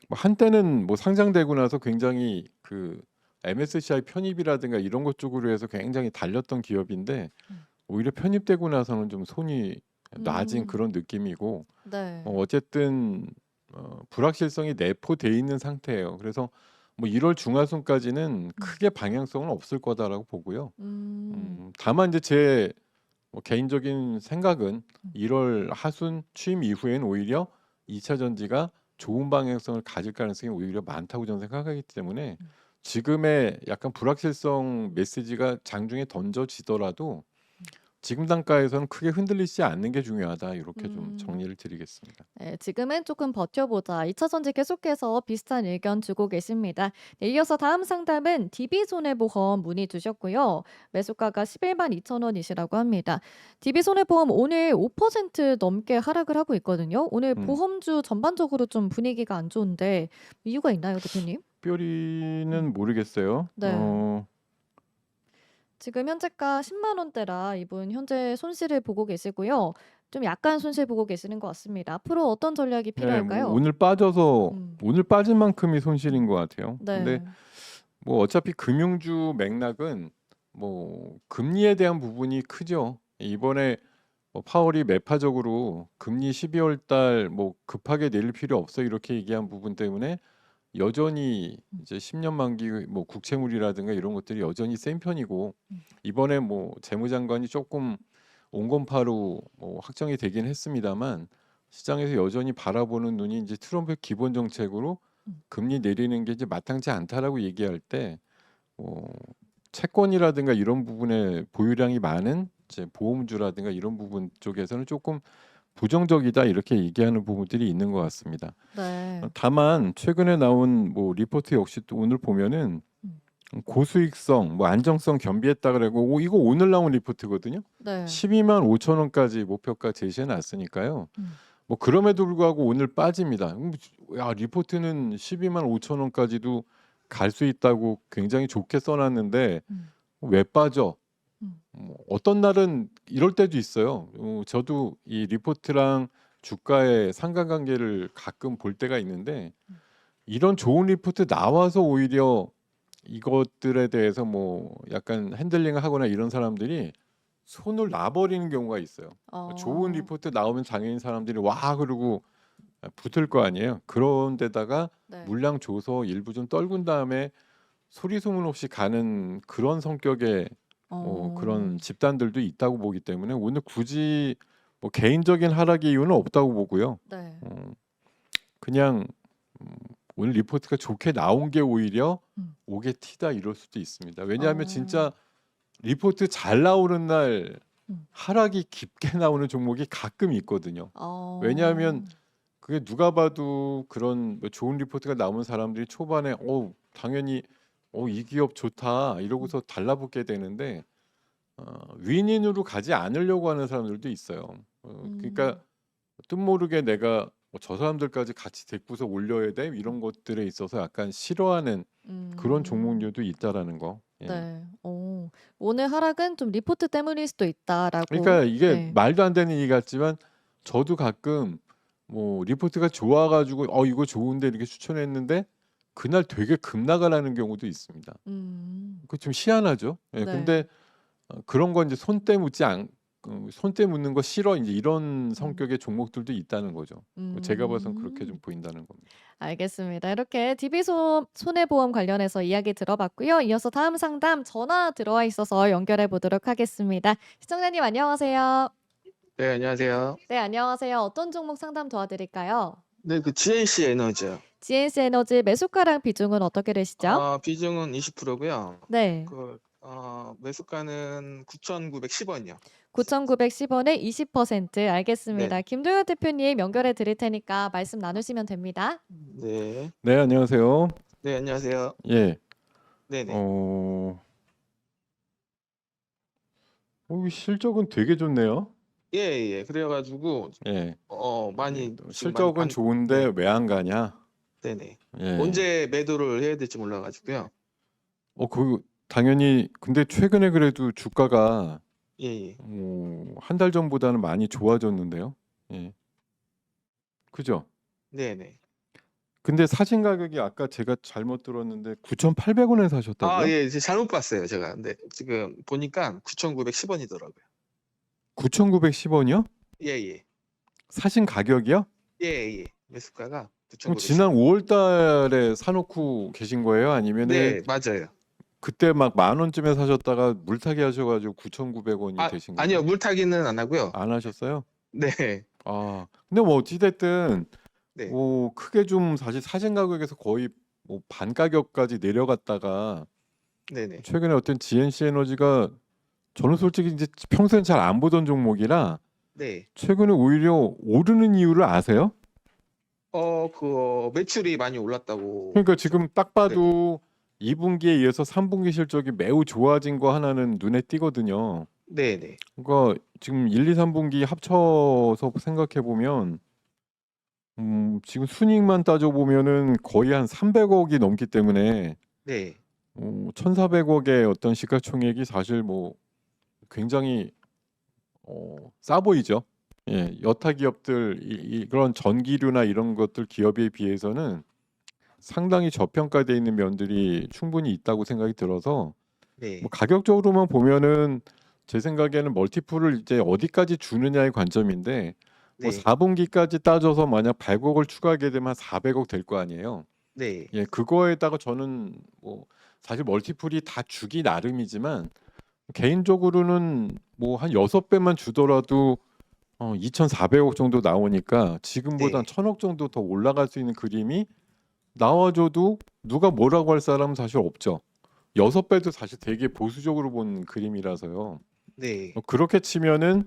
뭐 한때는 뭐 상장되고 나서 굉장히 그 MSCI 편입이라든가 이런 것 쪽으로 해서 굉장히 달렸던 기업인데 오히려 편입되고 나서는 좀 손이 낮은 음. 그런 느낌이고 네. 어쨌든 불확실성이 내포돼 있는 상태예요. 그래서 뭐 1월 중하순까지는 크게 방향성은 없을 거다라고 보고요. 다만 이제 제 뭐 개인적인 생각은 1월 하순 취임 이후에는 오히려 2차 전지가 좋은 방향성을 가질 가능성이 오히려 많다고 저는 생각하기 때문에 지금의 약간 불확실성 메시지가 장중에 던져지더라도 지금 단가에서는 크게 흔들리지 않는 게 중요하다. 이렇게 좀 정리를 드리겠습니다. 네, 지금은 조금 버텨보자. 2차 전지 계속해서 비슷한 의견 주고 계십니다. 네, 이어서 다음 상담은 DB손해보험 문의 주셨고요. 매수가가 11만 2천 원이시라고 합니다. DB손해보험 오늘 5% 넘게 하락을 하고 있거든요. 오늘 보험주 전반적으로 좀 분위기가 안 좋은데 이유가 있나요, 대표님? 특별히는 모르겠어요. 네. 지금 현재가 10만 원대라 이분 현재 손실을 보고 계시고요. 좀 약간 손실 보고 계시는 것 같습니다. 앞으로 어떤 전략이 네, 필요할까요? 뭐 오늘 빠져서 음. 오늘 빠진 만큼이 손실인 것 같아요. 근데 네. 뭐 어차피 금융주 맥락은 뭐 금리에 대한 부분이 크죠. 이번에 뭐 파월이 매파적으로 금리 12월 달 뭐 급하게 내릴 필요 없어 이렇게 얘기한 부분 때문에 여전히 이제 10년 만기 뭐 국채물이라든가 이런 것들이 여전히 센 편이고 이번에 뭐 재무장관이 조금 온건파로 뭐 확정이 되긴 했습니다만 시장에서 여전히 바라보는 눈이 이제 트럼프의 기본 정책으로 금리 내리는 게 이제 마땅치 않다라고 얘기할 때 채권이라든가 이런 부분에 보유량이 많은 이제 보험주라든가 이런 부분 쪽에서는 조금 부정적이다 이렇게 얘기하는 부분들이 있는 것 같습니다. 네. 다만 최근에 나온 뭐 리포트 역시 또 오늘 보면은 고수익성, 뭐 안정성 겸비했다 그러고 이거 오늘 나온 리포트거든요. 네. 12만 5천 원까지 목표가 제시해 놨으니까요. 뭐 그럼에도 불구하고 오늘 빠집니다. 야, 리포트는 12만 5천 원까지도 갈 수 있다고 굉장히 좋게 써놨는데 왜 빠져? 뭐 어떤 날은 이럴 때도 있어요. 저도 이 리포트랑 주가의 상관관계를 가끔 볼 때가 있는데 이런 좋은 리포트 나와서 오히려 이것들에 대해서 뭐 약간 핸들링을 하거나 이런 사람들이 손을 놔버리는 경우가 있어요. 좋은 리포트 나오면 당연히 사람들이 와 그러고 붙을 거 아니에요. 그런 데다가 네. 물량 줘서 일부 좀 떨군 다음에 소리 소문 없이 가는 그런 성격의 그런 집단들도 있다고 보기 때문에 오늘 굳이 뭐 개인적인 하락의 이유는 없다고 보고요. 네. 그냥 오늘 리포트가 좋게 나온 게 오히려 오게 튀다 이럴 수도 있습니다. 왜냐하면 진짜 리포트 잘 나오는 날 하락이 깊게 나오는 종목이 가끔 있거든요. 왜냐하면 그게 누가 봐도 그런 뭐 좋은 리포트가 나온 사람들이 초반에 당연히 이 기업 좋다 이러고서 달라붙게 되는데 윈인으로 가지 않으려고 하는 사람들도 있어요. 그러니까 뜻모르게 내가 저 사람들까지 같이 데리고서 올려야 돼 이런 것들에 있어서 약간 싫어하는 그런 종목류도 있다라는 거. 예. 네. 오늘 하락은 좀 리포트 때문일 수도 있다라고. 그러니까 이게 네. 말도 안 되는 얘기 같지만 저도 가끔 뭐 리포트가 좋아가지고 이거 좋은데 이렇게 추천했는데 그날 되게 급나가라는 경우도 있습니다. 그 좀 희한하죠. 예, 네. 근데 그런 건 이제 손때 묻는 거 싫어 이제 이런 성격의 종목들도 있다는 거죠. 제가 봐선 그렇게 좀 보인다는 겁니다. 알겠습니다. 이렇게 손해보험 관련해서 이야기 들어봤고요. 이어서 다음 상담 전화 들어와 있어서 연결해 보도록 하겠습니다. 시청자님 안녕하세요. 네, 안녕하세요. 네, 안녕하세요. 어떤 종목 상담 도와드릴까요? 네, 그 GNC 에너지요. GNC 에너지 매수가랑 비중은 어떻게 되시죠? 비중은 20%고요. 네. 매수가는 9,910원이요. 9,910원에 20% 알겠습니다. 네. 김도현 대표님 연결해 드릴 테니까 말씀 나누시면 됩니다. 네. 네, 안녕하세요. 네, 안녕하세요. 예. 네네. 실적은 되게 좋네요. 예, 예. 그래가지고, 예. 많이, 지금 실적은 좋은데 왜 안 가냐? 네네. 예. 언제 매도를 해야 될지 몰라가지고요. 당연히 근데 최근에 그래도 주가가 예, 예. 한 달 전보다는 많이 좋아졌는데요. 예. 그죠? 네네. 근데 사진 가격이 아까 제가 잘못 들었는데 9,800원에 사셨다고요? 아, 예, 잘못 봤어요, 제가. 근데 지금 보니까 9,910원이더라고요. 9,910원이요? 예, 예. 사신 가격이요? 예, 예. 매수가가 그럼 지난 9,910원. 5월 달에 사놓고 계신 거예요? 아니면은 네, 맞아요. 그때 막 10,000원쯤에 사셨다가 물타기 하셔가지고 9,900원이 아, 되신 거예요? 아니요, 물타기는 안 하고요. 안 하셨어요? 네, 아, 근데 뭐 어찌됐든 네, 뭐 크게 좀 사실 사진 가격에서 거의 뭐 반 가격까지 내려갔다가 네, 네. 최근에 어떤 GNC 에너지가 저는 솔직히 이제 평소엔 잘 안 보던 종목이라 네. 최근에 오히려 오르는 이유를 아세요? 그 매출이 많이 올랐다고. 그러니까 지금 딱 봐도 2분기에 이어서 3분기 실적이 매우 좋아진 거 하나는 눈에 띄거든요. 네, 네. 그러니까 지금 1, 2, 3분기 합쳐서 생각해 보면 지금 순이익만 따져 보면은 거의 한 300억이 넘기 때문에 네, 1,400억의 어떤 시가총액이 사실 뭐 굉장히 싸 보이죠. 예, 여타 기업들 그런 전기료나 이런 것들 기업에 비해서는 상당히 저평가되어 있는 면들이 충분히 있다고 생각이 들어서 네, 뭐 가격적으로만 보면은 제 생각에는 멀티플을 이제 어디까지 주느냐의 관점인데 뭐 네, 4분기까지 따져서 만약 100억을 추가하게 되면 한 400억 될 거 아니에요. 네, 예, 그거에다가 저는 뭐 사실 멀티플이 다 주기 나름이지만 개인적으로는 뭐 한 6배만 주더라도 2,400억 정도 나오니까 지금보다 네. 1,000억 정도 더 올라갈 수 있는 그림이 나와줘도 누가 뭐라고 할 사람은 사실 없죠. 6배도 사실 되게 보수적으로 본 그림이라서요. 네. 그렇게 치면은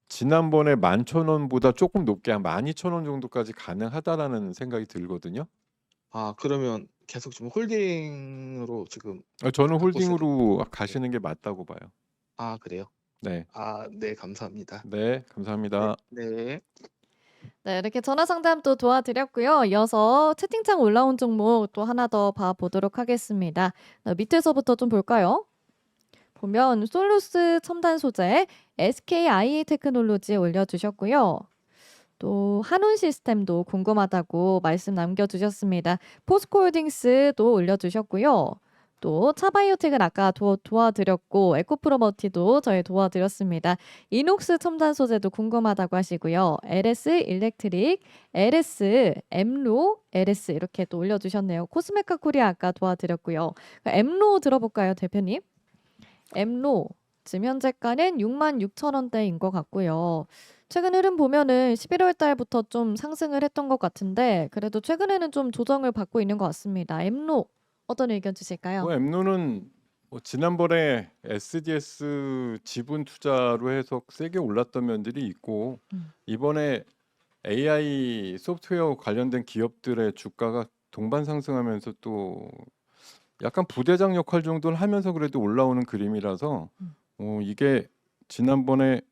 지난번에 11,000원보다 조금 높게 한 12,000원 정도까지 가능하다라는 생각이 들거든요. 아, 그러면 계속 좀 홀딩으로 지금 저는 갖고 있어야 돼요. 홀딩으로 가시는 게 맞다고 봐요. 아, 그래요? 네, 아, 네, 감사합니다. 네, 네, 감사합니다. 네. 네, 이렇게 전화 상담도 도와드렸고요. 이어서 채팅창 올라온 종목 또 하나 더 봐보도록 하겠습니다. 밑에서부터 좀 볼까요? 보면 솔루스 첨단 소재, SKI 테크놀로지 올려주셨고요. 또 한운 시스템도 궁금하다고 말씀 남겨주셨습니다. 포스코홀딩스도 올려주셨고요. 또 차바이오텍은 아까 도와드렸고 에코프로머티도 저희 도와드렸습니다. 이녹스 첨단 소재도 궁금하다고 하시고요. LS 일렉트릭, LS, 엠로, LS 이렇게 또 올려주셨네요. 코스메카 코리아 아까 도와드렸고요. 엠로 들어볼까요, 대표님? 엠로 지금 현재가는 66,000원대인 것 같고요. 최근 흐름 보면은 11월 달부터 좀 상승을 했던 것 같은데 그래도 최근에는 좀 조정을 받고 있는 것 같습니다. 엠로 어떤 의견 주실까요? 뭐 엠노는 뭐 지난번에 SDS 지분 투자로 해서 세게 올랐던 면들이 있고 이번에 AI 소프트웨어 관련된 기업들의 주가가 동반 상승하면서 또 약간 부대장 역할 정도는 하면서 그래도 올라오는 그림이라서 이게 지난번에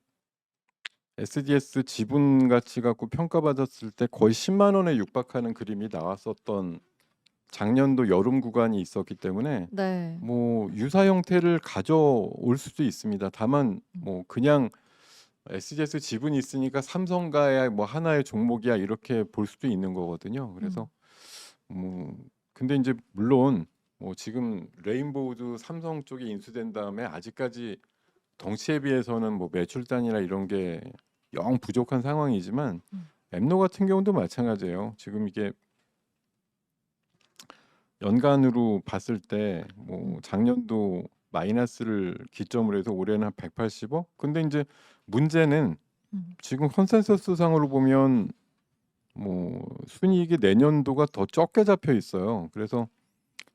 SDS 지분 가치 갖고 평가받았을 때 거의 10만 원에 육박하는 그림이 나왔었던 작년도 여름 구간이 있었기 때문에 네. 뭐 유사 형태를 가져올 수도 있습니다. 다만 뭐 그냥 SDS 지분이 있으니까 삼성가야 뭐 하나의 종목이야 이렇게 볼 수도 있는 거거든요. 그래서 근데 이제 물론 뭐 지금 레인보우도 삼성 쪽에 인수된 다음에 아직까지 덩치에 비해서는 뭐 매출단이나 이런 게 영 부족한 상황이지만 엠노 같은 경우도 마찬가지예요. 지금 이게 연간으로 봤을 때 뭐 작년도 마이너스를 기점으로 해서 올해는 한 180억. 근데 이제 문제는 지금 컨센서스 상으로 보면 뭐 순이익이 내년도가 더 적게 잡혀 있어요. 그래서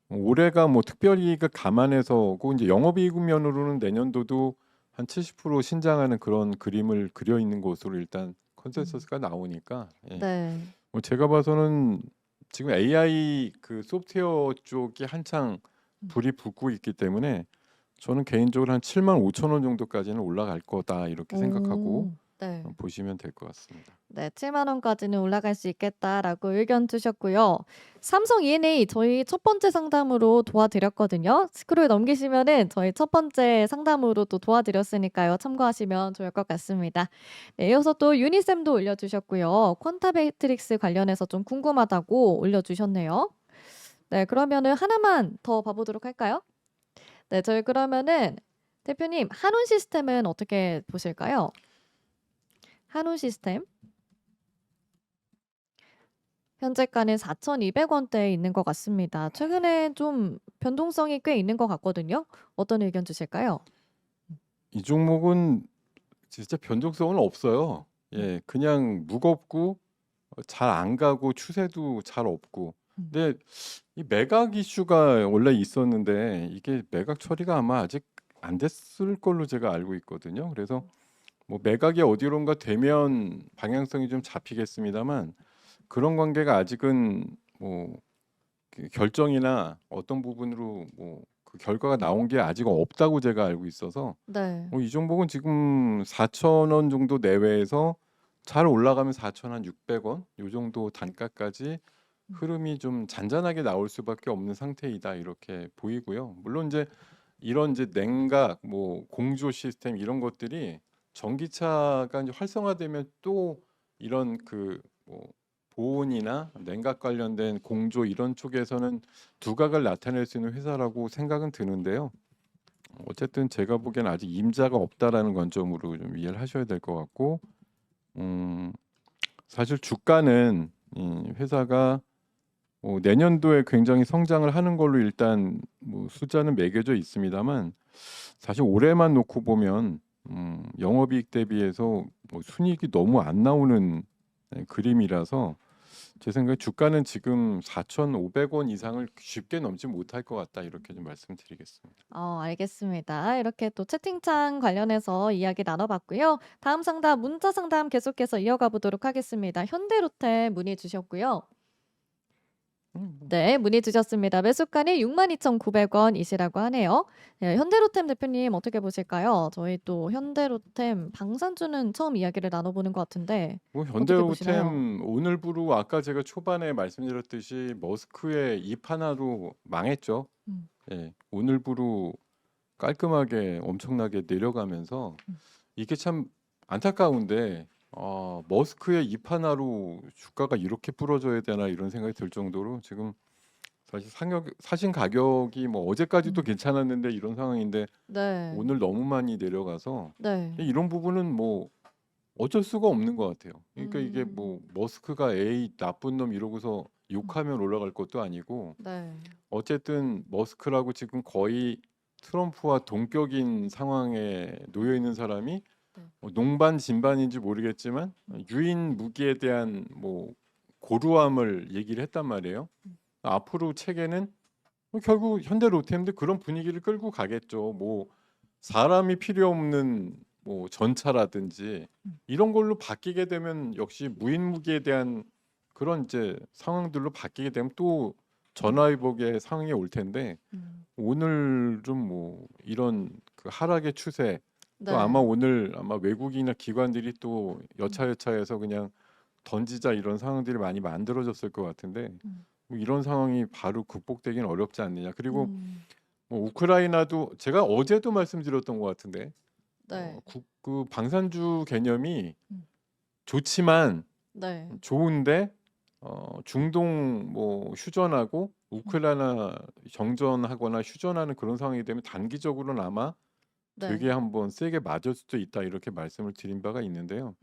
올해가 뭐 특별이익을 감안해서고 이제 영업이익 면으로는 내년도도 한 70% 신장하는 그런 그림을 그려 있는 것으로 일단 컨센서스가 나오니까 네. 뭐 제가 봐서는 지금 AI 그 소프트웨어 쪽이 한창 불이 붙고 있기 때문에 저는 개인적으로 한 75,000원 정도까지는 올라갈 거다 이렇게 생각하고 네. 보시면 될 것 같습니다. 네, 7만 원까지는 올라갈 수 있겠다라고 의견 주셨고요. 삼성 E&A 저희 첫 번째 상담으로 도와드렸거든요. 스크롤 넘기시면은 저희 첫 번째 상담으로 또 도와드렸으니까요. 참고하시면 좋을 것 같습니다. 네, 이어서 또 유니쌤도 올려주셨고요. 퀀타베이트릭스 관련해서 좀 궁금하다고 올려주셨네요. 네, 그러면은 하나만 더 봐보도록 할까요? 네, 저희 그러면은 대표님 한운 시스템은 어떻게 보실까요? 한운 시스템. 현재가는 4,200원대에 있는 것 같습니다. 최근에 좀 변동성이 꽤 있는 것 같거든요. 어떤 의견 주실까요? 이 종목은 진짜 변동성은 없어요. 예, 그냥 무겁고 잘 안 가고 추세도 잘 없고. 근데 이 매각 이슈가 원래 있었는데 이게 매각 처리가 아마 아직 안 됐을 걸로 제가 알고 있거든요. 그래서 뭐 매각이 어디론가 되면 방향성이 좀 잡히겠습니다만 그런 관계가 아직은 뭐 그 결정이나 어떤 부분으로 뭐 그 결과가 나온 게 아직 없다고 제가 알고 있어서 네. 이 종목은 지금 4,000원 정도 내외에서 잘 올라가면 4,600원 요 정도 단가까지 흐름이 좀 잔잔하게 나올 수밖에 없는 상태이다 이렇게 보이고요. 물론 이제 이런 이제 냉각, 뭐 공조 시스템 이런 것들이 전기차가 이제 활성화되면 또 이런 그 뭐 보온이나 냉각 관련된 공조 이런 쪽에서는 두각을 나타낼 수 있는 회사라고 생각은 드는데요. 어쨌든 제가 보기엔 아직 임자가 없다라는 관점으로 좀 이해를 하셔야 될 것 같고, 사실 주가는 이 회사가 내년도에 굉장히 성장을 하는 걸로 일단 뭐 숫자는 매겨져 있습니다만 사실 올해만 놓고 보면 영업이익 대비해서 뭐 순이익이 너무 안 나오는 그림이라서 제 생각에 주가는 지금 4,500원 이상을 쉽게 넘지 못할 것 같다 이렇게 좀 말씀드리겠습니다. 알겠습니다. 이렇게 또 채팅창 관련해서 이야기 나눠봤고요. 다음 상담, 문자 상담 계속해서 이어가 보도록 하겠습니다. 현대로템 문의 주셨고요. 네, 문의 주셨습니다. 매수가는 62,900원이시라고 하네요. 네, 현대로템 대표님 어떻게 보실까요? 저희 또 현대로템 방산주는 처음 이야기를 나눠보는 것 같은데 뭐 어떻게 보시나요? 현대로템 오늘부로 아까 제가 초반에 말씀드렸듯이 머스크의 입 하나로 망했죠. 음. 예, 오늘부로 깔끔하게 엄청나게 내려가면서 이게 참 안타까운데 머스크의 입 하나로 주가가 이렇게 부러져야 되나 이런 생각이 들 정도로 지금 사실 사신 가격이 뭐 어제까지도 괜찮았는데 이런 상황인데 네. 오늘 너무 많이 내려가서 네. 이런 부분은 뭐 어쩔 수가 없는 것 같아요. 그러니까 이게 뭐 머스크가 에이 나쁜 놈 이러고서 욕하면 올라갈 것도 아니고 네. 어쨌든 머스크라고 지금 거의 트럼프와 동격인 상황에 놓여 있는 사람이 네. 농반 진반인지 모르겠지만 유인 무기에 대한 뭐 고루함을 얘기를 했단 말이에요. 앞으로 체계는 결국 현대로템도 그런 분위기를 끌고 가겠죠. 뭐 사람이 필요 없는 뭐 전차라든지 이런 걸로 바뀌게 되면 역시 무인 무기에 대한 그런 이제 상황들로 바뀌게 되면 또 전화위복의 상황이 올 텐데 오늘 좀 뭐 이런 그 하락의 추세 또 네. 아마 오늘 아마 외국인이나 기관들이 또 여차여차해서 그냥 던지자 이런 상황들이 많이 만들어졌을 것 같은데 뭐 이런 상황이 바로 극복되기는 어렵지 않느냐. 그리고 뭐 우크라이나도 제가 어제도 말씀드렸던 것 같은데 네. 그 방산주 개념이 좋지만 네. 좋은데 중동 뭐 휴전하고 우크라이나 정전하거나 휴전하는 그런 상황이 되면 단기적으로는 아마 네. 되게 한번 세게 맞을 수도 있다 이렇게 말씀을 드린 바가 있는데요.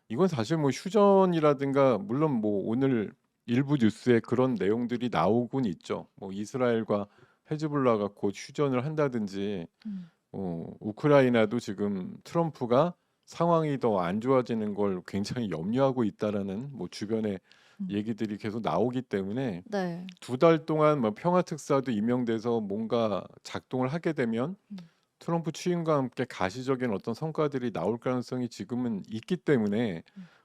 이건 사실 뭐 휴전이라든가 물론 뭐 오늘 일부 뉴스에 그런 내용들이 나오곤 있죠. 뭐 이스라엘과 헤즈볼라가 곧 휴전을 한다든지 우크라이나도 지금 트럼프가 상황이 더 안 좋아지는 걸 굉장히 염려하고 있다라는 뭐 주변에 얘기들이 계속 나오기 때문에 네. 2달 동안 뭐 평화 특사도 임명돼서 뭔가 작동을 하게 되면 트럼프 취임과 함께 가시적인 어떤 성과들이 나올 가능성이 지금은 있기 때문에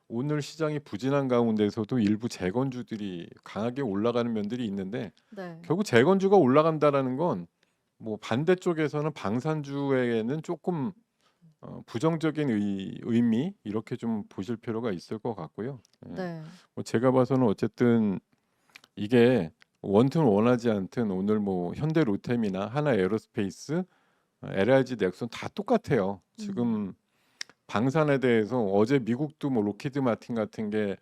오늘 시장이 부진한 가운데서도 일부 재건주들이 강하게 올라가는 면들이 있는데 네. 결국 재건주가 올라간다라는 건 뭐 반대쪽에서는 방산주에는 조금 부정적인 의미 이렇게 좀 보실 필요가 있을 것 같고요. 예. 네. 뭐 제가 봐서는 어쨌든 이게 원튼 원하지 않든 오늘 뭐 현대 로템이나 하나 에어로스페이스, LIG 넥슨 다 똑같아요. 지금 방산에 대해서 어제 미국도 뭐 로키드 마틴 같은 게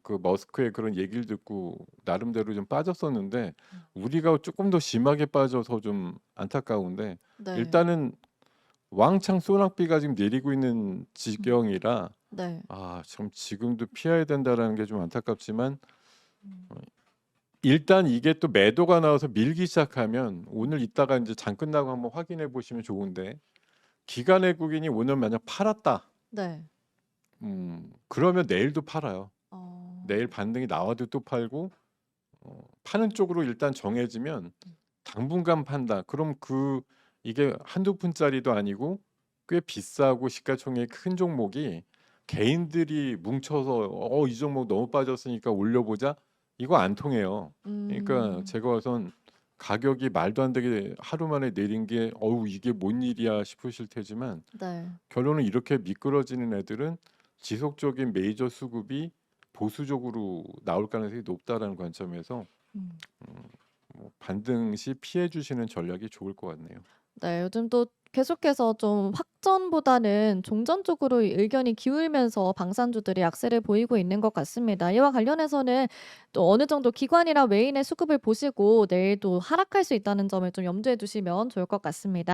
그 머스크의 그런 얘기를 듣고 나름대로 좀 빠졌었는데 우리가 조금 더 심하게 빠져서 좀 안타까운데 네. 일단은 왕창 소낙비가 지금 내리고 있는 지경이라 네. 참 지금도 피해야 된다라는 게 좀 안타깝지만 음. 일단 이게 또 매도가 나와서 밀기 시작하면 오늘 이따가 이제 장 끝나고 한번 확인해 보시면 좋은데 기관 외국인이 오늘 만약 팔았다. 네. 그러면 내일도 팔아요. 어. 내일 반등이 나와도 또 팔고 파는 쪽으로 일단 정해지면 당분간 판다. 그럼 이게 한두 푼짜리도 아니고 꽤 비싸고 시가총액이 큰 종목이 개인들이 뭉쳐서 이 종목 너무 빠졌으니까 올려보자. 이거 안 통해요. 그러니까 제가 우선 가격이 말도 안 되게 하루 만에 내린 게 이게 뭔 일이야 싶으실 테지만 네. 결론은 이렇게 미끄러지는 애들은 지속적인 메이저 수급이 보수적으로 나올 가능성이 높다라는 관점에서 음. 뭐 반등 시 피해 주시는 전략이 좋을 것 같네요. 네, 요즘 또 계속해서 좀 확전보다는 종전 쪽으로 의견이 기울면서 방산주들이 약세를 보이고 있는 것 같습니다. 이와 관련해서는 또 어느 정도 기관이나 외인의 수급을 보시고 내일도 하락할 수 있다는 점을 좀 염두에 두시면 좋을 것 같습니다.